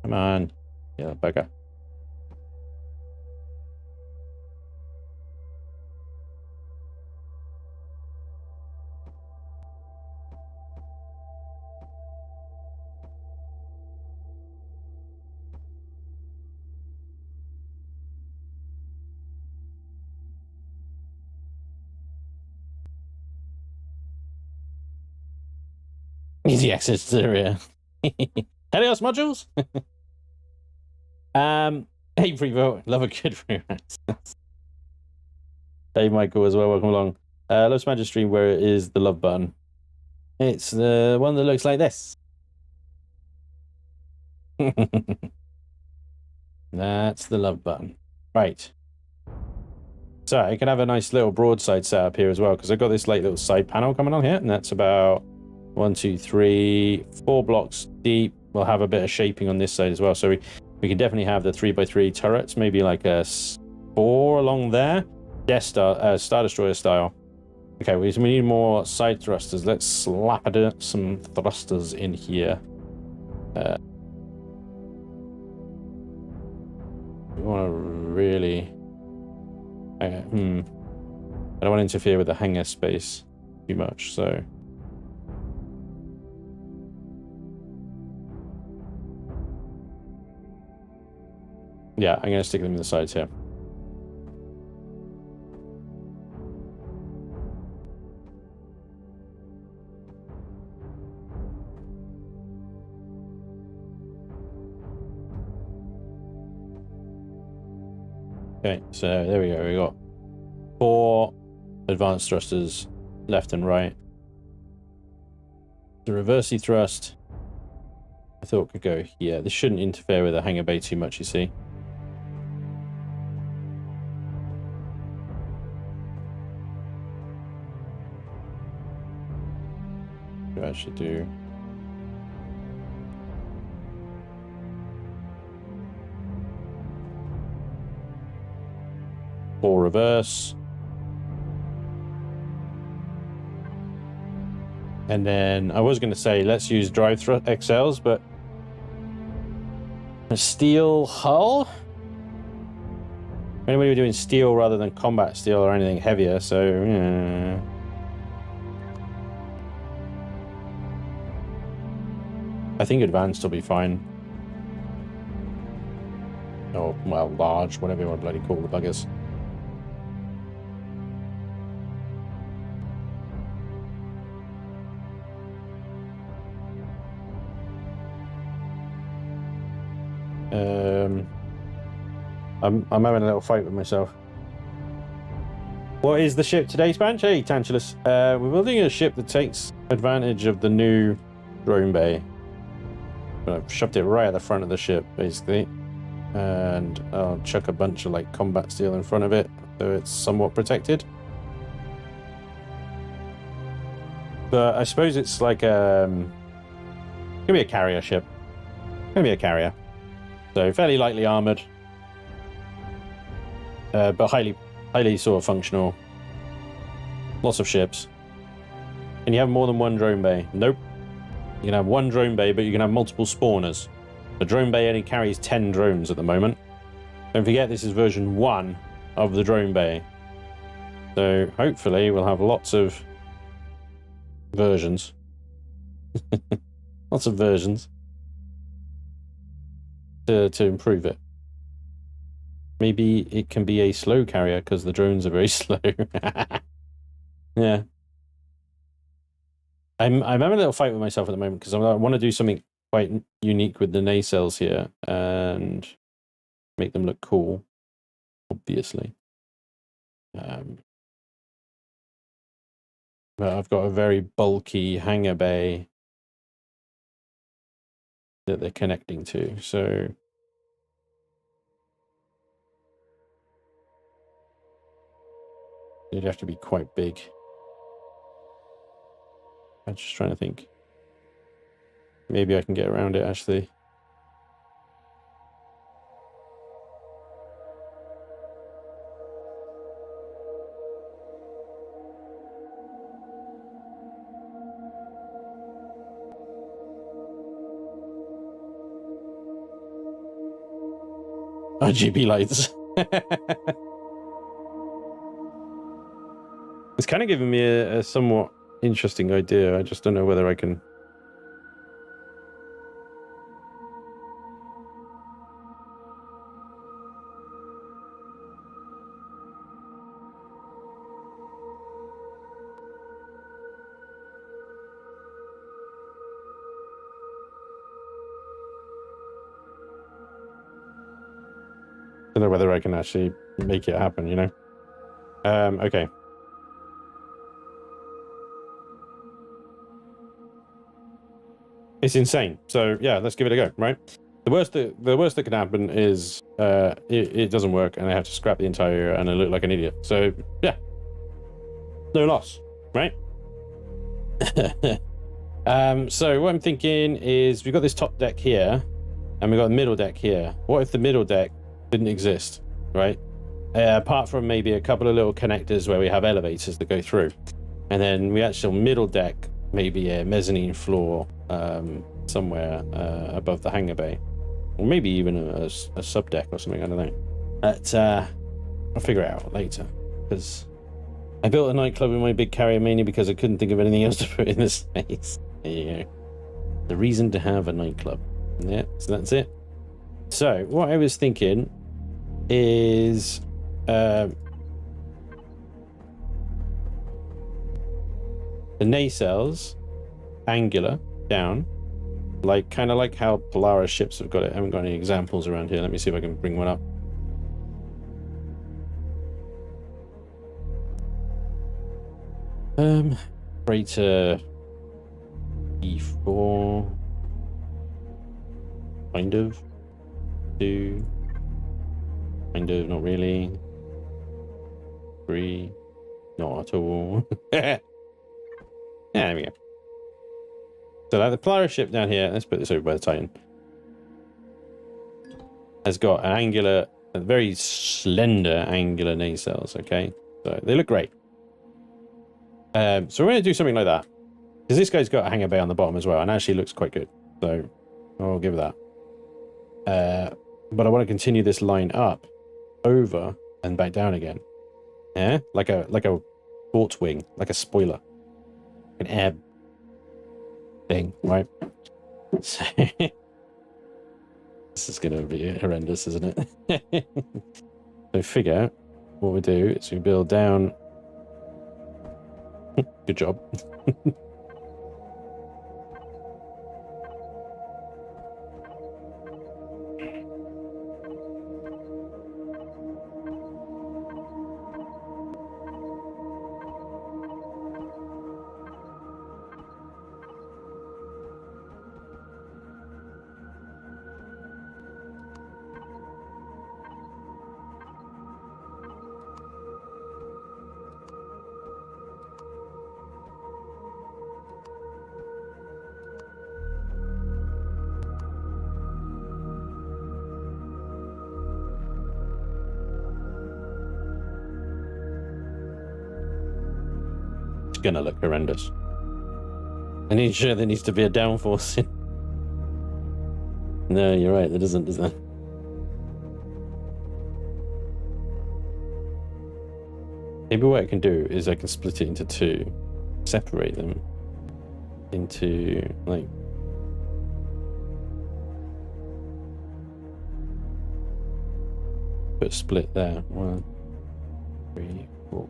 Come on. Yeah, bugger. Easy access to the rear. Helios modules? Hey, free vote. Love a good free access. Hey, Michael, as well. Welcome along. Love Smash stream. Where is the love button? It's the one that looks like this. That's the love button. Right. So I can have a nice little broadside setup here as well, because I've got this like little side panel coming on here, and that's about 1, 2, 3, 4 blocks deep. We'll have a bit of shaping on this side as well. So we can definitely have the 3x3 turrets, maybe like a 4 along there. Death Star, Star Destroyer style. Okay, we need more side thrusters. Let's slap some thrusters in here. We want to really... I don't want to interfere with the hangar space too much, so... Yeah, I'm going to stick them in the sides here. Okay, so there we go. We got 4 advanced thrusters left and right. The reverse thrust, I thought could go here. This shouldn't interfere with the hangar bay too much, you see. I should do. Or reverse. And then I was going to say let's use drive XLs, but a steel hull. Anyway, we're doing steel rather than combat steel or anything heavier, so yeah. I think advanced will be fine. Or, well, large, whatever you want to bloody call the buggers. I'm having a little fight with myself. What is the ship today, Spanch? Hey, Tantalus. We're building a ship that takes advantage of the new drone bay. But I've shoved it right at the front of the ship, basically. And I'll chuck a bunch of like combat steel in front of it, so it's somewhat protected. But I suppose it's like gonna be a carrier ship. Gonna be a carrier. So fairly lightly armored. But highly sort of functional. Lots of ships. Can you have more than one drone bay? Nope. You can have one drone bay, but you can have multiple spawners. The drone bay only carries 10 drones at the moment. Don't forget, this is version 1 of the drone bay. So hopefully we'll have lots of versions. Lots of versions to improve it. Maybe it can be a slow carrier because the drones are very slow. Yeah. I'm having a little fight with myself at the moment because I want to do something quite unique with the nacelles here and make them look cool, obviously. But I've got a very bulky hangar bay that they're connecting to, so it'd have to be quite big. I'm just trying to think. Maybe I can get around it, actually. RGB lights. It's kind of giving me a somewhat interesting idea. I just don't know whether I can. Don't know whether I can actually make it happen, you know? Okay. It's insane. So yeah, let's give it a go, right? The worst that can happen is it doesn't work and I have to scrap the entire and I look like an idiot. So yeah, no loss, right? So what I'm thinking is we've got this top deck here and we've got the middle deck here. What if the middle deck didn't exist, right? Apart from maybe a couple of little connectors where we have elevators that go through, and then we actually middle deck maybe a mezzanine floor somewhere above the hangar bay, or maybe even a sub deck or something. I don't know. But I'll figure it out later because I built a nightclub in my big carrier mainly because I couldn't think of anything else to put in this space. There you go. The reason to have a nightclub. Yeah, so that's it. So what I was thinking is the nacelles angular down, like kind of like how Polaris ships have got it. I haven't got any examples around here. Let me see if I can bring one up. Freighter E4 kind of 2 kind of, not really. 3, not at all. Yeah, there we go. So like the Polaris ship down here, let's put this over by the Titan, has got an angular, a very slender angular nacelles, okay? So they look great. So we're going to do something like that. Because this guy's got a hangar bay on the bottom as well, and actually looks quite good. So I'll give it that. But I want to continue this line up, over, and back down again. Yeah? Like a port wing, like a spoiler. An air thing, right? So this is going to be horrendous, isn't it? So figure what we do is we build down. Good job. Gonna look horrendous. I need sure there needs to be a downforce in. No, you're right, there doesn't, does there? Maybe what I can do is I can split it into two, separate them into like put a split there. 1, 3, 4,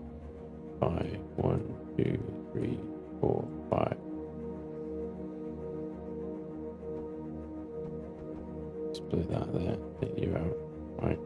5. 1, 2, 3, 4, 5. Split that there. Take you out. Right.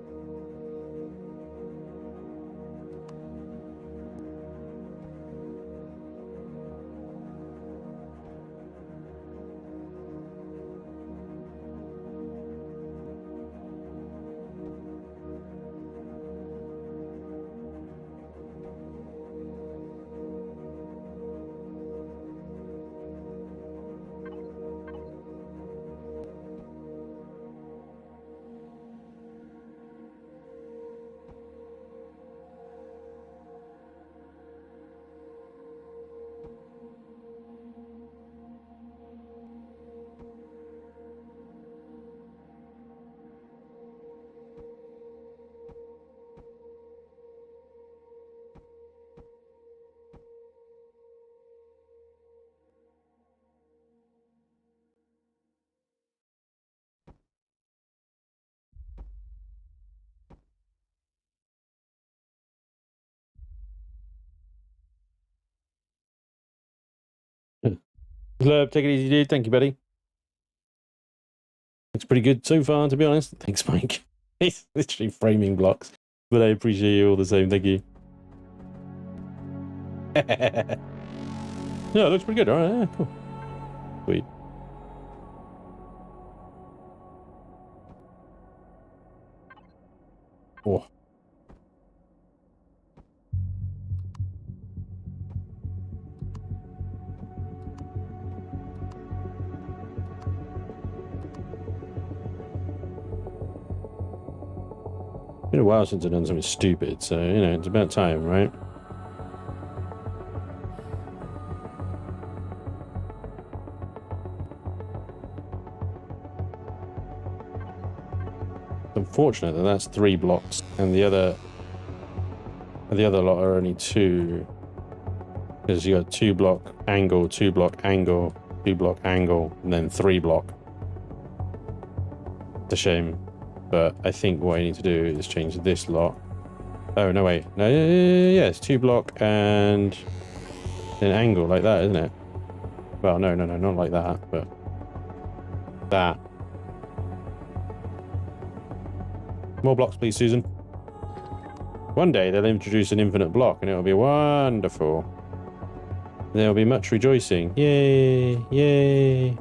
Love, take it easy, dude. Thank you, buddy. Looks pretty good so far, to be honest. Thanks, Mike. He's literally framing blocks, but I appreciate you all the same. Thank you. Yeah, it looks pretty good. All right, yeah, cool. Sweet. Oh. Been a while since I've done something stupid, so you know it's about time, right? It's unfortunate that that's 3 blocks, and the other lot are only 2, because you got 2 block angle, 2 block angle, 2 block angle, and then 3 block. It's a shame. But I think what I need to do is change this lot. Oh, no, wait. No, yeah, it's 2 block and an angle like that, isn't it? Well, no, not like that, but that. More blocks, please, Susan. One day they'll introduce an infinite block and it'll be wonderful. There'll be much rejoicing. Yay, yay.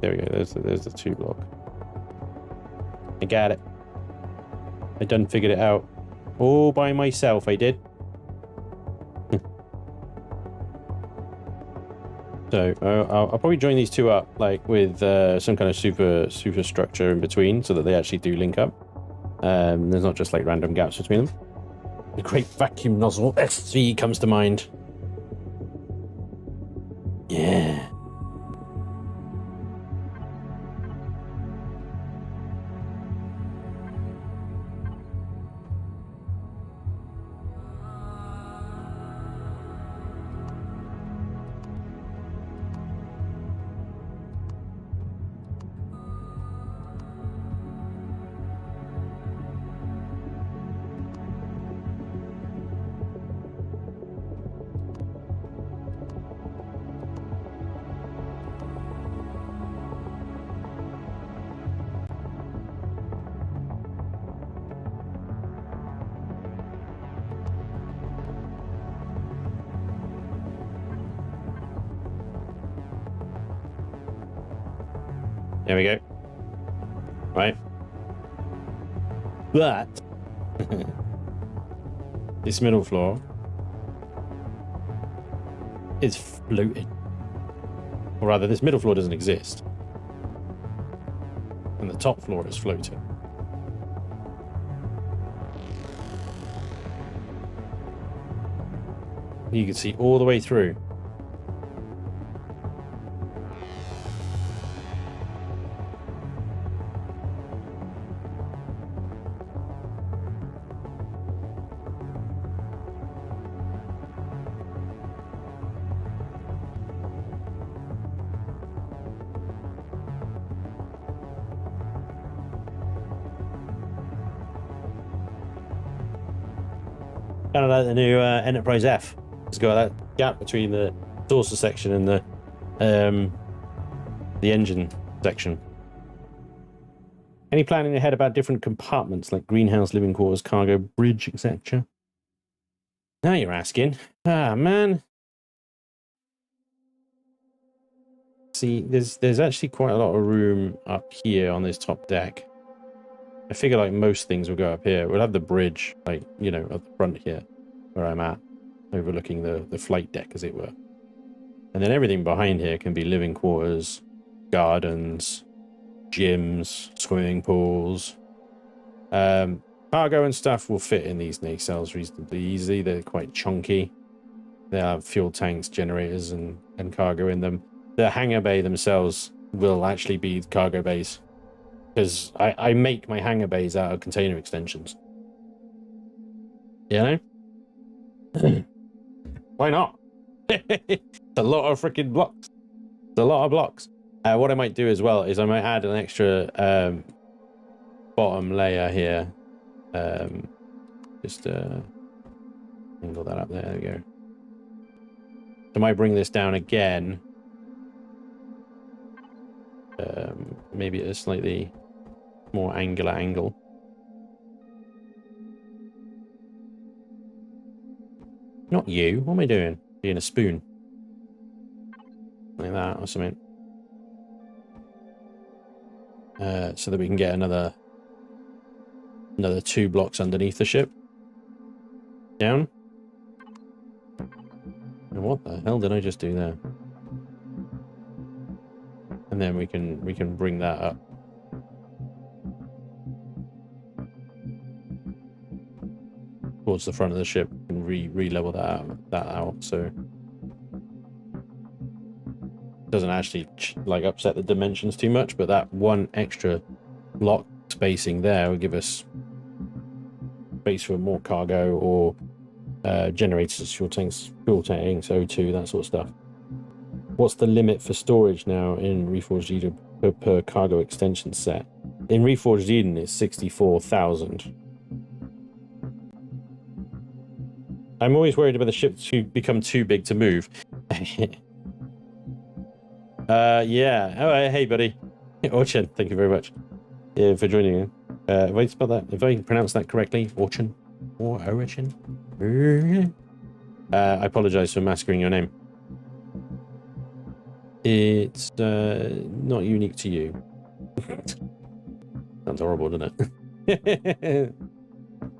There we go. There's the 2 block. I got it. I done figured it out. All by myself, I did. So I'll probably join these 2 up, like with some kind of super structure in between, so that they actually do link up. There's not just like random gaps between them. The great vacuum nozzle SV comes to mind. Yeah. There we go. Right. But this middle floor is floating. Or rather, this middle floor doesn't exist. And the top floor is floating. You can see all the way through. Kind of like the new Enterprise F. It's got that gap between the saucer section and the engine section. Any plan in your head about different compartments like greenhouse, living quarters, cargo, bridge, etc.? Now you're asking. Ah, man. See, there's actually quite a lot of room up here on this top deck. I figure like most things will go up here. We'll have the bridge, like, you know, at the front here, where I'm at, overlooking the flight deck, as it were. And then everything behind here can be living quarters, gardens, gyms, swimming pools. Cargo and stuff will fit in these nacelles reasonably easy. They're quite chunky. They have fuel tanks, generators, and cargo in them. The hangar bay themselves will actually be cargo bays, because I make my hangar bays out of container extensions. You know? Why not? It's a lot of freaking blocks. It's a lot of blocks. What I might do as well is I might add an extra bottom layer here. Just angle that up there. There we go. I might bring this down again. Maybe at a slightly more angular angle. Not you. What am I doing? Being a spoon. Like that or something. So that we can get another 2 blocks underneath the ship. Down. And what the hell did I just do there? And then we can bring that up. Towards the front of the ship and re-level that out, so it doesn't actually like upset the dimensions too much, but that one extra block spacing there will give us space for more cargo or generators, fuel tanks, O2, that sort of stuff. What's the limit for storage now in Reforged Eden per cargo extension set? In Reforged Eden, it's 64,000. I'm always worried about the ship to become too big to move. Yeah. Oh, hey, buddy. Orchin, thank you very much for joining. If I spell that, if I pronounce that correctly, Orchin or Orchin. I apologize for massacring your name. It's not unique to you. Sounds horrible, doesn't it?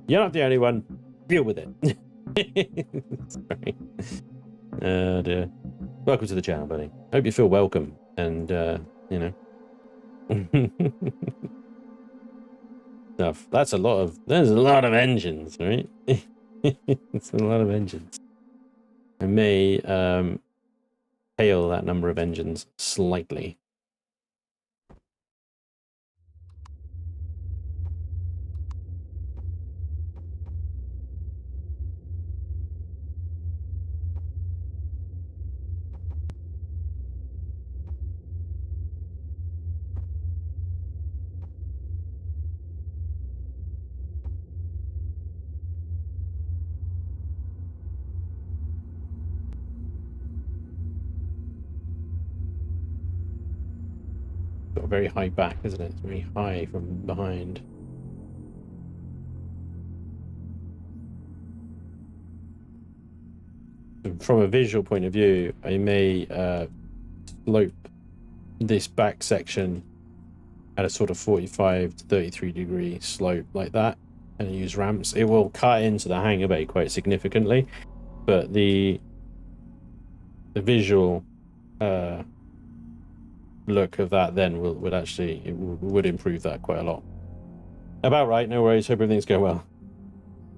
You're not the only one. Deal with it. Sorry. Dear. Welcome to the channel, buddy. Hope you feel welcome and you know. Stuff. There's a lot of engines, right? It's a lot of engines. I may tail that number of engines slightly. Got a very high back, isn't it? It's very high from behind. From a visual point of view, I may slope this back section at a sort of 45 to 33 degree slope like that and use ramps. It will cut into the hangar bay quite significantly, but the visual look of that then would improve that quite a lot. About right, no worries, hope everything's going well.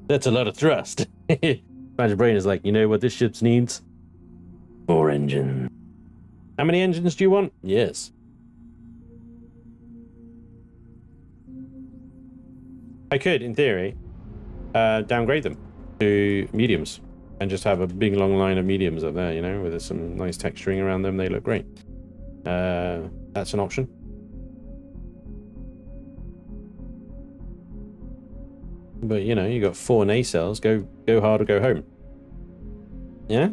That's a lot of thrust. My brain is like, you know what this ship needs? 4 engines. How many engines do you want? Yes. I could, in theory, downgrade them to mediums and just have a big long line of mediums up there, you know, with some nice texturing around them. They look great. That's an option. But you know, you got 4 nacelles. Go hard or go home. Yeah.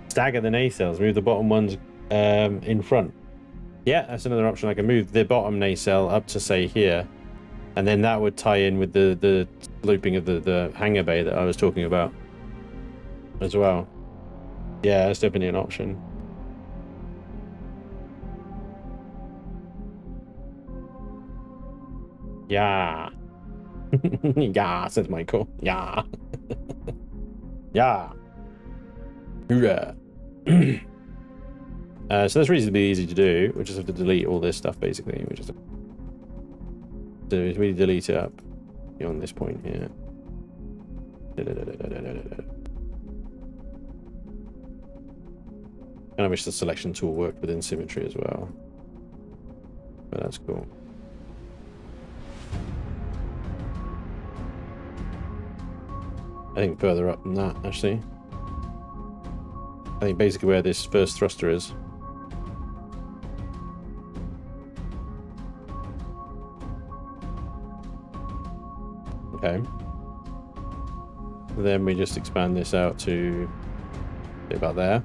Stagger the nacelles. Move the bottom ones in front. Yeah, that's another option. I can move the bottom nacelle up to say here, and then that would tie in with the looping of the hangar bay that I was talking about as well. Yeah, that's definitely an option. Yeah. Yeah, says Michael. Yeah. Yeah. Hoorah. So that's reasonably easy to do. We just have to delete all this stuff, basically. We just have to really delete it up beyond this point here. And I wish the selection tool worked within symmetry as well. But that's cool. I think further up than that, actually. I think basically where this first thruster is. Okay. Then we just expand this out to about there.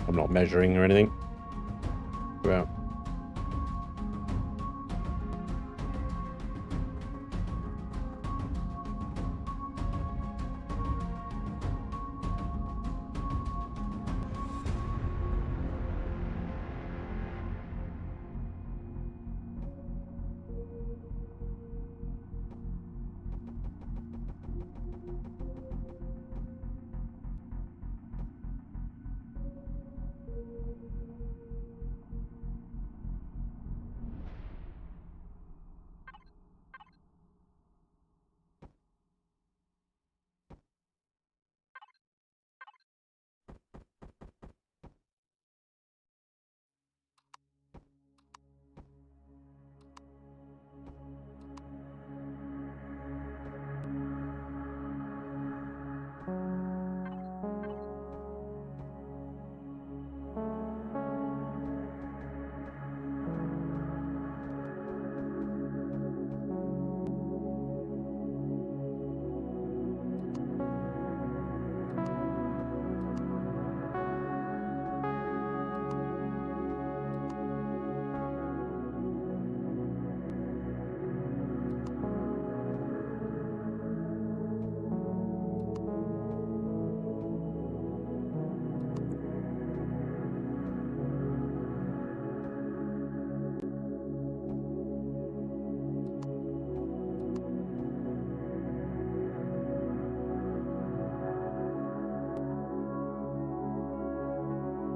I'm not measuring or anything. Well.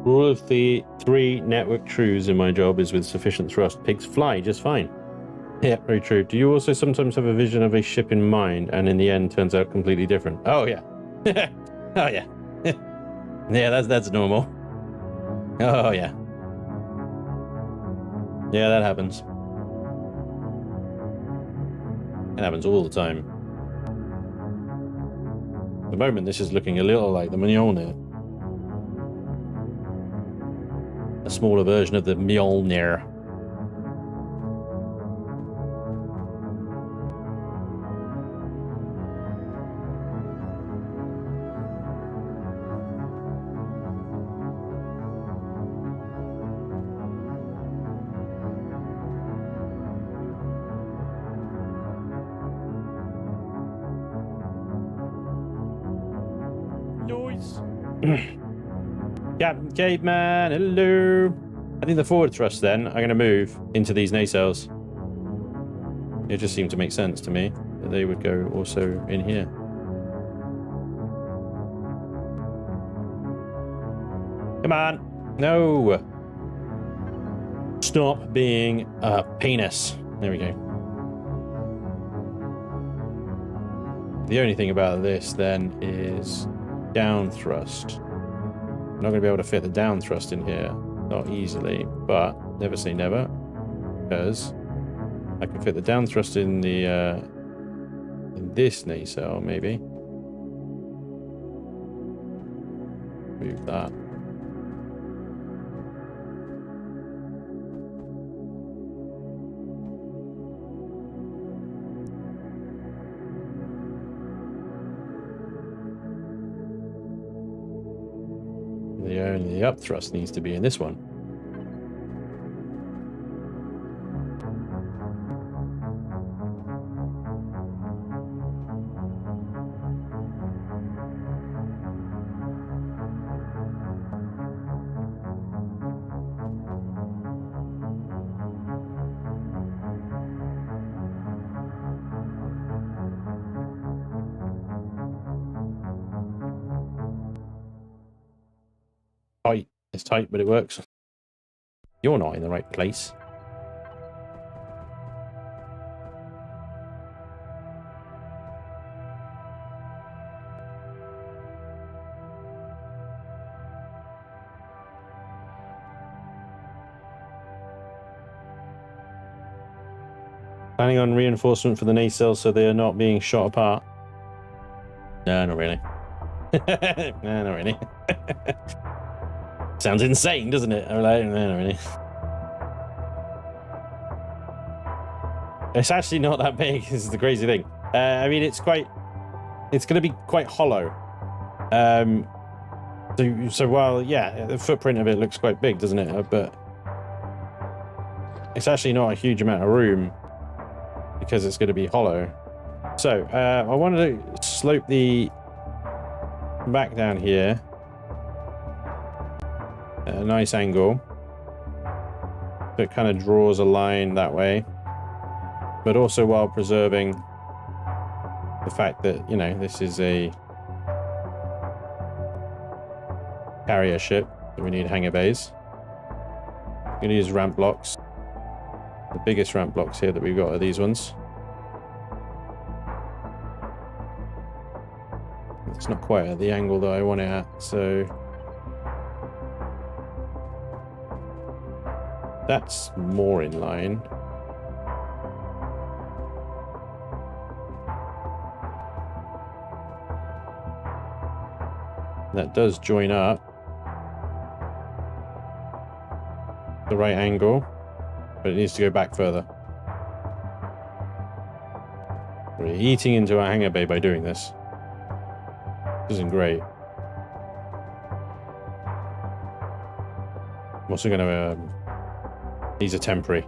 Rule of the 3 network truths in my job is with sufficient thrust, pigs fly just fine. Yeah, very true. Do you also sometimes have a vision of a ship in mind and in the end turns out completely different? Oh, yeah. Oh, yeah. Yeah, that's normal. Oh, yeah. Yeah, that happens. It happens all the time. At the moment, this is looking a little like the Mjolnir. A smaller version of the Mjolnir. Noise. Yeah, caveman, hello. I think the forward thrust then are going to move into these nacelles. It just seemed to make sense to me that they would go also in here. Come on. No. Stop being a penis. There we go. The only thing about this then is down thrust. I'm not going to be able to fit the down thrust in here, not easily, but never say never, because I can fit the down thrust in the in this nacelle maybe. Move that. Only the up thrust needs to be in this one. Tight. It's tight, but it works. You're not in the right place. Planning on reinforcement for the nacelles so they are not being shot apart? No, not really. No, not really. Sounds insane, doesn't it? I'm like, no, not really. It's actually not that big. This is the crazy thing. I mean, it's going to be quite hollow. So while, yeah, the footprint of it looks quite big, doesn't it? But it's actually not a huge amount of room because it's going to be hollow. So I wanted to slope the back down here at a nice angle. So it kind of draws a line that way, but also while preserving the fact that, you know, this is a carrier ship, so we need hangar bays. I'm going to use ramp blocks. The biggest ramp blocks here that we've got are these ones. It's not quite at the angle that I want it at, so that's more in line. That does join up the right angle, but it needs to go back further. We're eating into our hangar bay by doing this. This isn't great. I'm also going to... these are temporary.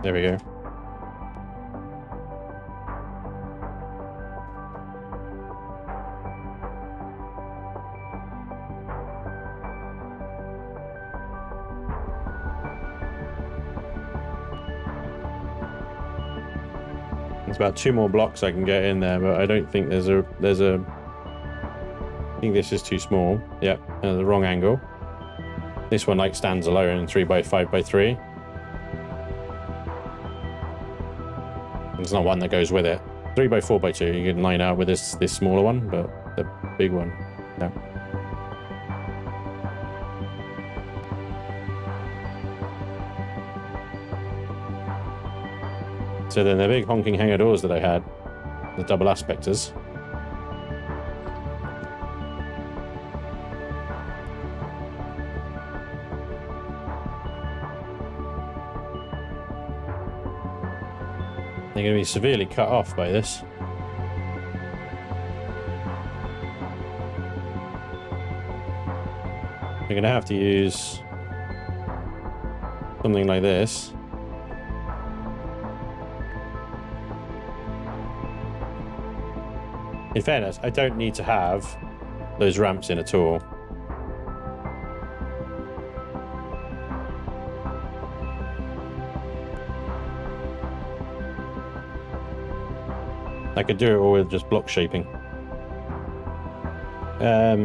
There we go. There's about 2 more blocks I can get in there, but I don't think there's a I think this is too small. Yep, the wrong angle. This one like stands alone in 3x5x3. There's not one that goes with it. 3x4x2 you can line out with this smaller one, but the big one, no. So then the big honking hangar doors that I had, the double aspectors. They're going to be severely cut off by this. We're going to have to use something like this. In fairness, I don't need to have those ramps in at all. I could do it all with just block shaping. Yeah,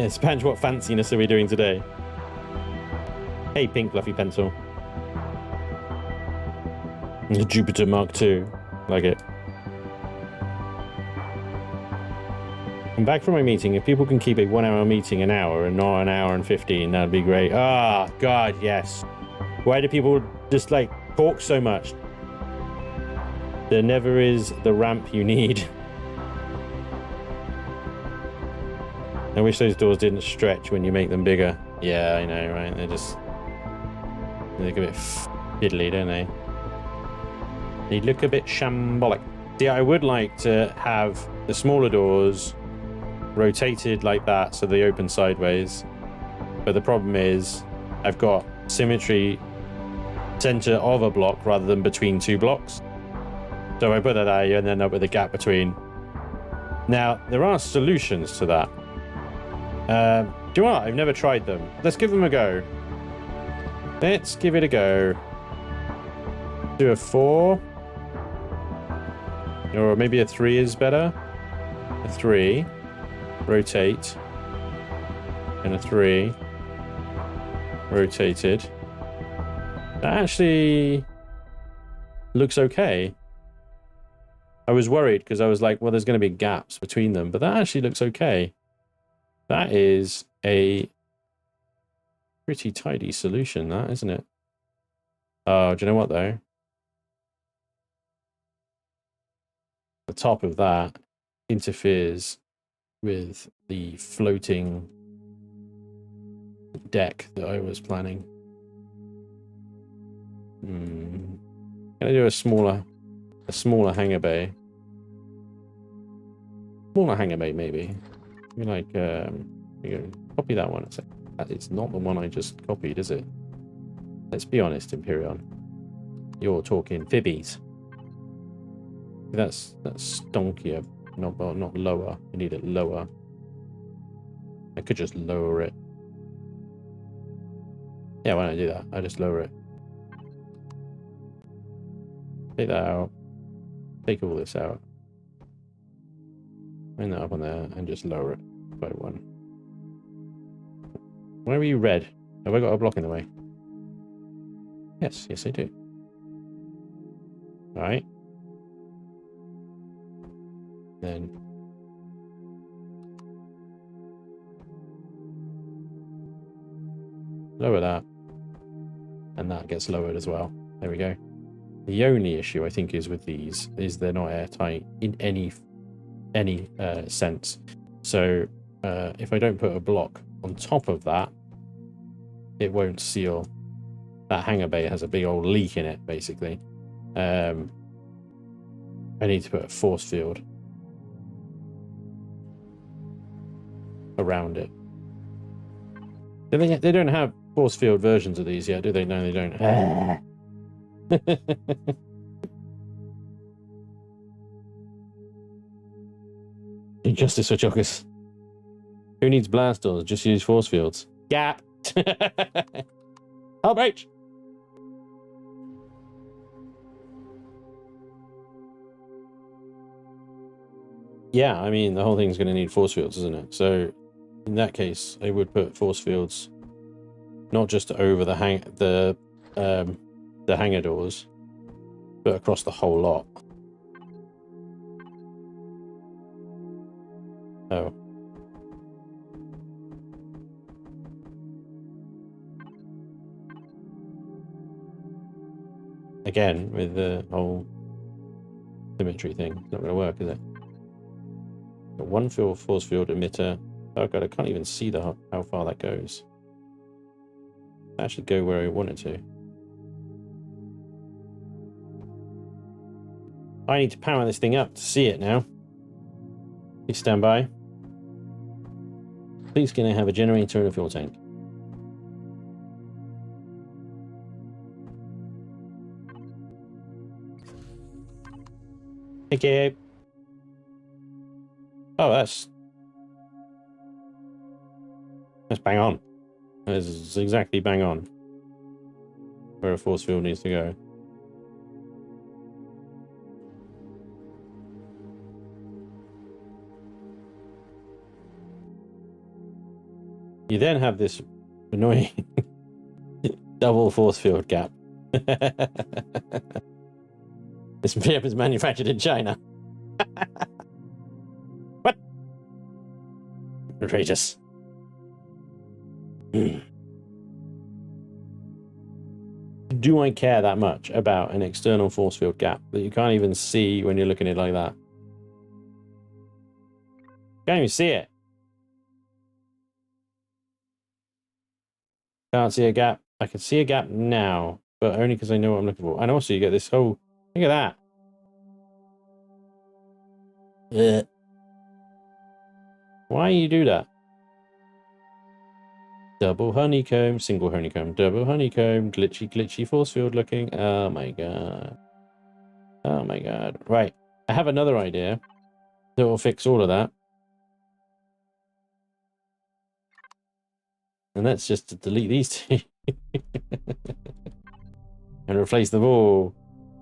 Spange, what fanciness are we doing today? Hey, pink fluffy pencil. The Jupiter Mark II. Like it. I'm back from my meeting. If people can keep a 1 hour meeting an hour and not an hour and 15, that'd be great. Ah, God, yes. Why do people just like talk so much? There never is the ramp you need. I wish those doors didn't stretch when you make them bigger. Yeah, I know, right? They look a bit fiddly, don't they? They look a bit shambolic. See, I would like to have the smaller doors rotated like that so they open sideways. But the problem is I've got symmetry center of a block rather than between two blocks. So I put that out and then up with a gap between. Now, there are solutions to that. Do you know what? I've never tried them. Let's give them a go. Let's give it a go. Do a 4. Or maybe a 3 is better. A 3. Rotate. And a 3. Rotated. That actually looks okay. I was worried because I was like, well, there's going to be gaps between them, but that actually looks okay. That is a pretty tidy solution, that, isn't it? Oh, do you know what, though? The top of that interferes with the floating deck that I was planning. Can I do a smaller hangar bay? Smaller hangar bay, maybe. Maybe like, copy that one. It's not the one I just copied, is it? Let's be honest, Empyrion. You're talking fibbies. That's stonkier, not lower. You need it lower. I could just lower it. Yeah, why don't I do that? I just lower it. Take that out. Take all this out. Bring that up on there and just lower it by 1. Why are you red? Have I got a block in the way? Yes, yes I do. Alright. Then lower that. And that gets lowered as well. There we go. The only issue I think is with these is they're not airtight in any sense. So if I don't put a block on top of that, it won't seal. That hangar bay has a big old leak in it, basically. I need to put a force field around it. They don't have force field versions of these yet, do they? No, they don't. Injustice for Chockers. Who needs blast doors? Just use force fields. Gap. Help H. Yeah, I mean the whole thing's going to need force fields, isn't it? So in that case, I would put force fields not just over the hangar doors, but across the whole lot. Oh. Again, with the whole symmetry thing, it's not going to work, is it? Got one force field emitter. Oh god, I can't even see how far that goes. That should go where I want it to. I need to power this thing up to see it now. Please stand by. Please can I have a generator and a fuel tank? Okay. Oh, that's bang on. That's exactly bang on where a force field needs to go. You then have this annoying double force field gap. This chip is manufactured in China. What? Outrageous. do I care that much about an external force field gap that you can't even see when you're looking at it like that? Can't even see it. Can't see a gap. I can see a gap now, but only because I know what I'm looking for. And also you get this whole, look at that. Ugh. Why you do that? Double honeycomb, single honeycomb, double honeycomb, glitchy force field looking. Oh my god. Oh my god. Right. I have another idea that will fix all of that. And that's just to delete these two. And replace them all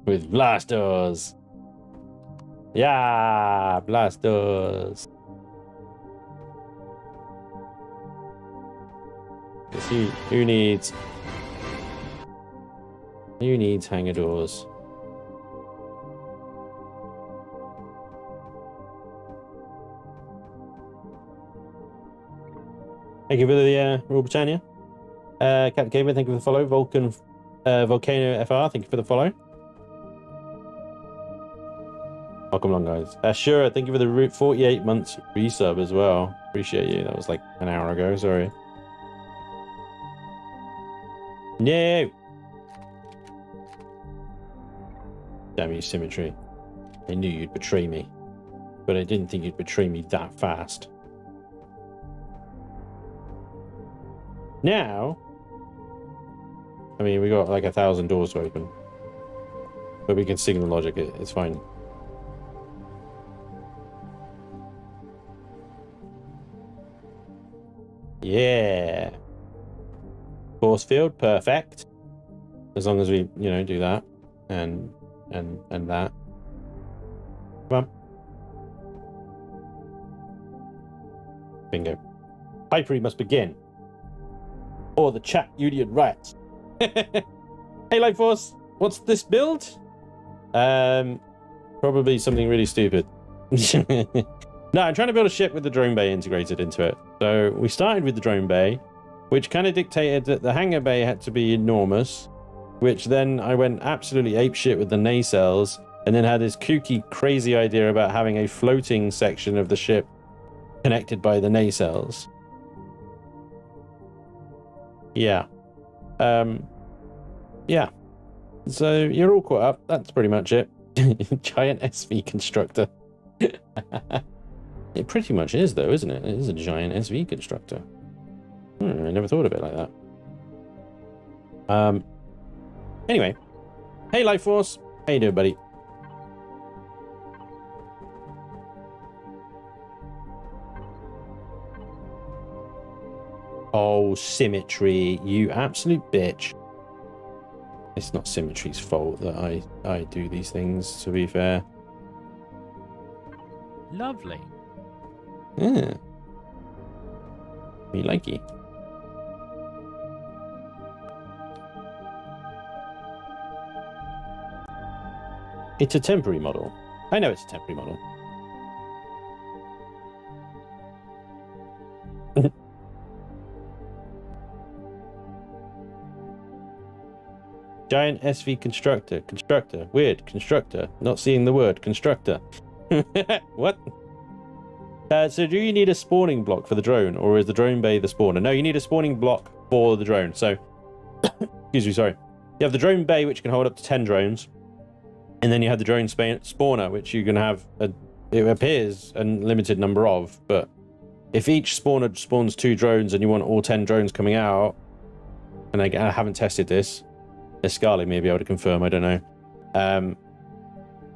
with blast doors. Yeah, blast doors. Who needs hangar doors? Thank you for the Royal Britannia. Captain Gamer, thank you for the follow. Volcano FR, thank you for the follow. Welcome along, guys. Sure, thank you for the 48 months resub as well. Appreciate you. That was like an hour ago, sorry. No! Damn you, Symmetry. I knew you'd betray me. But I didn't think you'd betray me that fast. Now... I mean, we got like 1,000 doors to open. But we can signal logic it. It's fine. Yeah. Force field, perfect. As long as we, you know, do that and that. Come on. Bingo. Hypery must begin. Or the chat union riots. Hey, Light Force, what's this build? Probably something really stupid. No, I'm trying to build a ship with the drone bay integrated into it. So we started with the drone bay, which kind of dictated that the hangar bay had to be enormous, which then I went absolutely apeshit with the nacelles, and then had this kooky, crazy idea about having a floating section of the ship connected by the nacelles. Yeah. Yeah. So you're all caught up. That's pretty much it. Giant SV constructor. It pretty much is, though, isn't it? It is a giant SV constructor. I never thought of it like that. Anyway. Hey, Life Force. How you doing, buddy? Oh, Symmetry, you absolute bitch. It's not Symmetry's fault that I do these things, to be fair. Lovely. Yeah. Me likey. It's a temporary model. I know it's a temporary model. Giant SV constructor. Constructor. Weird. Constructor. Not seeing the word. Constructor. What? So do you need a spawning block for the drone, or is the drone bay the spawner? No, you need a spawning block for the drone. So, excuse me, sorry. You have the drone bay, which can hold up to 10 drones. And then you have the drone spawner, which you can have, it appears, a limited number of. But if each spawner spawns 2 drones and you want all 10 drones coming out, and I haven't tested this, Escali may be able to confirm, I don't know.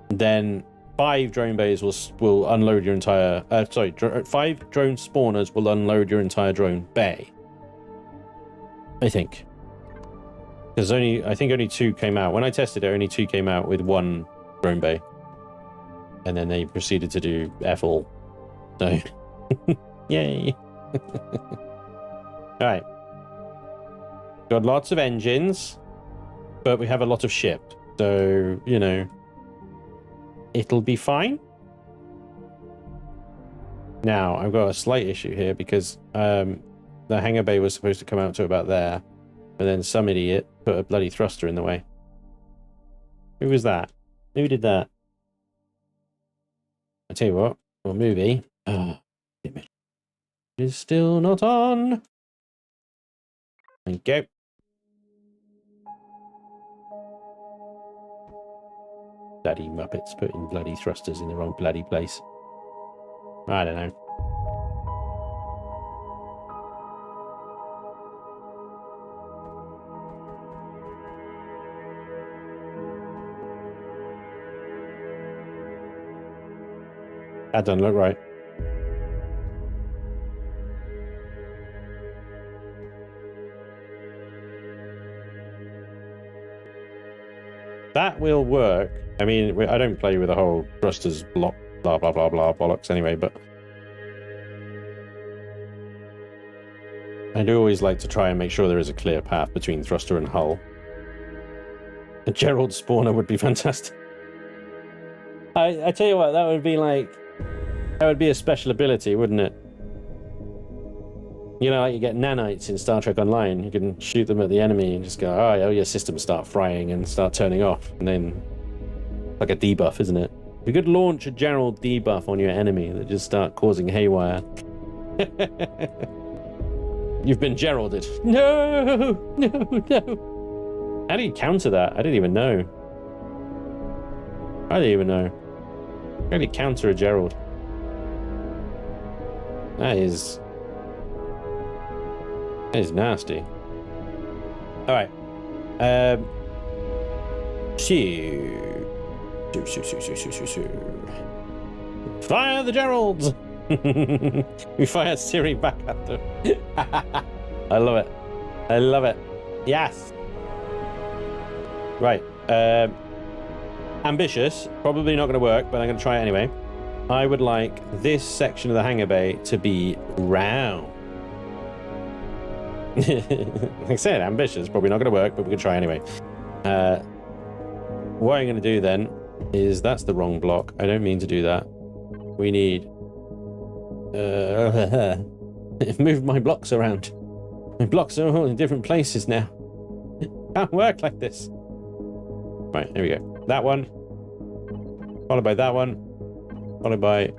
Then 5 drone bays will unload your entire... 5 drone spawners will unload your entire drone bay. I think. Because I think only 2 came out. When I tested it, only 2 came out with 1 drone bay. And then they proceeded to do F-all. So, yay. Alright. Got lots of engines, but we have a lot of ship. So, you know, it'll be fine. Now, I've got a slight issue here because the hangar bay was supposed to come out to about there. And then some idiot put a bloody thruster in the way. Who was that? Who did that? I tell you what, or movie. Image is still not on. Thank you. Bloody Muppets putting bloody thrusters in the wrong bloody place. I don't know. That doesn't look right. That will work. I mean, I don't play with the whole thrusters block, blah, blah, blah, blah, bollocks anyway, but I do always like to try and make sure there is a clear path between thruster and hull. A Gerald spawner would be fantastic. I tell you what, that would be like, that would be a special ability, wouldn't it? You know, like you get nanites in Star Trek Online. You can shoot them at the enemy and just go, oh, your systems start frying and start turning off. And then, like a debuff, isn't it? You could launch a Gerald debuff on your enemy that just start causing haywire. You've been Geralded. No, no, no. How do you counter that? I didn't even know. I didn't even know. How do you counter a Gerald? That is nasty. All right. Fire the Geralds! We fire Siri back at them. I love it. I love it. Yes. Right. Ambitious. Probably not going to work, but I'm going to try it anyway. I would like this section of the hangar bay to be round. Like I said, ambitious. Probably not going to work, but we can try anyway. What I'm going to do then is, that's the wrong block. I don't mean to do that. We need... It moved my blocks around. My blocks are all in different places now. Can't work like this. Right, here we go. That one. Followed by that one. Followed by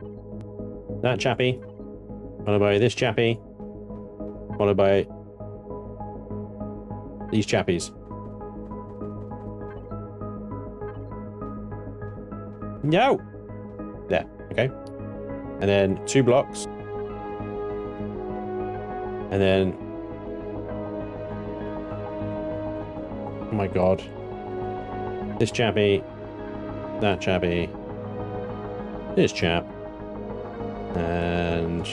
that chappy. Followed by this chappy. Followed by these chappies. No! There, okay. And then 2 blocks. And then... Oh my god. This chappy. That chappy. This chap. And...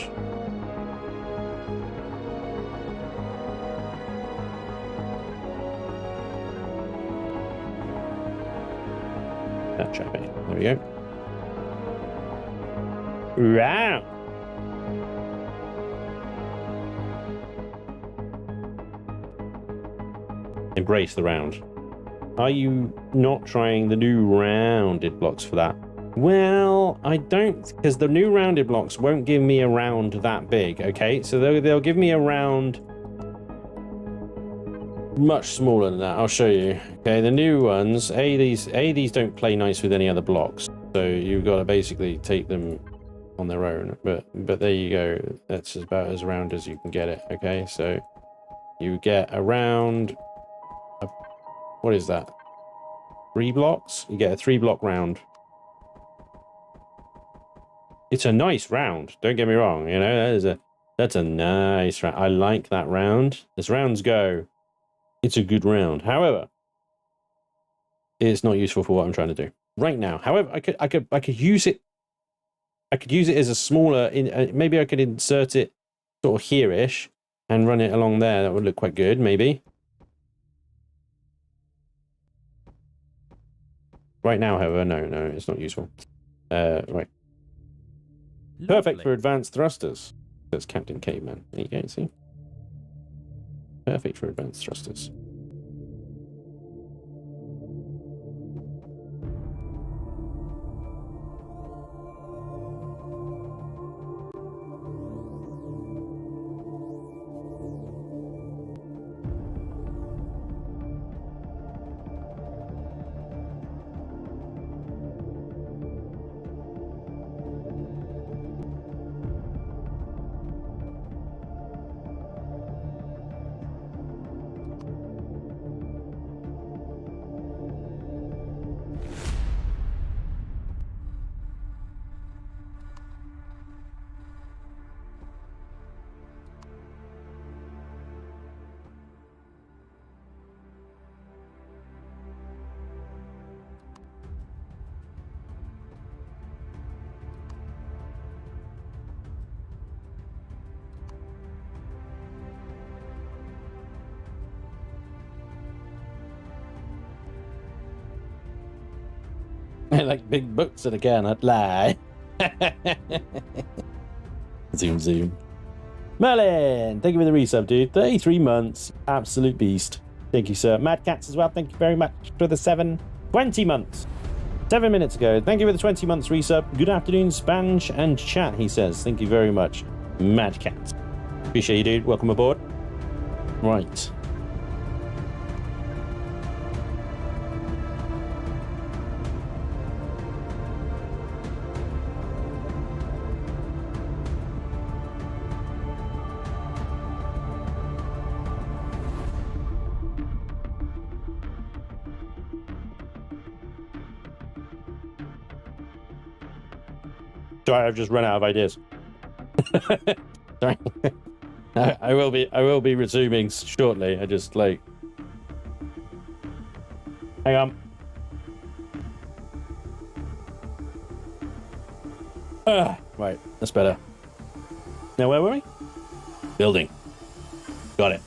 that chappy. There we go. Wow. Embrace the round. Are you not trying the new rounded blocks for that? Well, I don't, because the new rounded blocks won't give me a round that big, okay? So they'll give me a round much smaller than that. I'll show you. Okay, the new ones, these don't play nice with any other blocks. So you've got to basically take them on their own. But there you go. That's about as round as you can get it, okay? So you get a round... what is that? 3 blocks? You get a 3-block round. It's a nice round. Don't get me wrong. You know, that's a nice round. I like that round. As rounds go, it's a good round. However, it's not useful for what I'm trying to do right now. However, I could use it. I could use it as a smaller. Maybe I could insert it sort of here-ish and run it along there. That would look quite good. Maybe. Right now, however, no, it's not useful. Right. Perfect for advanced thrusters. That's Captain Caveman. There you go, see? Perfect for advanced thrusters. I like big books and I cannot lie. Zoom, zoom. Merlin, thank you for the resub, dude. 33 months. Absolute beast. Thank you, sir. Mad Cats as well. Thank you very much for the 20 months. 7 minutes ago. Thank you for the 20 months resub. Good afternoon, Spanch and chat, he says. Thank you very much. Mad Cats. Appreciate you, dude. Welcome aboard. Right. Sorry, I've just run out of ideas. Sorry. I will be resuming shortly. I just like hang on. Right, that's better. Now where were we? Building. Got it.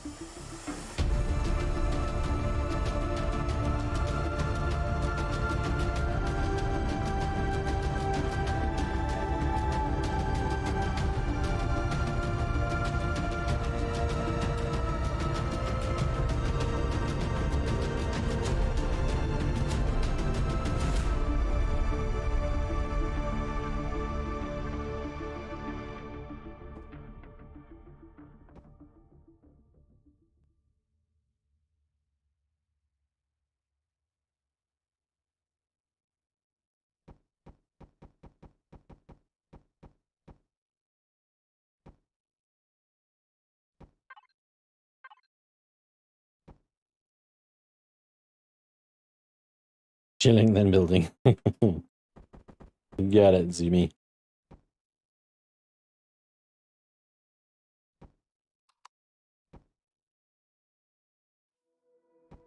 Chilling, then building. Got it, Zumi.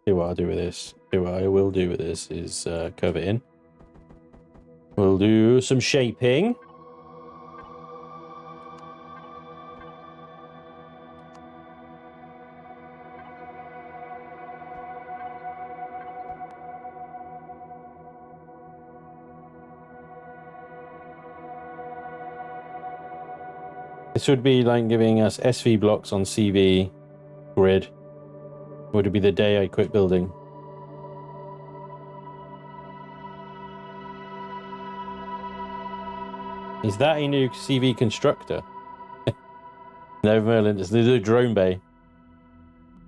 See what I'll do with this. See what I will do with this is curve it in. We'll do some shaping. This would be like giving us SV blocks on CV grid. Would it be the day I quit building? Is that a new CV constructor? No, Merlin, it's the new drone bay.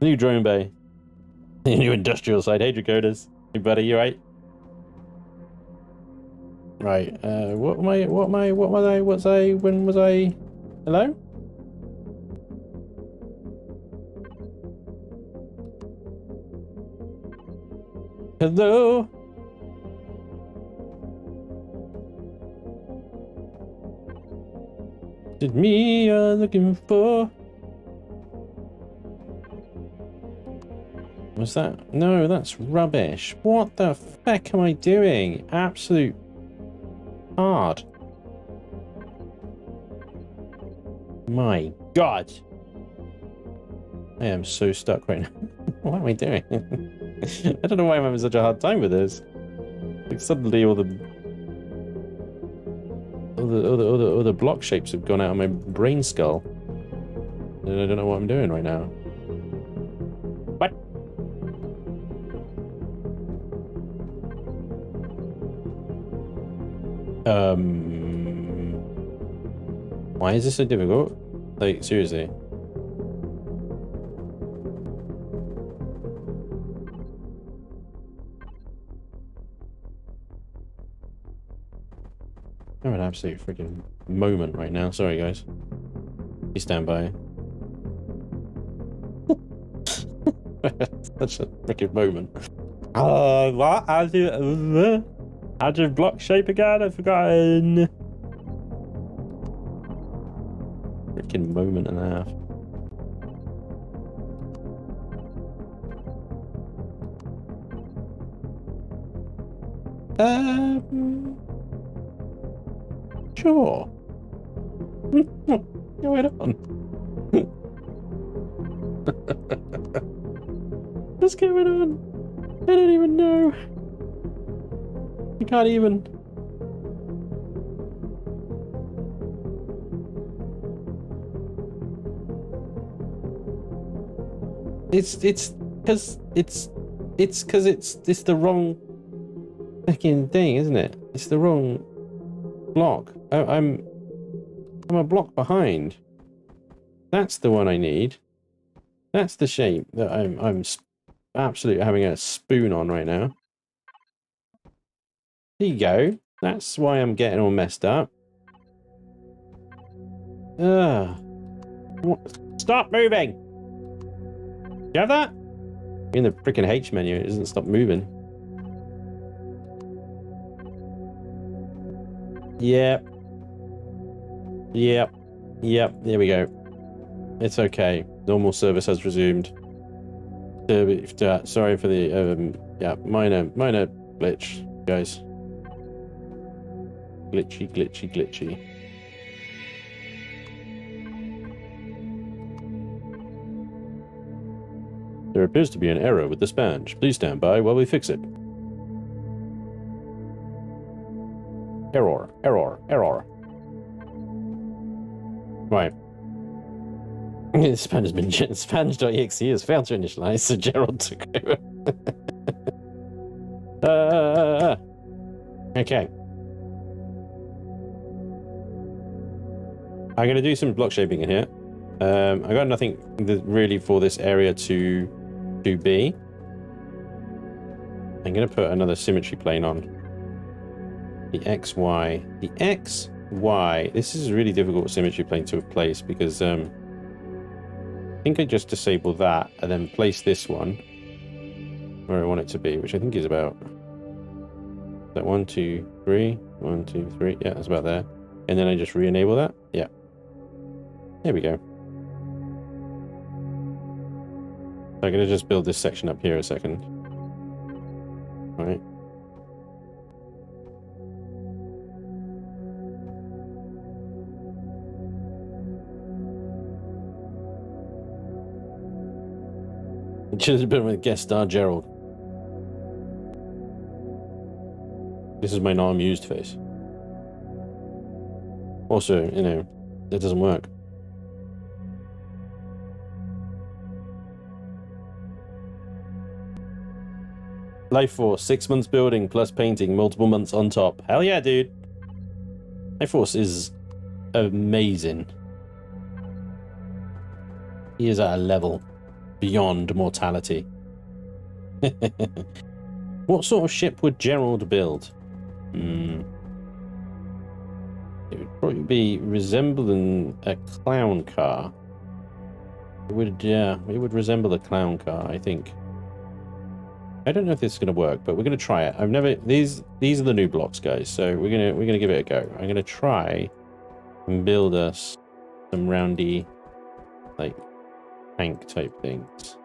New drone bay. The new industrial side. Hey, Dracodus. Hey, buddy, you right? Right, when was I? Hello? Hello? Is it me you're looking for? Was that? No, that's rubbish. What the feck am I doing? Absolute hard. My God. I am so stuck right now. What am I doing? I don't know why I'm having such a hard time with this. Like suddenly all the block shapes have gone out of my brain skull. And I don't know what I'm doing right now. What? Why is this so difficult? Like, seriously. I'm an absolute freaking moment right now. Sorry, guys. Please stand by. Such a freaking moment. What? How do block shape again? I've forgotten. Freaking moment and a half. Sure. What's going on? What's going on? I don't even know. You can't even. It's because it's the wrong fucking thing, isn't it? It's the wrong block. I'm a block behind. That's the one I need. That's the shape that I'm absolutely having a spoon on right now. There you go. That's why I'm getting all messed up. Stop moving! Do you have that? In the freaking H menu, it doesn't stop moving. Yep. Yep. Yep. There we go. It's okay. Normal service has resumed. Sorry for the yeah, minor glitch, guys. Glitchy. There appears to be an error with the sponge. Please stand by while we fix it. Error. Right. Sponge has been sponge.exe has failed to initialize, so Gerald took over. Okay. I'm going to do some block shaping in here. I got nothing really for this area to be. I'm going to put another symmetry plane on. The XY. The XY. This is a really difficult symmetry plane to place because I think I just disable that and then place this one where I want it to be, which I think is about that 1, 2, 3. 1, 2, 3. Yeah, that's about there. And then I just re-enable that. Yeah. There we go. So I'm going to just build this section up here a second. All right. Just a bit with guest star Gerald. This is my non-amused face. Also, you know, that doesn't work. Life Force, 6 months building plus painting, multiple months on top. Hell yeah, dude. Life Force is amazing. He is at a level beyond mortality. What sort of ship would Gerald build? It would probably be resembling a clown car. It would, yeah, it would resemble a clown car, I think. I don't know if this is going to work, but we're going to try it. I've never these are the new blocks, guys. So we're gonna give it a go. I'm gonna try and build us some roundy, like tank type things.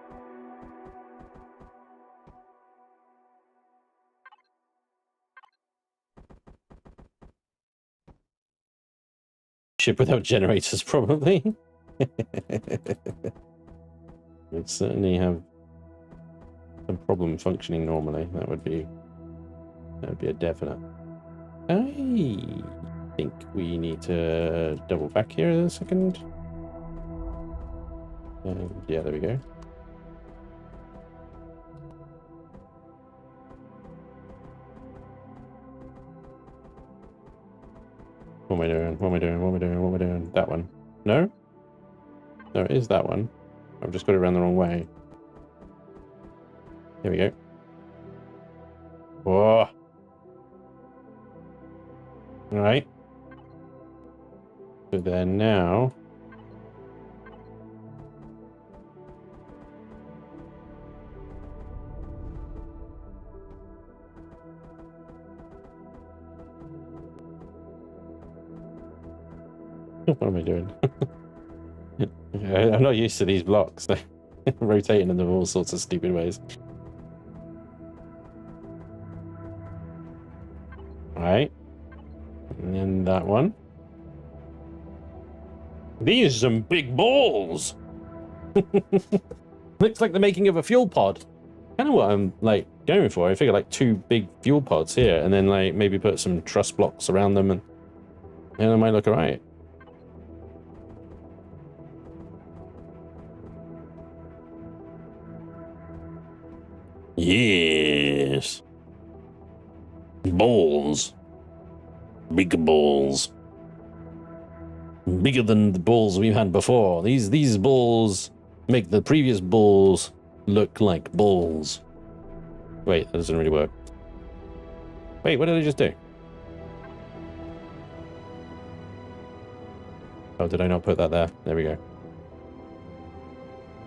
Ship without generators, probably. Would certainly have some problem functioning normally. That would be a definite. I think we need to double back here in a second. Yeah, there we go. What am I doing? What am I doing? What am I doing? What am I doing? That one. No? No, it is that one. I've just got it around the wrong way. Here we go. Whoa. All right. So there now. What am I doing? I'm not used to these blocks. Rotating in them all sorts of stupid ways. Right. And then that one. These are some big balls. Looks like the making of a fuel pod. Kind of what I'm like going for. I figured like 2 big fuel pods here, and then like maybe put some truss blocks around them, and it might look alright. Yes. Balls. Big balls. Bigger than the balls we've had before. These balls make the previous balls look like balls. Wait, that doesn't really work. Wait, what did I just do? Oh, did I not put that there? There we go.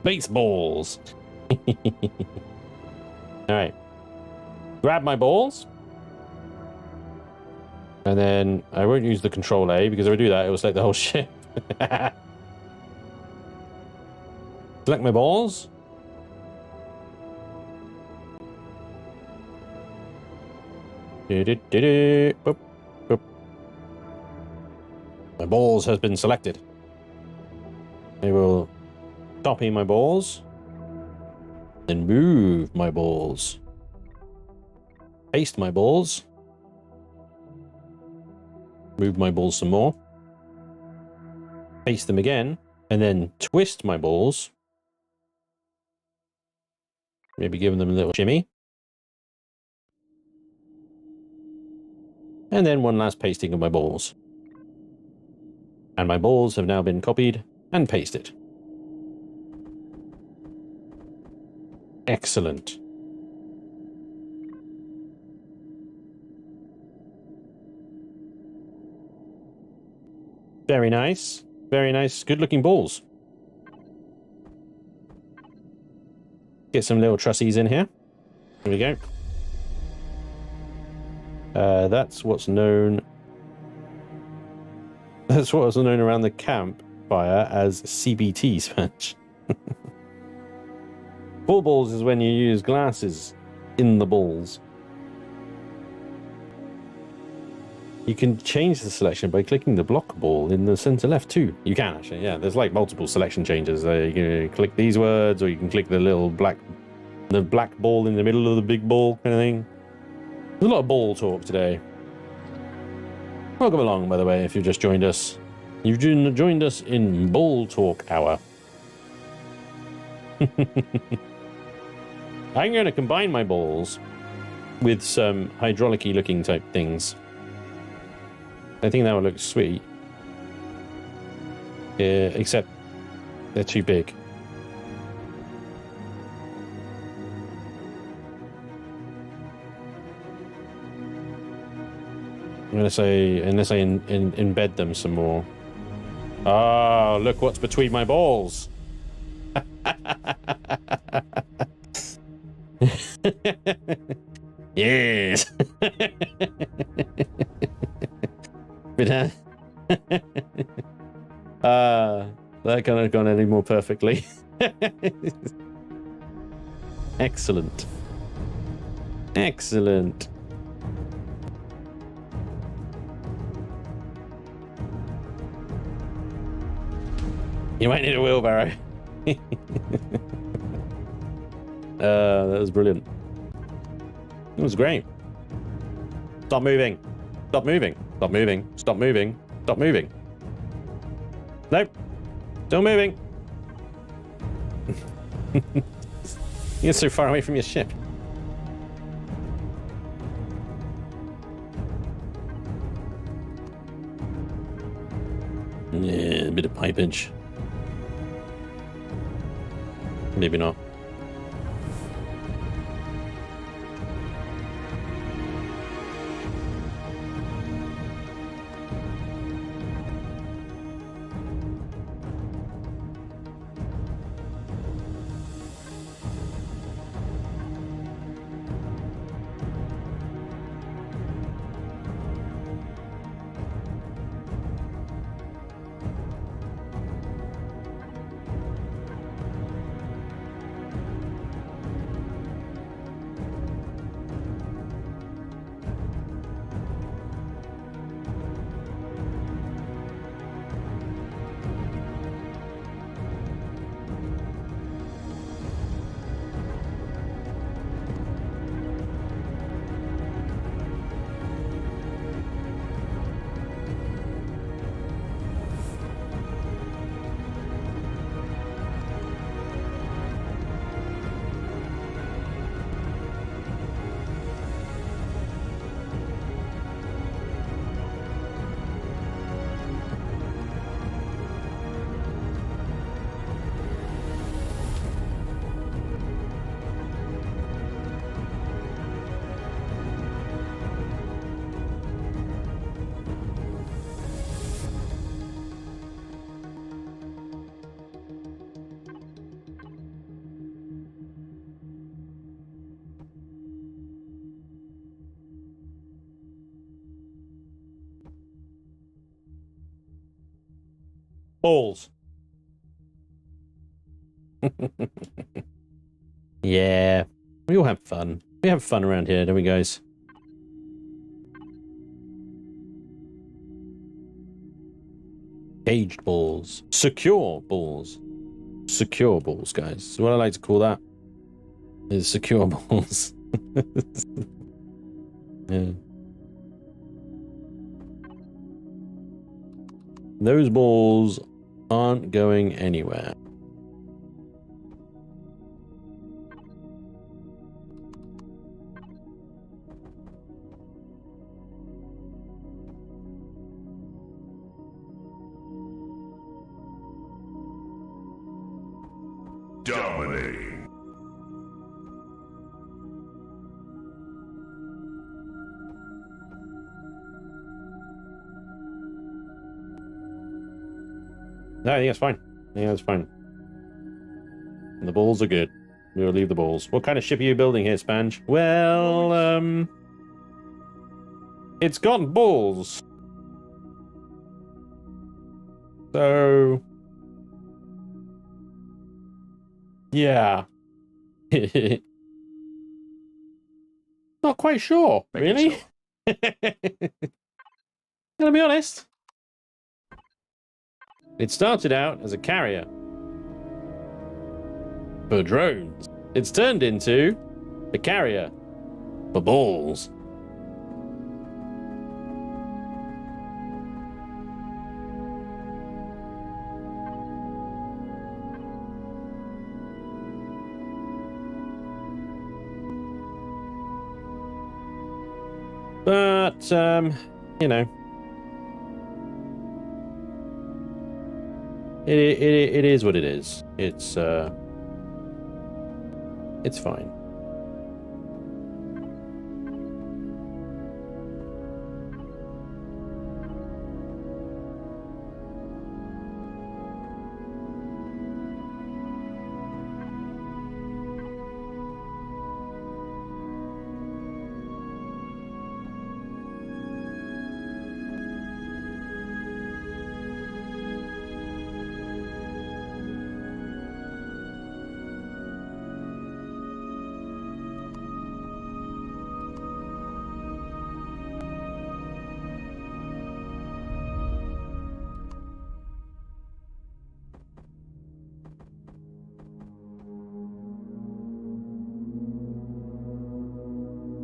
Baseballs. Alright. Grab my balls. And then I won't use the control A, because if I do that, it will select the whole ship. Select my balls. Boop, boop. My balls has been selected. I will copy my balls. Then move my balls. Paste my balls. Move my balls some more. Paste them again. And then twist my balls. Maybe give them a little shimmy. And then one last pasting of my balls. And my balls have now been copied and pasted. Excellent. Very nice. Very nice. Good looking balls. Get some little trussies in here. There we go. That's what's known. That's what was known around the campfire as CBT smash. Ball balls is when you use glasses in the balls. You can change the selection by clicking the block ball in the center left too. You can actually, yeah. There's like multiple selection changes. You can click these words, or you can click the little black ball in the middle of the big ball kind of thing. There's a lot of ball talk today. Welcome along, by the way, if you've just joined us. You've joined us in Ball Talk Hour. I'm going to combine my balls with some hydraulic-y looking type things. I think that would look sweet. Except they're too big. Unless I embed them some more. Oh, look what's between my balls. Yes. But that couldn't have gone any more perfectly. Excellent. Excellent. You might need a wheelbarrow. That was brilliant. It was great. Stop moving. Stop moving. Stop moving. Stop moving. Stop moving. Nope. Still moving. You're so far away from your ship. Yeah, a bit of pipage. Maybe not. Balls. Yeah. We all have fun. We have fun around here, don't we, guys? Caged balls. Secure balls. Secure balls, guys. So what I like to call that is secure balls. Yeah. Those balls aren't going anywhere. Dominating. No, I think that's fine. I think that's fine. And the balls are good. We'll leave the balls. What kind of ship are you building here, Spange? Well, it's got balls. So, yeah. Not quite sure, really. Gonna be honest. It started out as a carrier for drones. It's turned into a carrier for balls. But, you know, it is what it is. It's fine.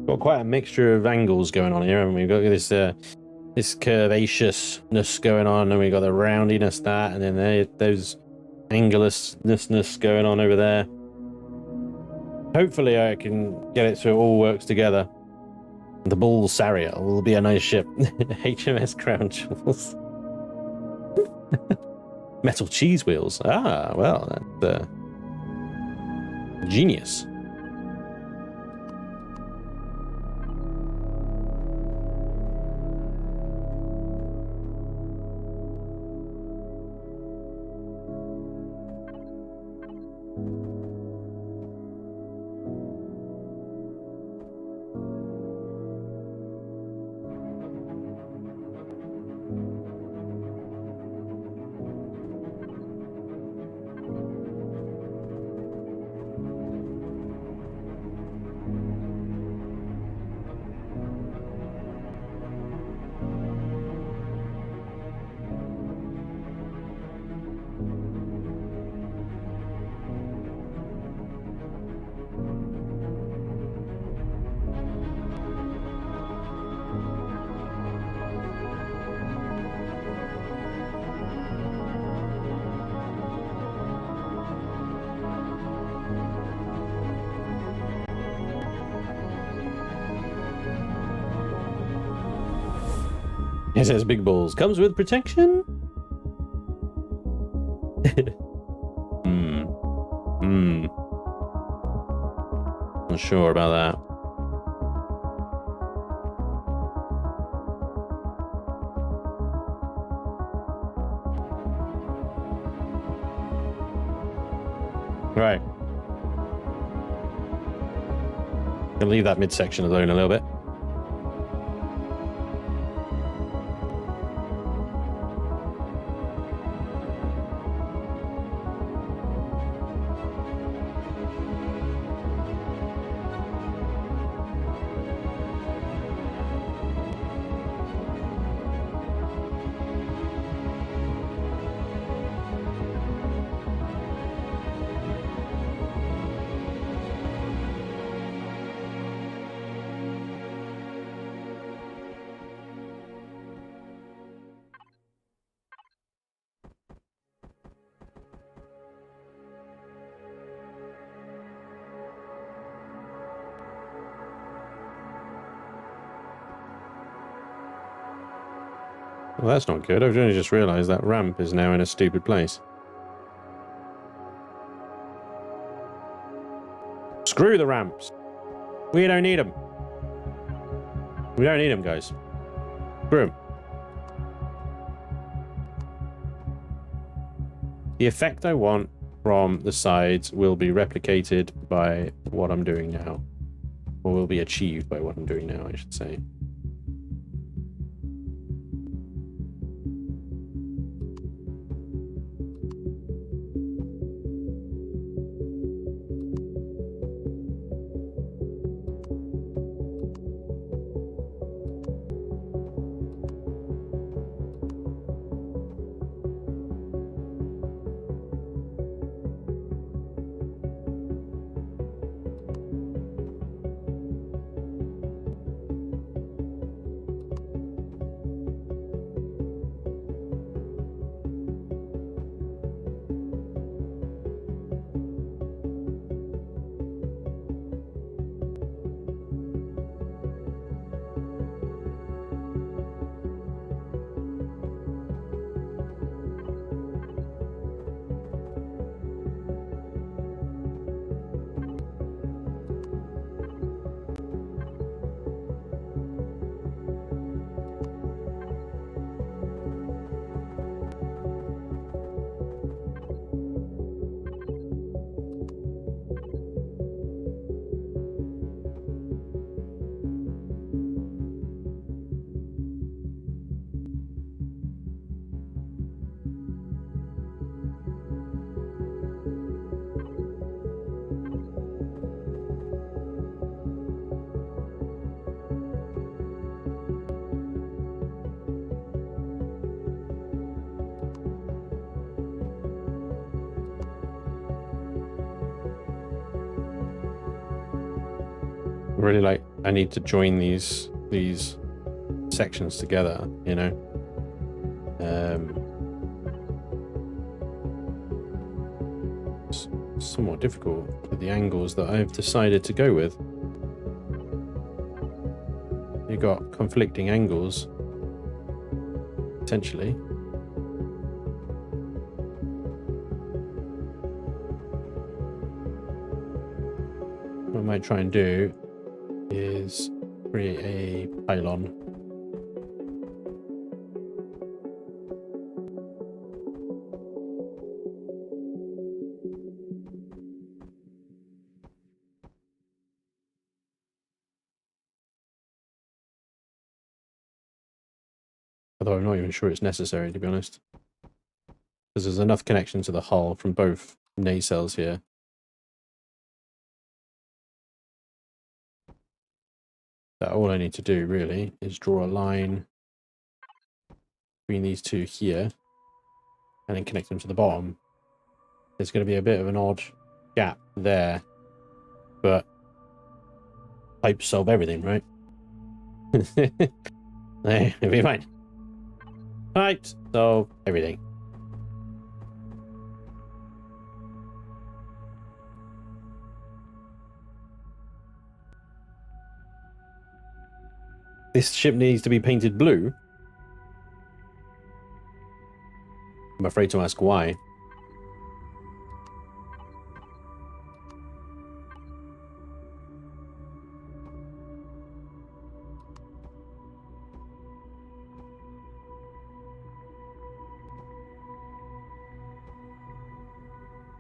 Got quite a mixture of angles going on here, and we've got this this curvaceousness going on, and we've got the roundiness that, and then those angulousness going on over there. Hopefully I can get it so it all works together. The Bull Sarrier will be a nice ship. HMS Crown Jewels. Metal cheese wheels. Ah, well, that's genius. It says big balls. Comes with protection? Not sure about that. Right. Gonna leave that midsection alone a little bit. Well, that's not good. I've only just realised that ramp is now in a stupid place. Screw the ramps. We don't need them. We don't need them, guys. Screw them. The effect I want from the sides will be replicated by what I'm doing now. Or will be achieved by what I'm doing now, I should say. Really, like, I need to join these sections together, you know. It's somewhat difficult with the angles that I've decided to go with. You've got conflicting angles, potentially. What I might try and do is create a pylon. Although I'm not even sure it's necessary, to be honest. Because there's enough connection to the hull from both nacelles here. That all I need to do, really, is draw a line between these two here and then connect them to the bottom. There's going to be a bit of an odd gap there, but pipes solve everything, right? It'll be fine. Pipes solve everything. This ship needs to be painted blue. I'm afraid to ask why.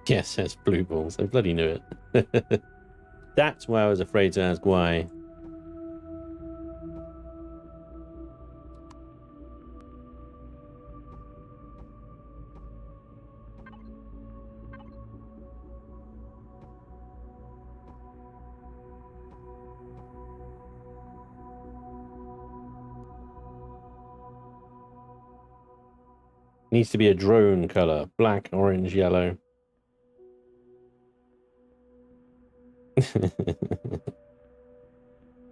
Yes, that's blue balls. I bloody knew it. That's why I was afraid to ask why. Needs to be a drone color. Black, orange, yellow.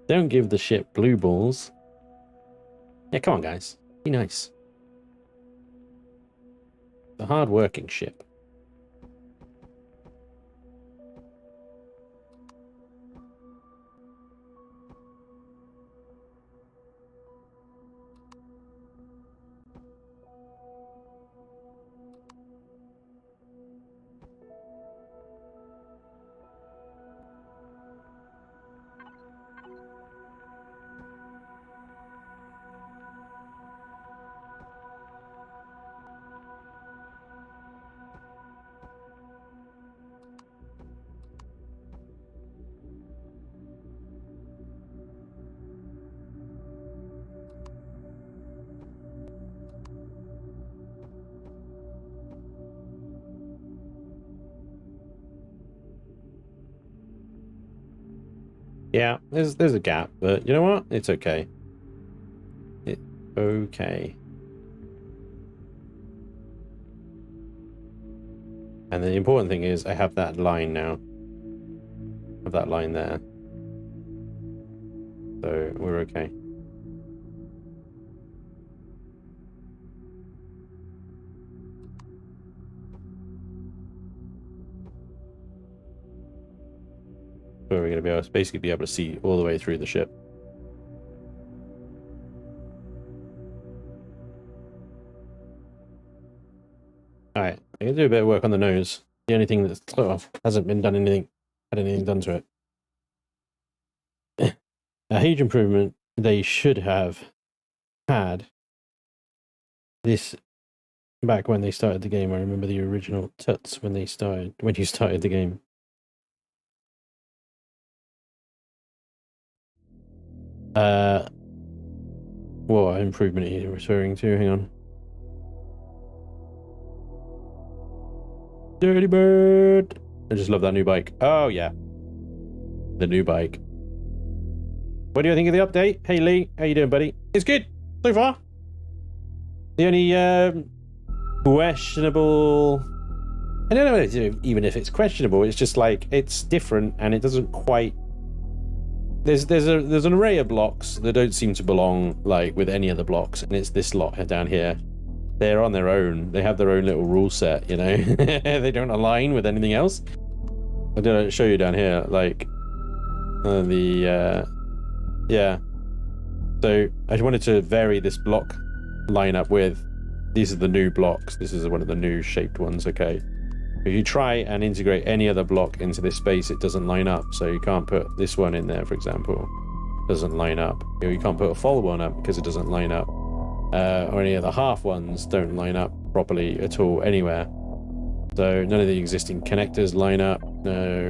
Don't give the ship blue balls. Yeah, come on, guys. Be nice. The hard-working ship. Yeah, there's a gap, but you know what? It's okay. It's okay. And the important thing is I have that line now. I have that line there. So we're okay. So we're going to be able to basically be able to see all the way through the ship. Alright, I'm going to do a bit of work on the nose. The only thing that's hasn't been done had anything done to it. A huge improvement. They should have had this back when they started the game. I remember the original tuts when you started the game. What improvement are you referring to? Hang on. Dirty bird. I just love that new bike. Oh yeah, the new bike. What do you think of the update? Hey Lee, how you doing, buddy? It's good so far. The only questionable, I don't know even if it's questionable, it's just like it's different and it doesn't quite. There's an array of blocks that don't seem to belong like with any other blocks, and it's this lot down here. They're on their own. They have their own little rule set, you know. They don't align with anything else. I'm gonna show you down here, like yeah. So I wanted to vary this block lineup with. These are the new blocks. This is one of the new shaped ones. Okay. If you try and integrate any other block into this space, it doesn't line up. So you can't put this one in there, for example. It doesn't line up. You can't put a full one up because it doesn't line up. Or any of the half ones don't line up properly at all anywhere. So none of the existing connectors line up. No,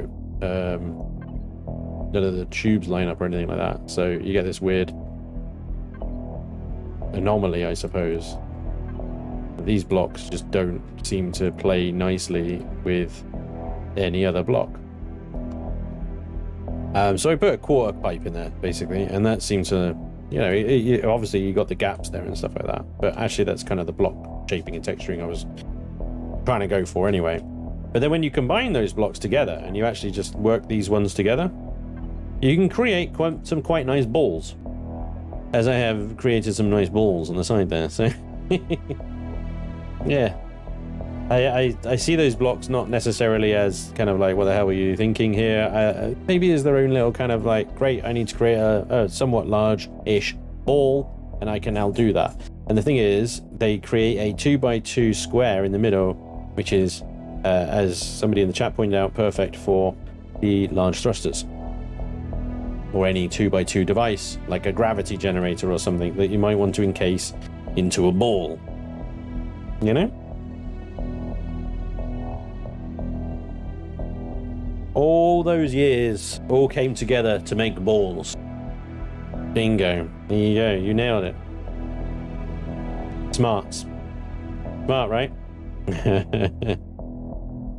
none of the tubes line up or anything like that. So you get this weird anomaly, I suppose. These blocks just don't seem to play nicely with any other block. So I put a quarter pipe in there, basically, and that seemed to, you know, obviously you got the gaps there and stuff like that, but actually that's kind of the block shaping and texturing I was trying to go for anyway. But then when you combine those blocks together and you actually just work these ones together, you can create some quite nice balls, as I have created some nice balls on the side there. So yeah, I see those blocks not necessarily as kind of like, what the hell were you thinking here? Maybe as their own little kind of like, great, I need to create a somewhat large-ish ball, and I can now do that. And the thing is, they create a 2x2 square in the middle, which is, as somebody in the chat pointed out, perfect for the large thrusters. Or any 2x2 device, like a gravity generator or something that you might want to encase into a ball. You know? All those years all came together to make balls. Bingo. There you go. You nailed it. Smart, right?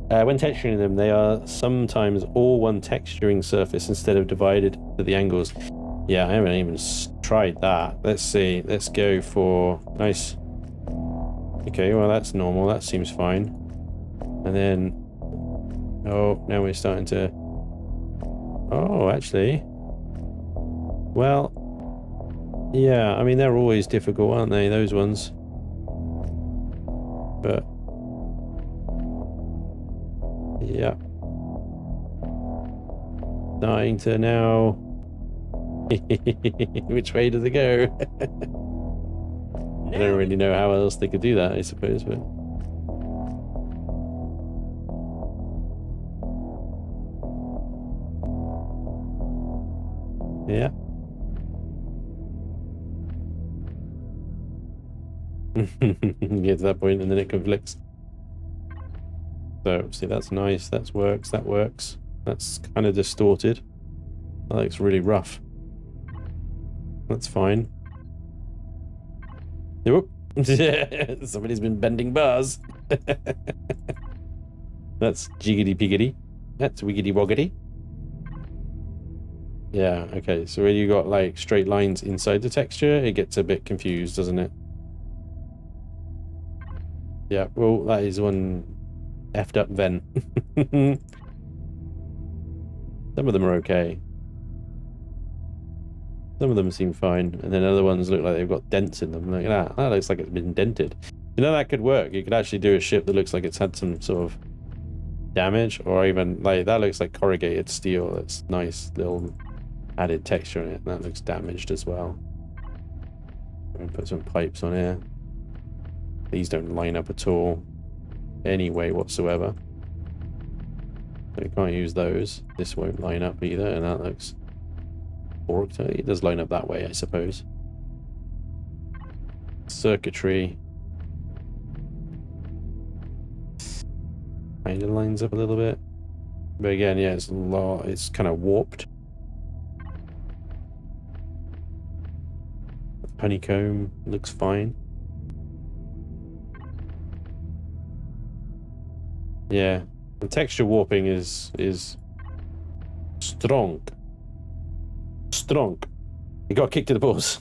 When texturing them, they are sometimes all one texturing surface instead of divided to the angles. Yeah, I haven't even tried that. Let's see. Let's go for nice. Okay, well that's normal. That seems fine. And then, oh, now we're starting to. Oh, actually. Well, yeah. I mean, they're always difficult, aren't they? Those ones. But. Yeah. Starting to now. Which way does it go? I don't really know how else they could do that, I suppose, but. Yeah. Get to that point and then it conflicts. So, see, that's nice, that works, That's kind of distorted. That looks really rough. That's fine. Whoop. Somebody's been bending bars. That's jiggity piggity. That's wiggity woggity. Yeah, okay. So when you got like straight lines inside the texture, it gets a bit confused, doesn't it? Yeah, well, that is one effed up then. Some of them are okay. Some of them seem fine, and then other ones look like they've got dents in them. Like that. That looks like it's been dented. You know, that could work. You could actually do a ship that looks like it's had some sort of damage, or even like that looks like corrugated steel. That's nice little added texture in it. That looks damaged as well. I'm gonna put some pipes on here. These don't line up at all, any way whatsoever. So you can't use those. This won't line up either, and that looks forked. It does line up that way, I suppose. Circuitry kind of lines up a little bit, but again, yeah, it's kind of warped. Honeycomb looks fine. Yeah, the texture warping is strong. You got kicked to the balls.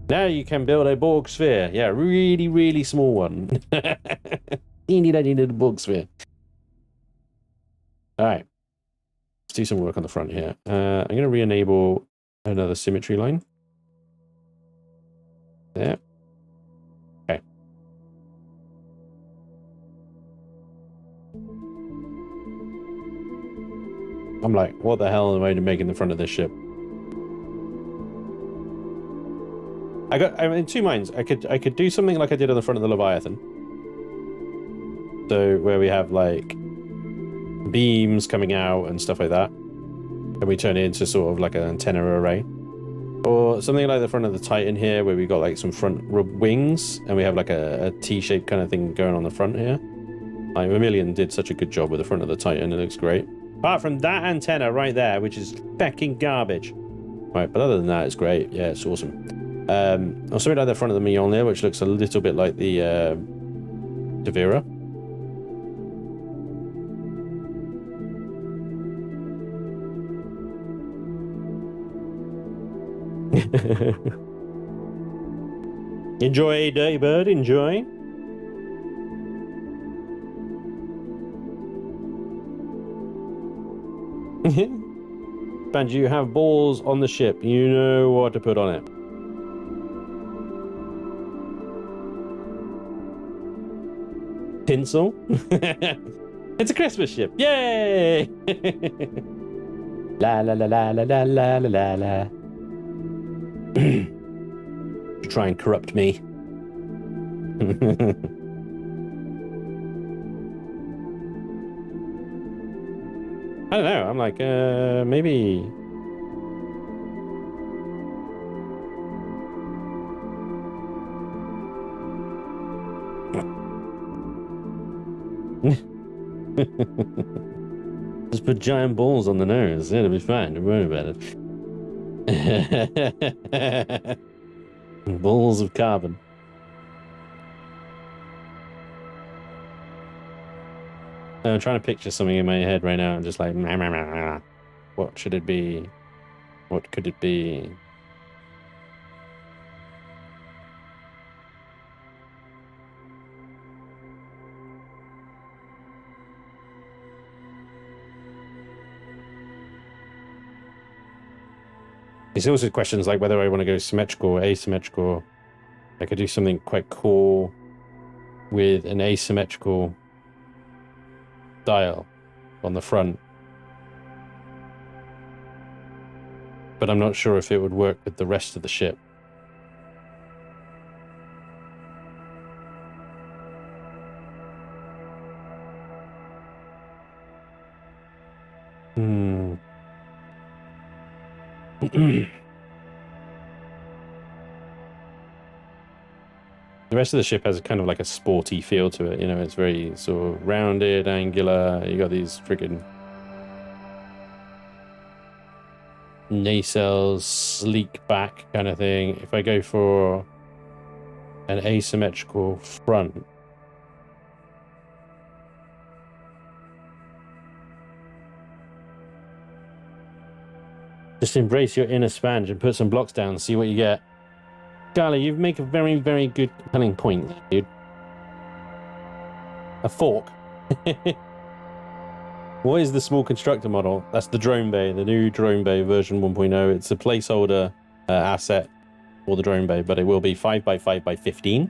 Now you can build a Borg sphere. Yeah, really, really small one. Teeny little Borg sphere. All right, let's do some work on the front here. I'm going to re-enable another symmetry line. There. Okay. I'm like, what the hell am I making the front of this ship? I'm in two minds. I could do something like I did on the front of the Leviathan. So where we have like beams coming out and stuff like that, and we turn it into sort of like an antenna array, or something like the front of the Titan here, where we got like some front wings, and we have like a T-shaped kind of thing going on the front here. Like Vermilion did such a good job with the front of the Titan; it looks great. Apart from that antenna right there, which is fucking garbage. Right, but other than that, it's great. Yeah, it's awesome. Or something like the front of the Mjolnir, which looks a little bit like the Tavira. Enjoy, dirty bird, enjoy. And you have balls on the ship. You know what to put on it. Tinsel. It's a Christmas ship. Yay! La la la la la la la la la. To try and corrupt me. I don't know. I'm like, maybe. Just put giant balls on the nose. It'll be fine. Don't worry about it. Balls of carbon. I'm trying to picture something in my head right now. I'm just like, meh, meh, meh, meh. What should it be? What could it be? There's also questions like whether I want to go symmetrical or asymmetrical. I could do something quite cool with an asymmetrical dial on the front. But I'm not sure if it would work with the rest of the ship. The rest of the ship has kind of like a sporty feel to it, you know, it's very sort of rounded, angular. You got these freaking nacelles, sleek back kind of thing. If I go for an asymmetrical front, Just embrace your inner sponge and put some blocks down and see what you get. Charlie, you make a very, very good compelling point, dude. A fork. What is the small constructor model? That's the drone bay, the new drone bay version 1.0. It's a placeholder asset for the drone bay, but it will be 5x5x15.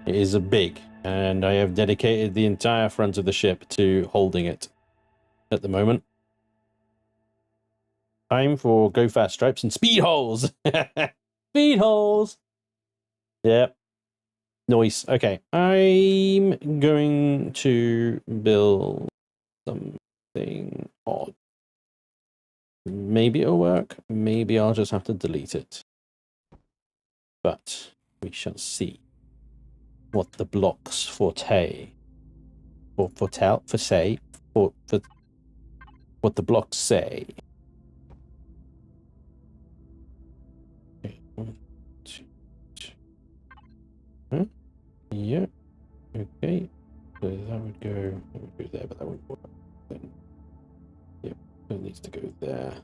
It is a big, and I have dedicated the entire front of the ship to holding it at the moment. Time for go fast stripes and speed holes. Speed holes. Yep. Nice. Okay, I'm going to build something odd. Maybe it'll work. Maybe I'll just have to delete it. But we shall see what the blocks say, what the blocks say. Okay, 1, 2, 3. Huh? Yeah. Okay. So that would go there, but that wouldn't work. Then, yep, it needs to go there.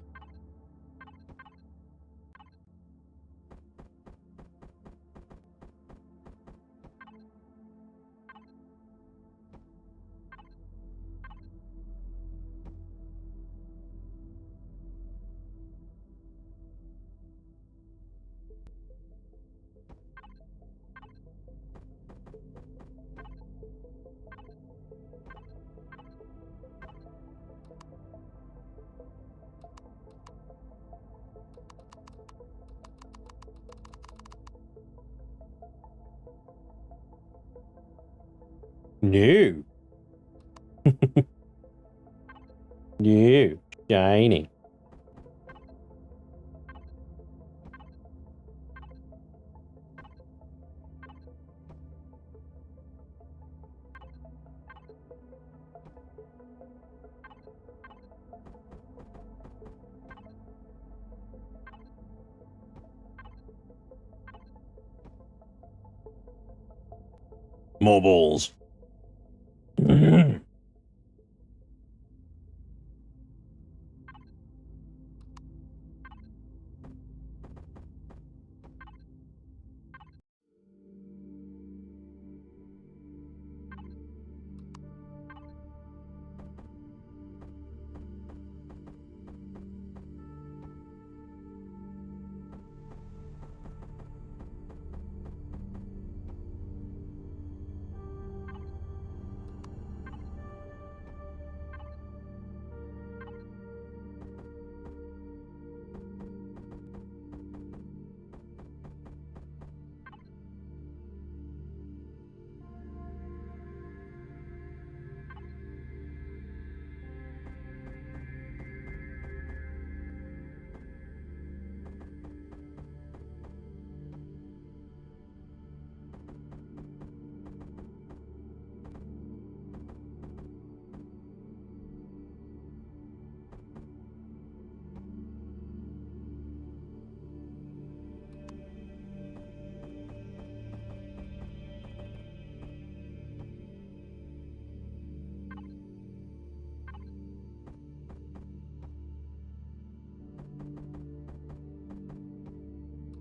No. No. Shiny. More balls.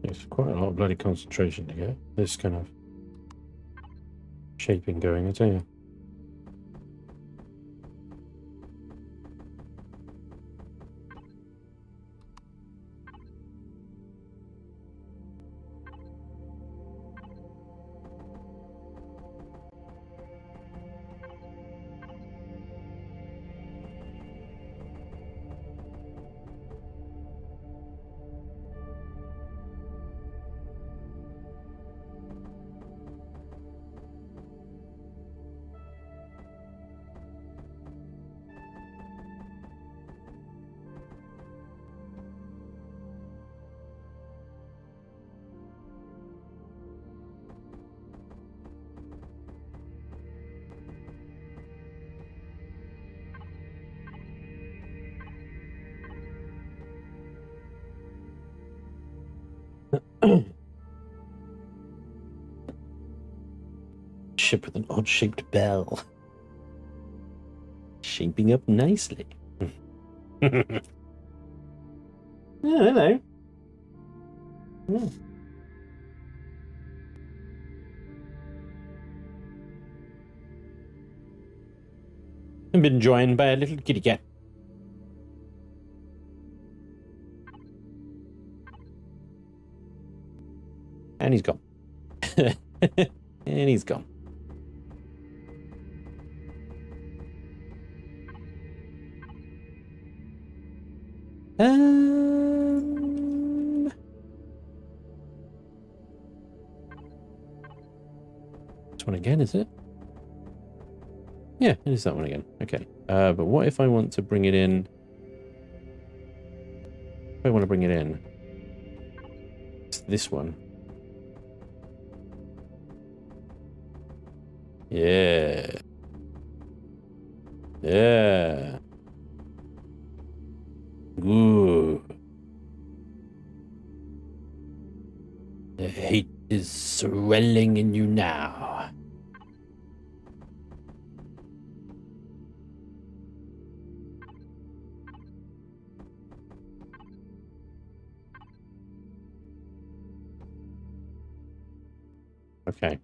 There's quite a lot of bloody concentration to get this kind of shaping going, I tell you. Ship with an odd-shaped bell. Shaping up nicely. Yeah, hello. Yeah. I've been joined by a little kitty cat. And he's gone. And he's gone. This one again, is it? Yeah, it is that one again. Okay. But what if I want to bring it in? If I want to bring it in, it's this one. Yeah. Yeah. Ooh. The hate is swelling in you now. Okay.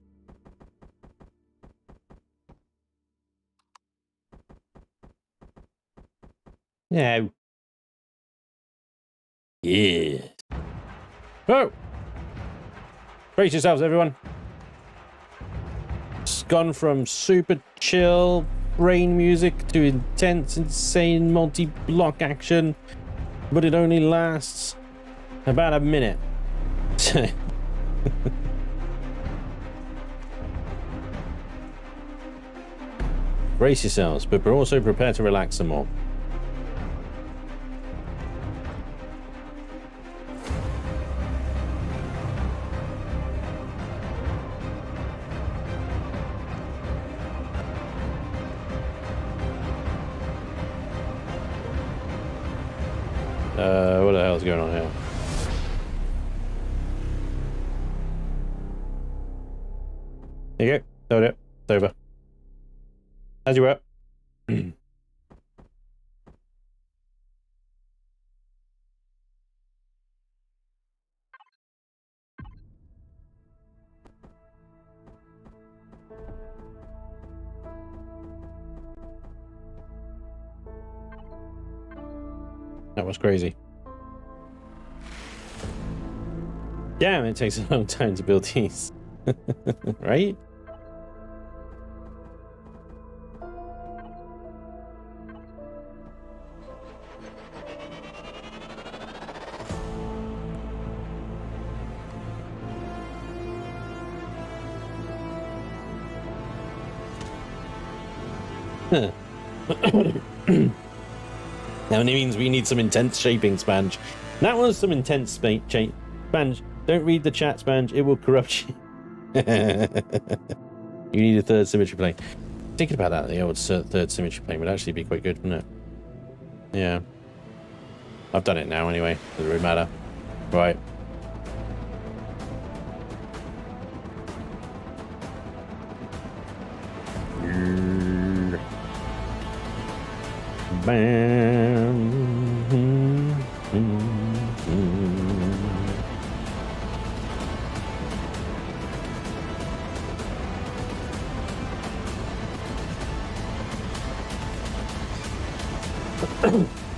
No. Yeah. Oh! Brace yourselves, everyone. It's gone from super chill brain music to intense, insane multi-block action, but it only lasts about a minute. Brace yourselves, but also prepare to relax some more. What the hell's going on here? There you go. Hold it. It's over. As you were. That was crazy. Damn, it takes a long time to build these. Right? That only means we need some intense shaping, Spange. That was some intense Spange. Don't read the chat, Spange. It will corrupt you. You need a third symmetry plane. Thinking about that, the old third symmetry plane would actually be quite good, wouldn't it? Yeah. I've done it now anyway. Doesn't really matter. Right. Bam.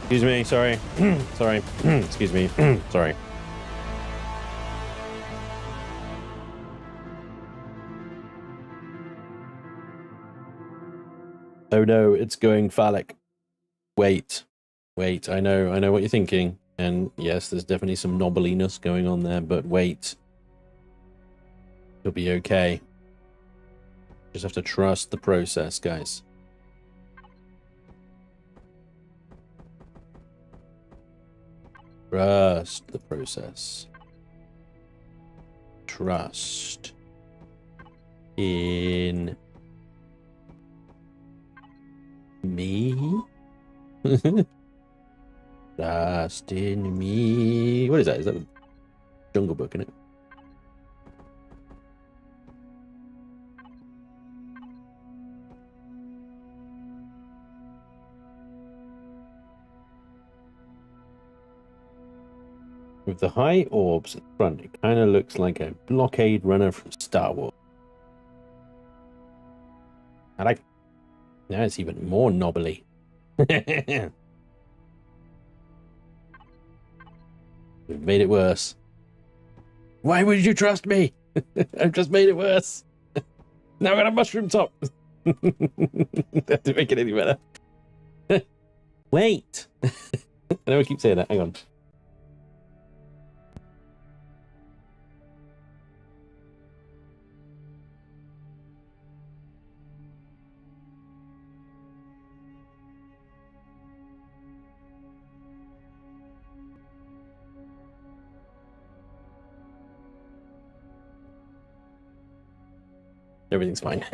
Excuse me, sorry. Sorry. Excuse me. Sorry. Oh no, it's going phallic. Wait. Wait, I know what you're thinking. And yes, there's definitely some knobbliness going on there, but wait. It'll be okay. Just have to trust the process, guys. Trust the process. Trust in me. Trust in me. What is that? Is that a Jungle Book, isn't it? With the high orbs at the front, it kind of looks like a blockade runner from Star Wars. I like it. Now it's even more knobbly. We've made it worse. Why would you trust me? I've just made it worse. Now I got a mushroom top. That didn't make it any better. Wait. I know I keep saying that. Hang on. Everything's fine.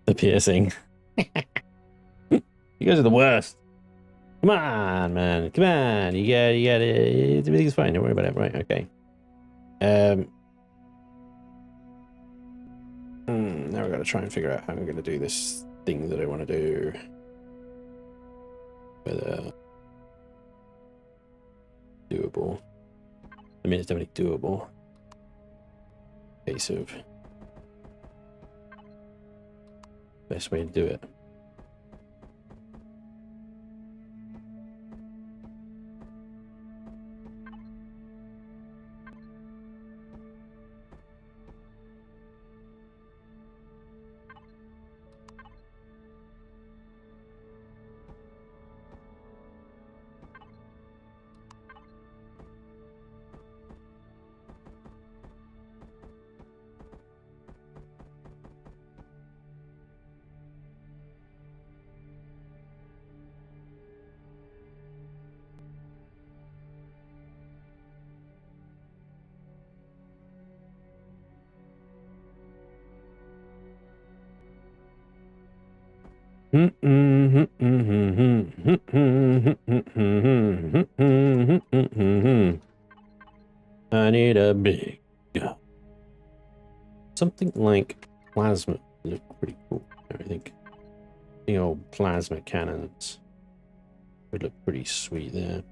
The piercing. You guys are the worst. Come on, man. Come on. You got it. Everything's fine. Don't worry about it. Right. Okay. Now I've got to try and figure out how I'm going to do this thing that I want to do. Whether doable. I mean, it's definitely doable. Case of best way to do it. I need a big something like plasma look pretty cool. I think the old plasma cannons would look pretty sweet there.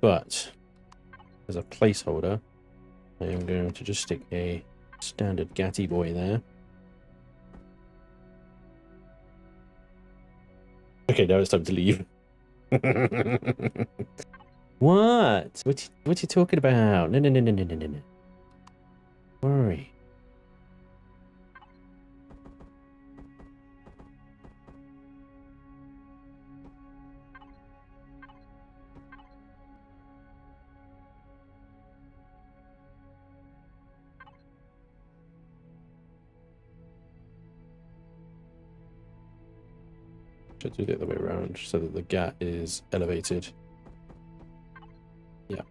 But as a placeholder, I am going to just stick a standard Gatty boy there. Okay, now it's time to leave. What? What you talking about? No. Worry. Should do it the other way around so that the GAT is elevated. Yeah.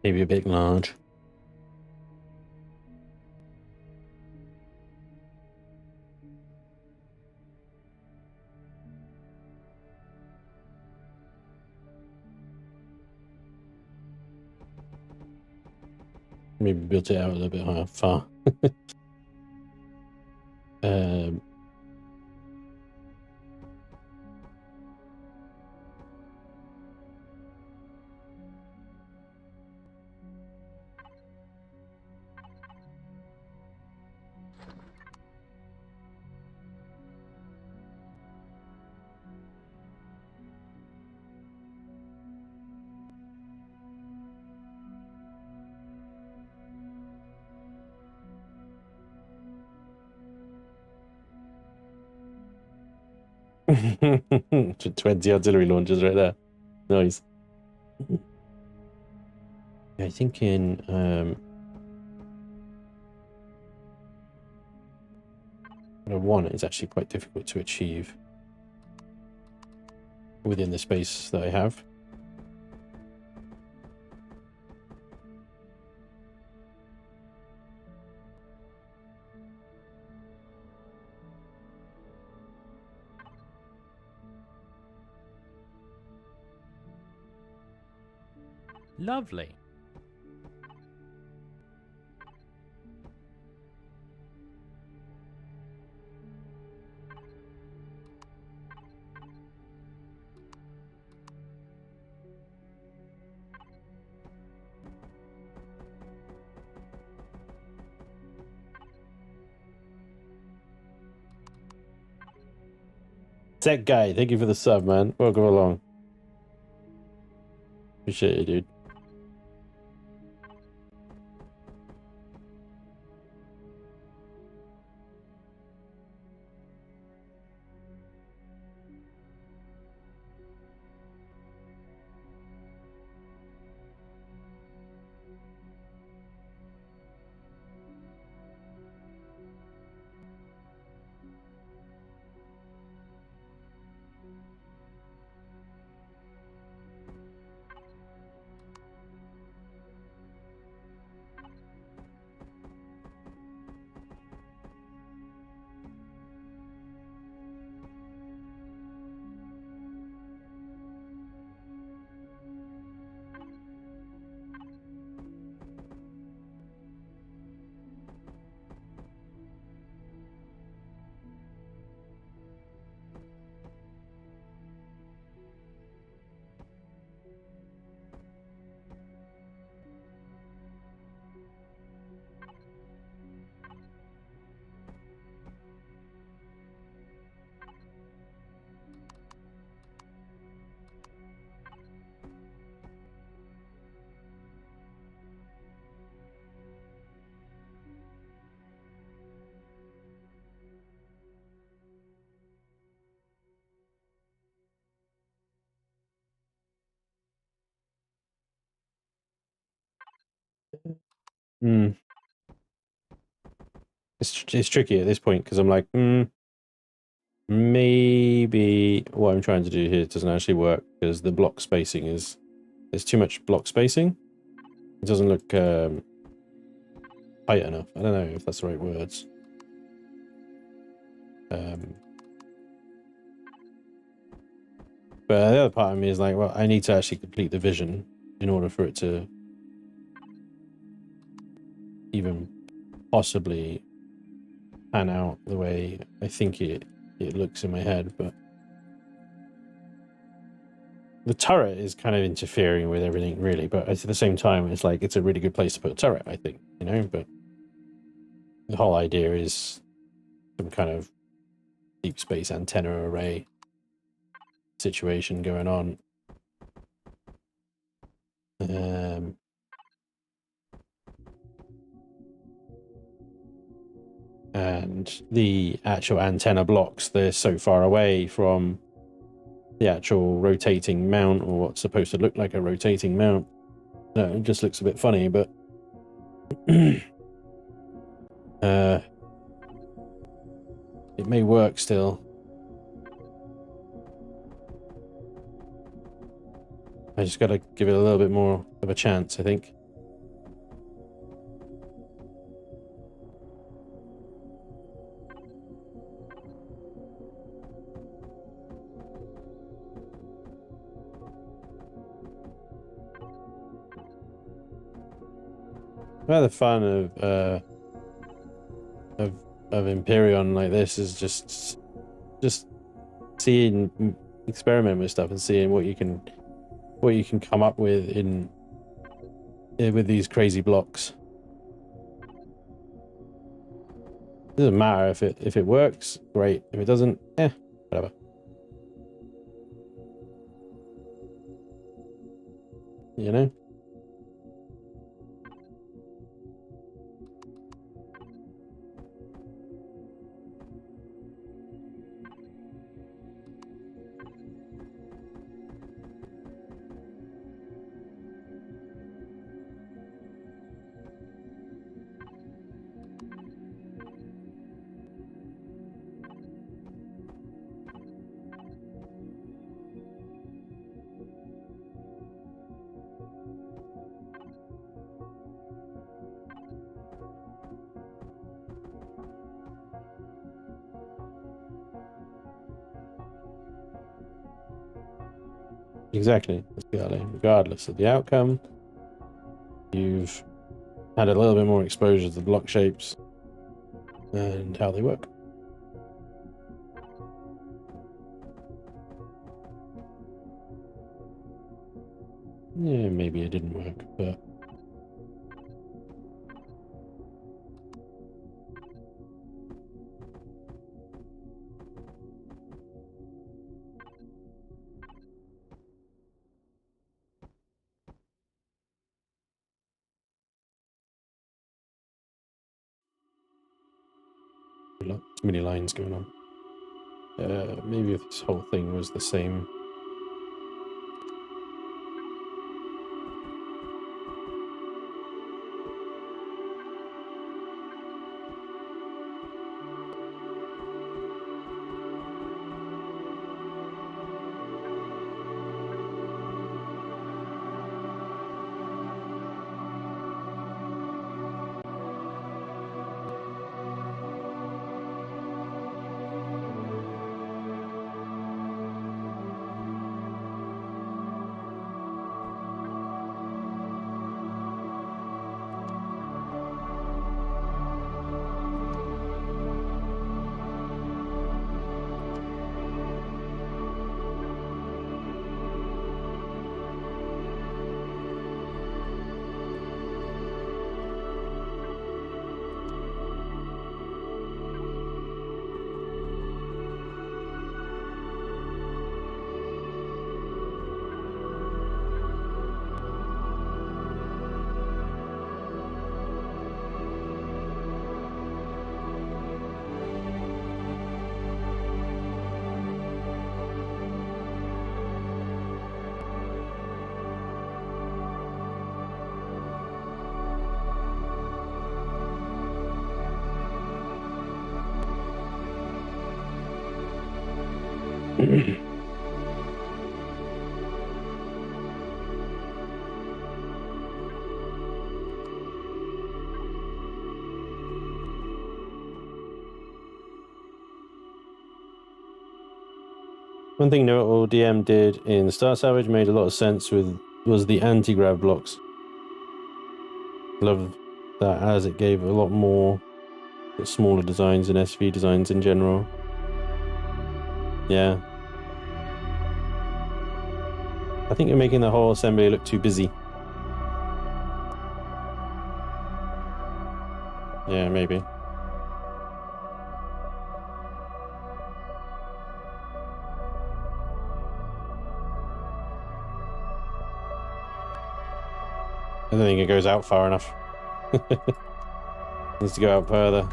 Maybe a bit large. Maybe built it out a little bit higher, far. um, to 20 artillery launchers right there. Nice. I think in one is actually quite difficult to achieve within the space that I have. Lovely. Tech guy, thank you for the sub, man. Welcome along. Appreciate it, dude. Hmm. It's tricky at this point because I'm like, maybe what I'm trying to do here doesn't actually work because the block spacing is, there's too much block spacing. It doesn't look tight enough. I don't know if that's the right words. But the other part of me is like, well, I need to actually complete the vision in order for it to even possibly pan out the way I think it looks in my head. But the turret is kind of interfering with everything, really. But at the same time, it's like, it's a really good place to put a turret, I think, you know? But the whole idea is some kind of deep space antenna array situation going on. And the actual antenna blocks, they're so far away from the actual rotating mount, or what's supposed to look like a rotating mount. No, it just looks a bit funny, but it may work still. I just got to give it a little bit more of a chance, I think. Well, the fun of Empyrion like this is just seeing, experiment with stuff and seeing what you can come up with with these crazy blocks. It doesn't matter if it works, great. If it doesn't, whatever. You know? Exactly. Regardless of the outcome, you've had a little bit more exposure to the block shapes and how they work. Yeah, maybe it didn't work, but too many lines going on. Maybe if this whole thing was the same. One thing notable DM did in Star Salvage made a lot of sense was the anti-grav blocks. Love that, as it gave a lot more smaller designs and SV designs in general. Yeah. I think you're making the whole assembly look too busy. Yeah, maybe. I don't think it goes out far enough. Needs to go out further.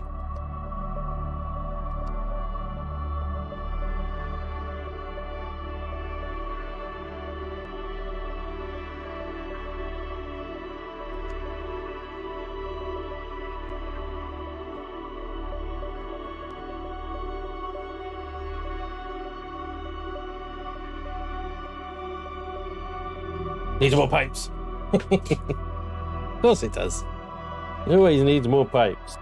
Needs more pipes. Of course it does. It always needs more pipes.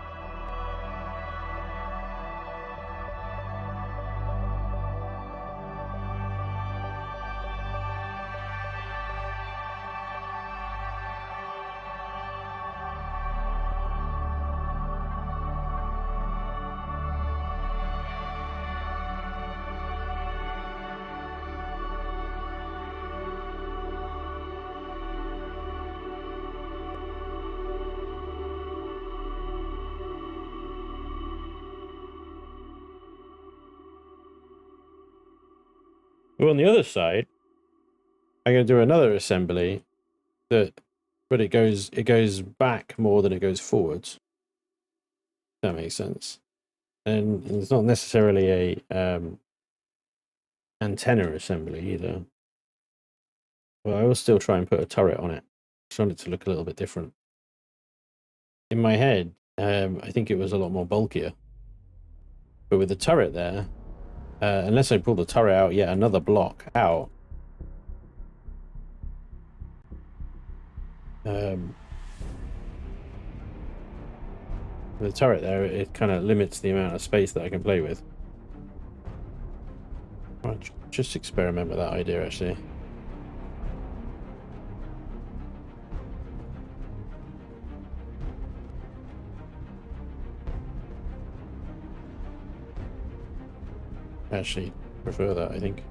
But on the other side, I'm going to do another assembly but it goes back more than it goes forwards. If that makes sense. And it's not necessarily a antenna assembly either. But I will still try and put a turret on it. I just want it to look a little bit different. In my head, I think it was a lot more bulkier. But with the turret there, unless I pull the turret out yet another block out, with the turret there, it kind of limits the amount of space that I can play with. I'll just experiment with that idea, actually. Actually, prefer that, I think.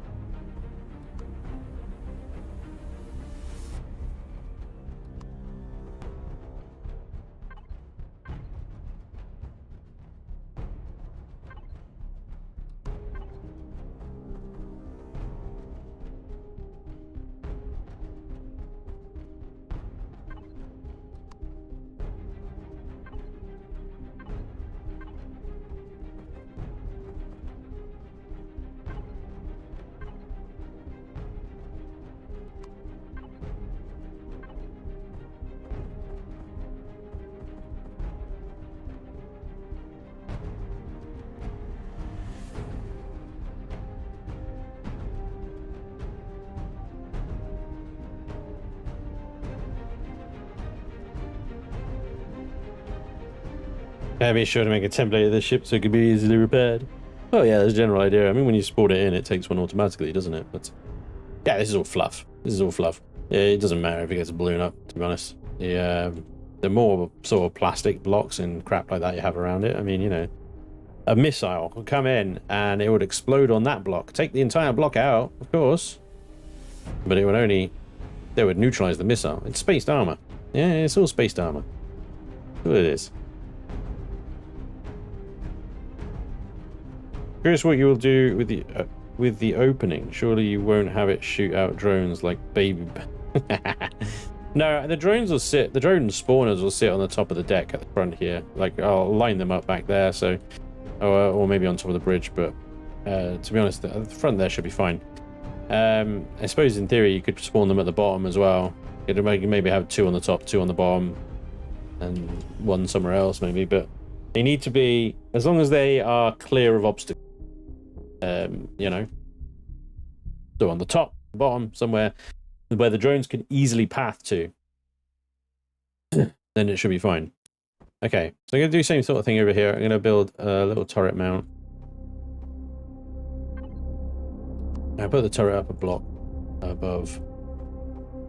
Be sure to make a template of this ship so it can be easily repaired. Oh yeah, that's a general idea. I mean, when you sport it in, it takes one automatically, doesn't it? But yeah, this is all fluff. This is all fluff. It doesn't matter if it gets blown up, to be honest. The more sort of plastic blocks and crap like that you have around it, I mean, you know, a missile would come in and it would explode on that block. Take the entire block out, of course, but it would only, they would neutralize the missile. It's spaced armor. Yeah, it's all spaced armor. That's what it is. Curious what you will do with the opening. Surely you won't have it shoot out drones like baby. No, the drones will sit. The drone spawners will sit on the top of the deck at the front here. Like I'll line them up back there, so, or maybe on top of the bridge. But to be honest, the front there should be fine. I suppose in theory you could spawn them at the bottom as well. You could maybe have 2 on the top, 2 on the bottom, and 1 somewhere else maybe. But they need to be, as long as they are clear of obstacles. You know, so on the top, bottom, somewhere where the drones can easily path to, then it should be fine. Okay, so I'm going to do the same sort of thing over here. I'm going to build a little turret mount. I put the turret up a block above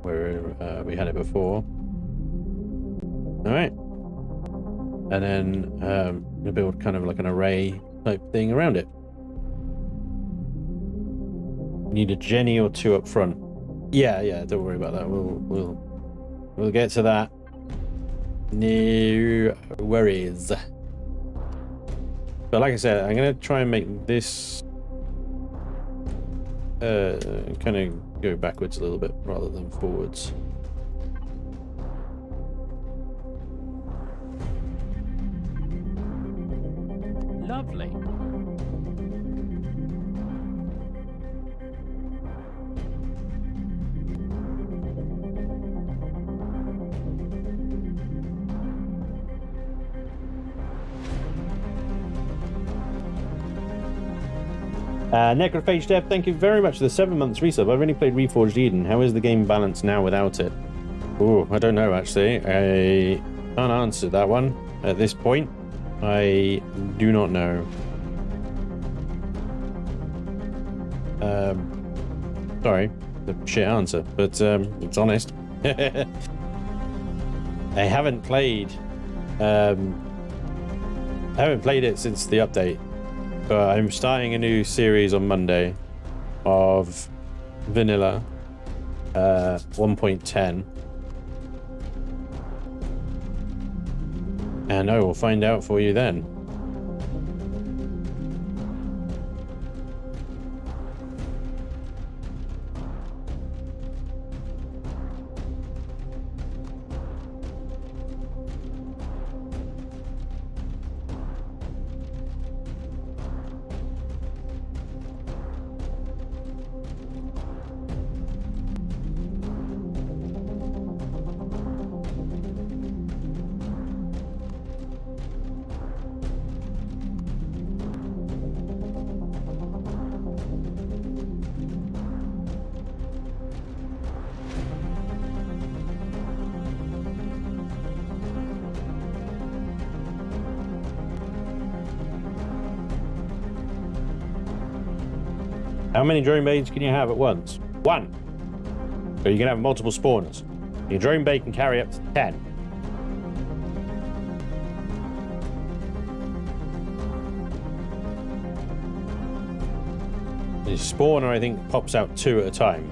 where we had it before. All right, and then I'm going to build kind of like an array type thing around it. Need a Jenny or 2 up front. Yeah, don't worry about that. We'll get to that. No worries. But like I said, I'm gonna try and make this kind of go backwards a little bit rather than forwards. Lovely. Necrophage Dev, thank you very much for the 7 months resub. I've only played Reforged Eden. How is the game balanced now without it? Oh, I don't know actually. I can't answer that one at this point. I do not know. Sorry, the shit answer, but it's honest. I haven't played it since the update. But I'm starting a new series on Monday of vanilla 1.10, and I will find out for you then. How many drone bays can you have at once? 1. So you can have multiple spawners. Your drone bay can carry up to 10. The spawner, I think, pops out 2 at a time.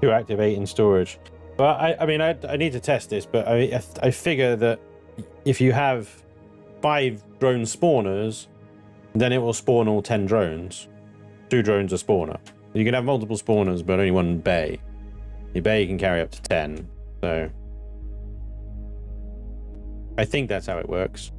To activate in storage. Well, I mean, I need to test this, but I figure that if you have 5 drone spawners, then it will spawn all 10 drones. 2 drones a spawner. You can have multiple spawners, but only 1 bay. Your bay can carry up to 10, so I think that's how it works.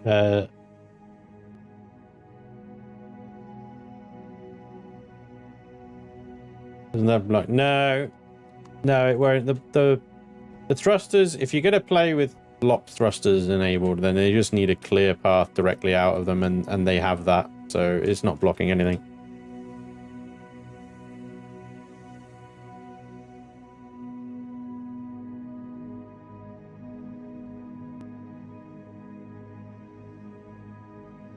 Doesn't that block? No, no, it won't. The thrusters, if you're going to play with locked thrusters enabled, then they just need a clear path directly out of them, and they have that, so it's not blocking anything.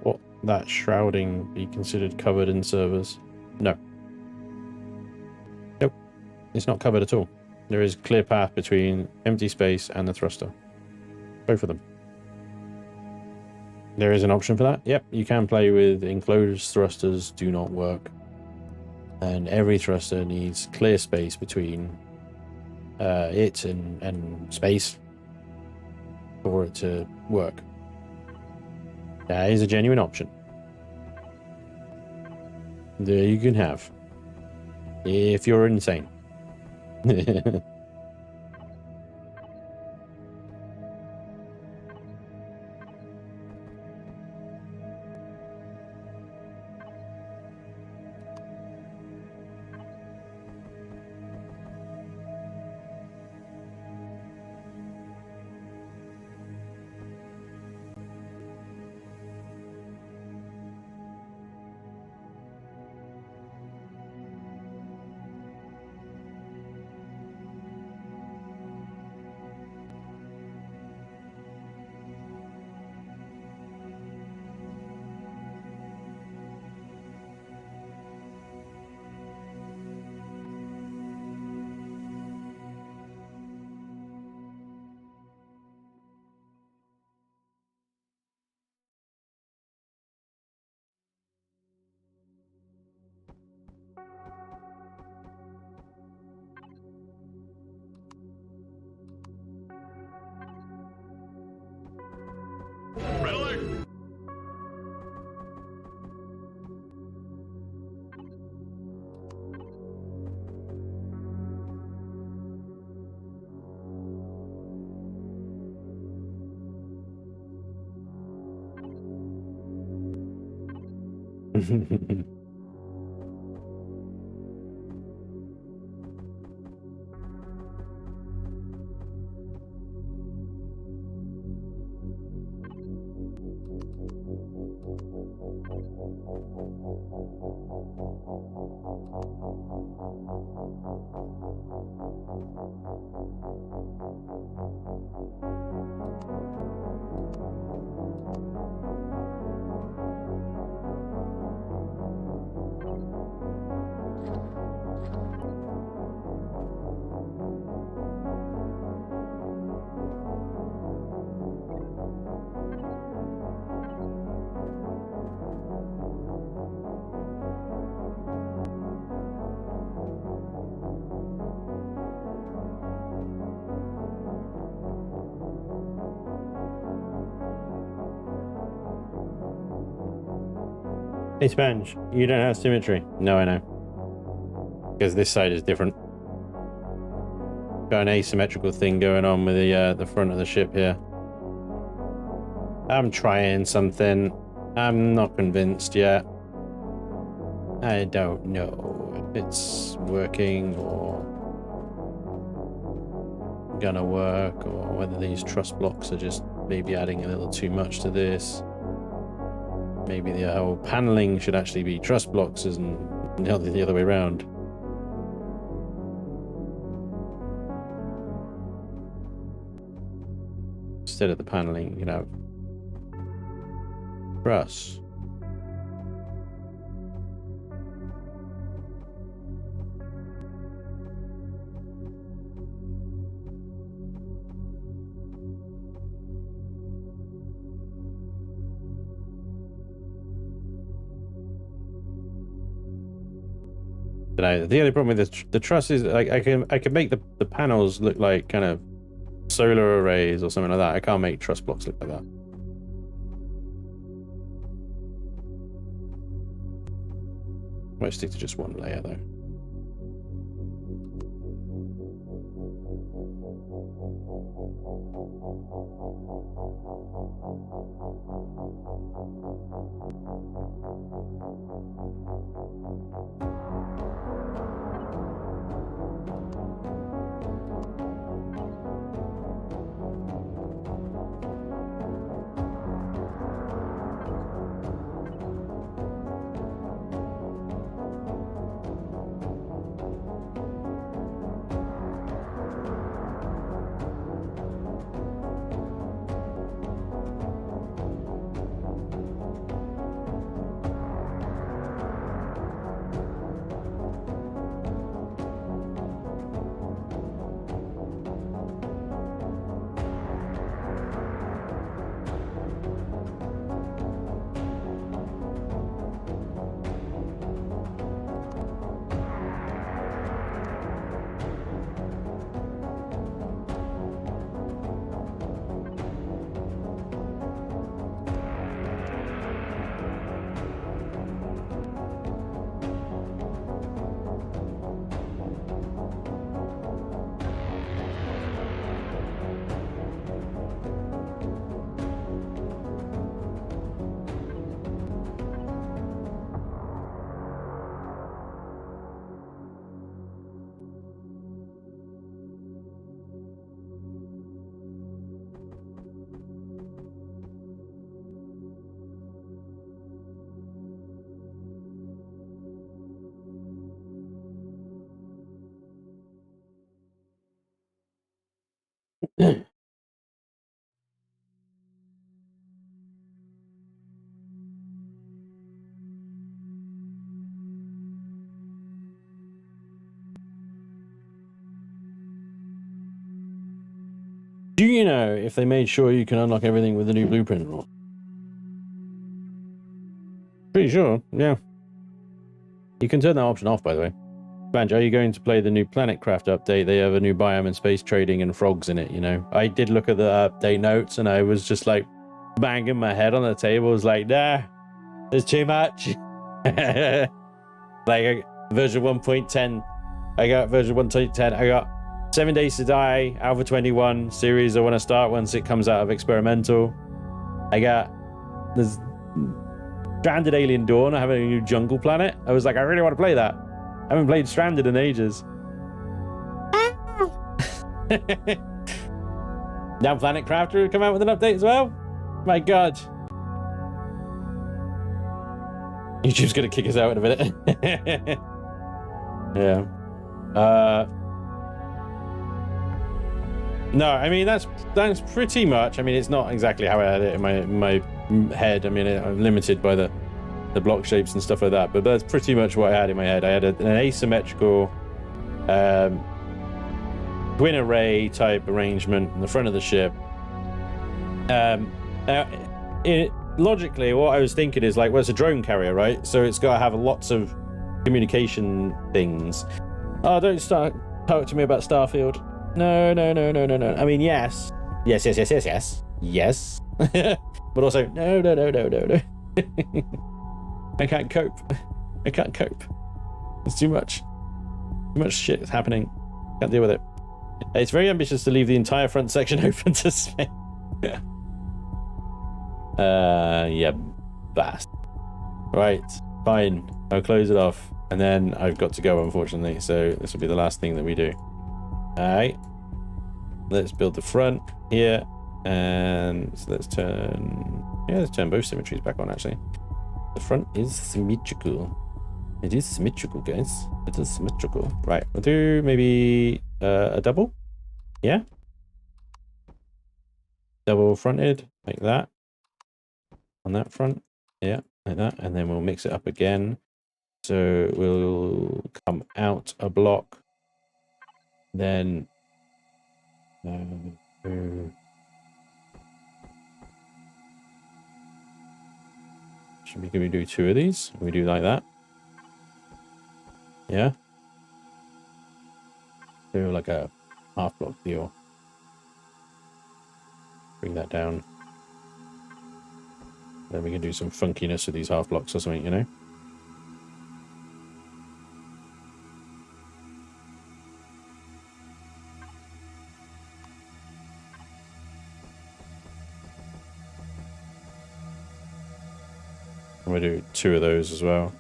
What, that shrouding be considered covered in servers? No. Nope. It's not covered at all. There is a clear path between empty space and the thruster. Both of them. There is an option for that. Yep, you can play with enclosed thrusters do not work. And every thruster needs clear space between it and space for it to work. That is a genuine option. There you can have. If you're insane. Hey Sponge, you don't have symmetry. No, I know. Because this side is different. Got an asymmetrical thing going on with the front of the ship here. I'm trying something. I'm not convinced yet. I don't know if it's working or gonna work, or whether these truss blocks are just maybe adding a little too much to this. Maybe the whole paneling should actually be truss blocks and the other way around. Instead of the paneling, you can have truss. The only problem with the truss is I can make the panels look like kind of solar arrays or something like that. I can't make truss blocks look like that. Might stick to just one layer though. Do you know if they made sure you can unlock everything with the new blueprint or not? Pretty sure, yeah. You can turn that option off, by the way. Banjo, are you going to play the new Planetcraft update? They have a new biome and space trading and frogs in it, you know. I did look at the update notes and I was just like banging my head on the table. I was like, nah, there's too much. Like version 1.10. I got version 1.10. I got 7 Days to Die, Alpha 21 series I want to start once it comes out of experimental. I got there's Stranded Alien Dawn. I have a new jungle planet. I was like, I really want to play that. I haven't played Stranded in ages. Now Planet Crafter will come out with an update as well. My God. YouTube's gonna kick us out in a minute. Yeah. No, I mean that's pretty much. I mean, it's not exactly how I had it in my head. I mean, I'm limited by the block shapes and stuff like that, but that's pretty much what I had in my head. I had an asymmetrical twin array type arrangement in the front of the ship. Logically, what I was thinking is like, well, it's a drone carrier, right? So it's got to have lots of communication things. Oh, don't start talk to me about Starfield. No. I mean, yes, but also no. I can't cope. It's too much shit is happening. Can't deal with it. It's very ambitious to leave the entire front section open to space. Yeah, bast. Right, fine. I'll close it off, and then I've got to go, unfortunately. So this will be the last thing that we do. All right. Let's build the front here, and so let's turn both symmetries back on. Actually, the front is symmetrical. It is symmetrical, guys. It is symmetrical. Right, we'll do maybe a double. Yeah. Double fronted like that. On that front, yeah, like that, and then we'll mix it up again. So we'll come out a block, then can we do 2 of these? We do like that, yeah. Do like a half block deal. Bring that down. Then we can do some funkiness with these half blocks or something, you know. I'm going to do 2 of those as well.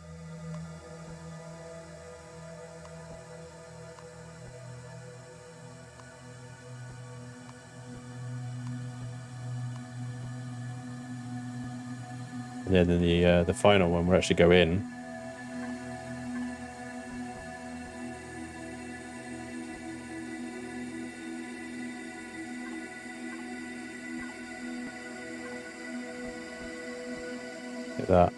And then the final one will actually go in. Like that.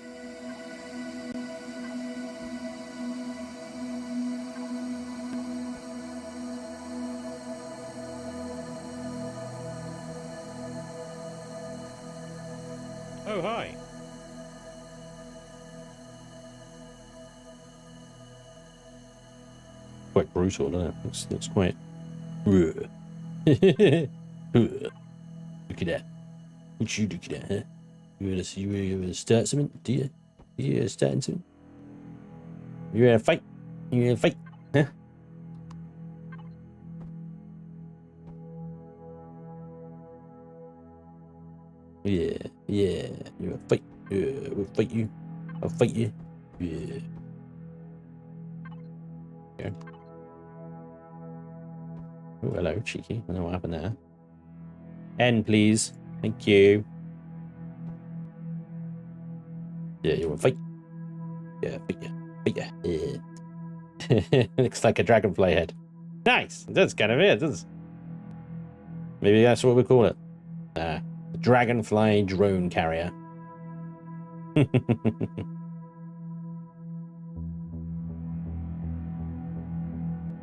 Oh, hi. Quite brutal, isn't it? It's quite... Look at that. What you looking at, huh? You wanna start something? Do you? You starting something? You wanna fight? You wanna fight? Huh? Yeah, yeah. You wanna fight? Yeah, we'll fight you. I'll fight you. Yeah. Okay. Oh, hello, cheeky. I don't know what happened there. N, please. Thank you. Yeah, you want to fight? Yeah, fight ya. Fight ya. Yeah. Looks like a dragonfly head. Nice. That's kind of it. That's... Maybe that's what we call it. The dragonfly drone carrier.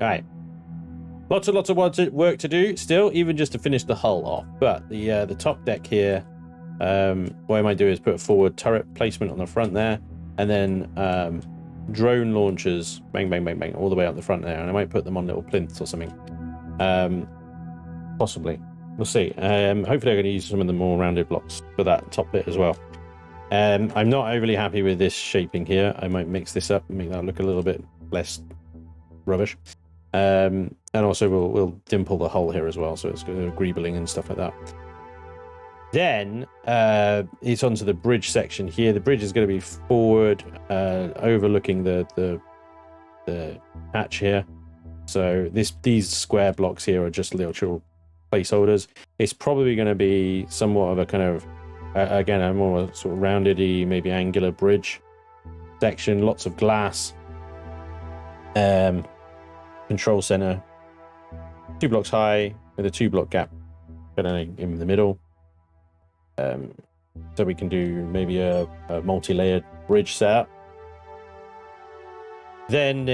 Alright. Lots and lots of work to do still, even just to finish the hull off. But the top deck here, what I might do is put a forward turret placement on the front there, and then drone launchers, bang, bang, bang, bang, all the way up the front there. And I might put them on little plinths or something. Possibly. We'll see. Hopefully I'm going to use some of the more rounded blocks for that top bit as well. I'm not overly happy with this shaping here. I might mix this up and make that look a little bit less rubbish. And also we'll dimple the hull here as well, so it's greebling and stuff like that. Then it's onto the bridge section here. The bridge is going to be forward, overlooking the hatch here. So these square blocks here are just little placeholders. It's probably going to be somewhat of a kind of again a more sort of rounded-y, maybe angular bridge section. Lots of glass. Control center, 2 blocks high with a 2-block gap in the middle. So we can do maybe a multi-layered bridge setup. Then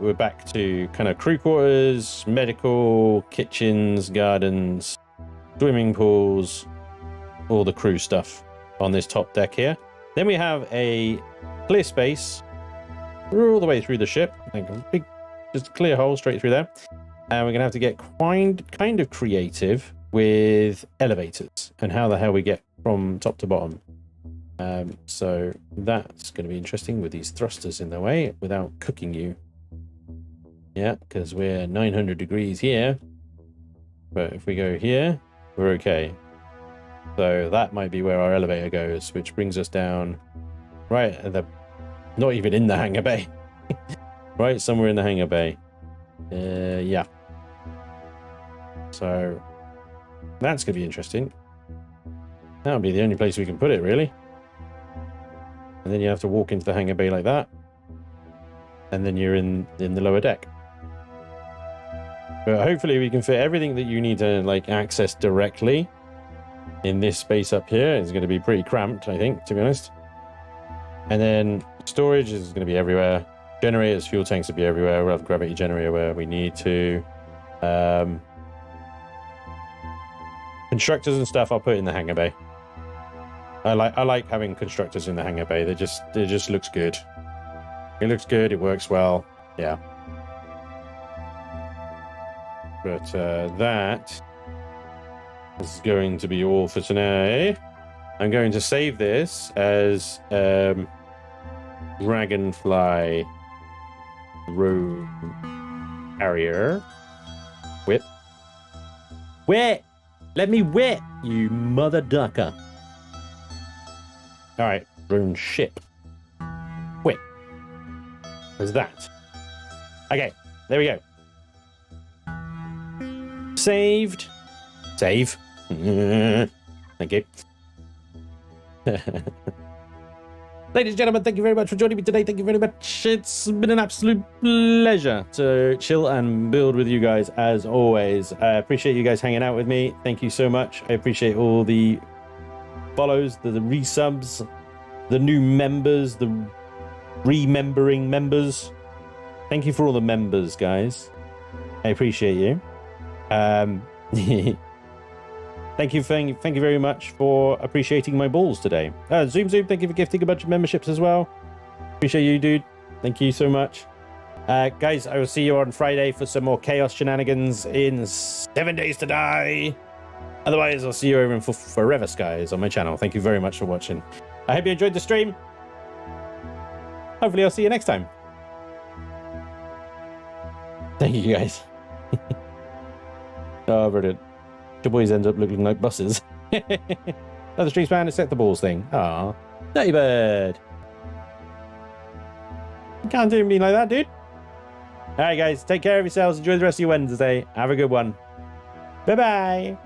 we're back to kind of crew quarters, medical, kitchens, gardens, swimming pools, all the crew stuff on this top deck here. Then we have a clear space all the way through the ship, like a big, just a clear hole straight through there. And we're gonna have to get kind of creative with elevators and how the hell we get from top to bottom. So that's going to be interesting with these thrusters in the way without cooking you. Yeah, because we're 900 degrees here. But if we go here, we're okay. So that might be where our elevator goes, which brings us down right at the... Not even in the hangar bay. Right somewhere in the hangar bay. Yeah. So that's going to be interesting. That'll be the only place we can put it, really. And then you have to walk into the hangar bay like that. And then you're in the lower deck. But hopefully we can fit everything that you need to like access directly in this space up here. It's going to be pretty cramped, I think, to be honest. And then storage is going to be everywhere. Generators, fuel tanks will be everywhere. We'll have a gravity generator where we need to. Constructors and stuff I'll put in the hangar bay. I like having constructors in the hangar bay. It just looks good. It looks good. It works well. Yeah. But that is going to be all for today. I'm going to save this as Dragonfly Road Carrier. Whip. Whip! Let me whip, you mother ducker. All right, drone ship. There's that. Okay, there we go. Saved. Save. Thank you. Ladies and gentlemen, thank you very much for joining me today. Thank you very much. It's been an absolute pleasure to chill and build with you guys, as always. I appreciate you guys hanging out with me. Thank you so much. I appreciate all the follows, the resubs, the new members, the remembering members. Thank you for all the members, guys. I appreciate you. Thank you very much for appreciating my balls today. Zoom, thank you for gifting a bunch of memberships as well. Appreciate you, dude. Thank you so much. Guys, I will see you on Friday for some more chaos shenanigans in 7 Days to Die. Otherwise, I'll see you over in Forever Skies on my channel. Thank you very much for watching. I hope you enjoyed the stream. Hopefully, I'll see you next time. Thank you, guys. Oh, brilliant. Your boys end up looking like buses. Another streets man, it's set the balls thing. Aw. Dirty bird. You can't do me like that, dude. Alright, guys. Take care of yourselves. Enjoy the rest of your Wednesday. Have a good one. Bye-bye.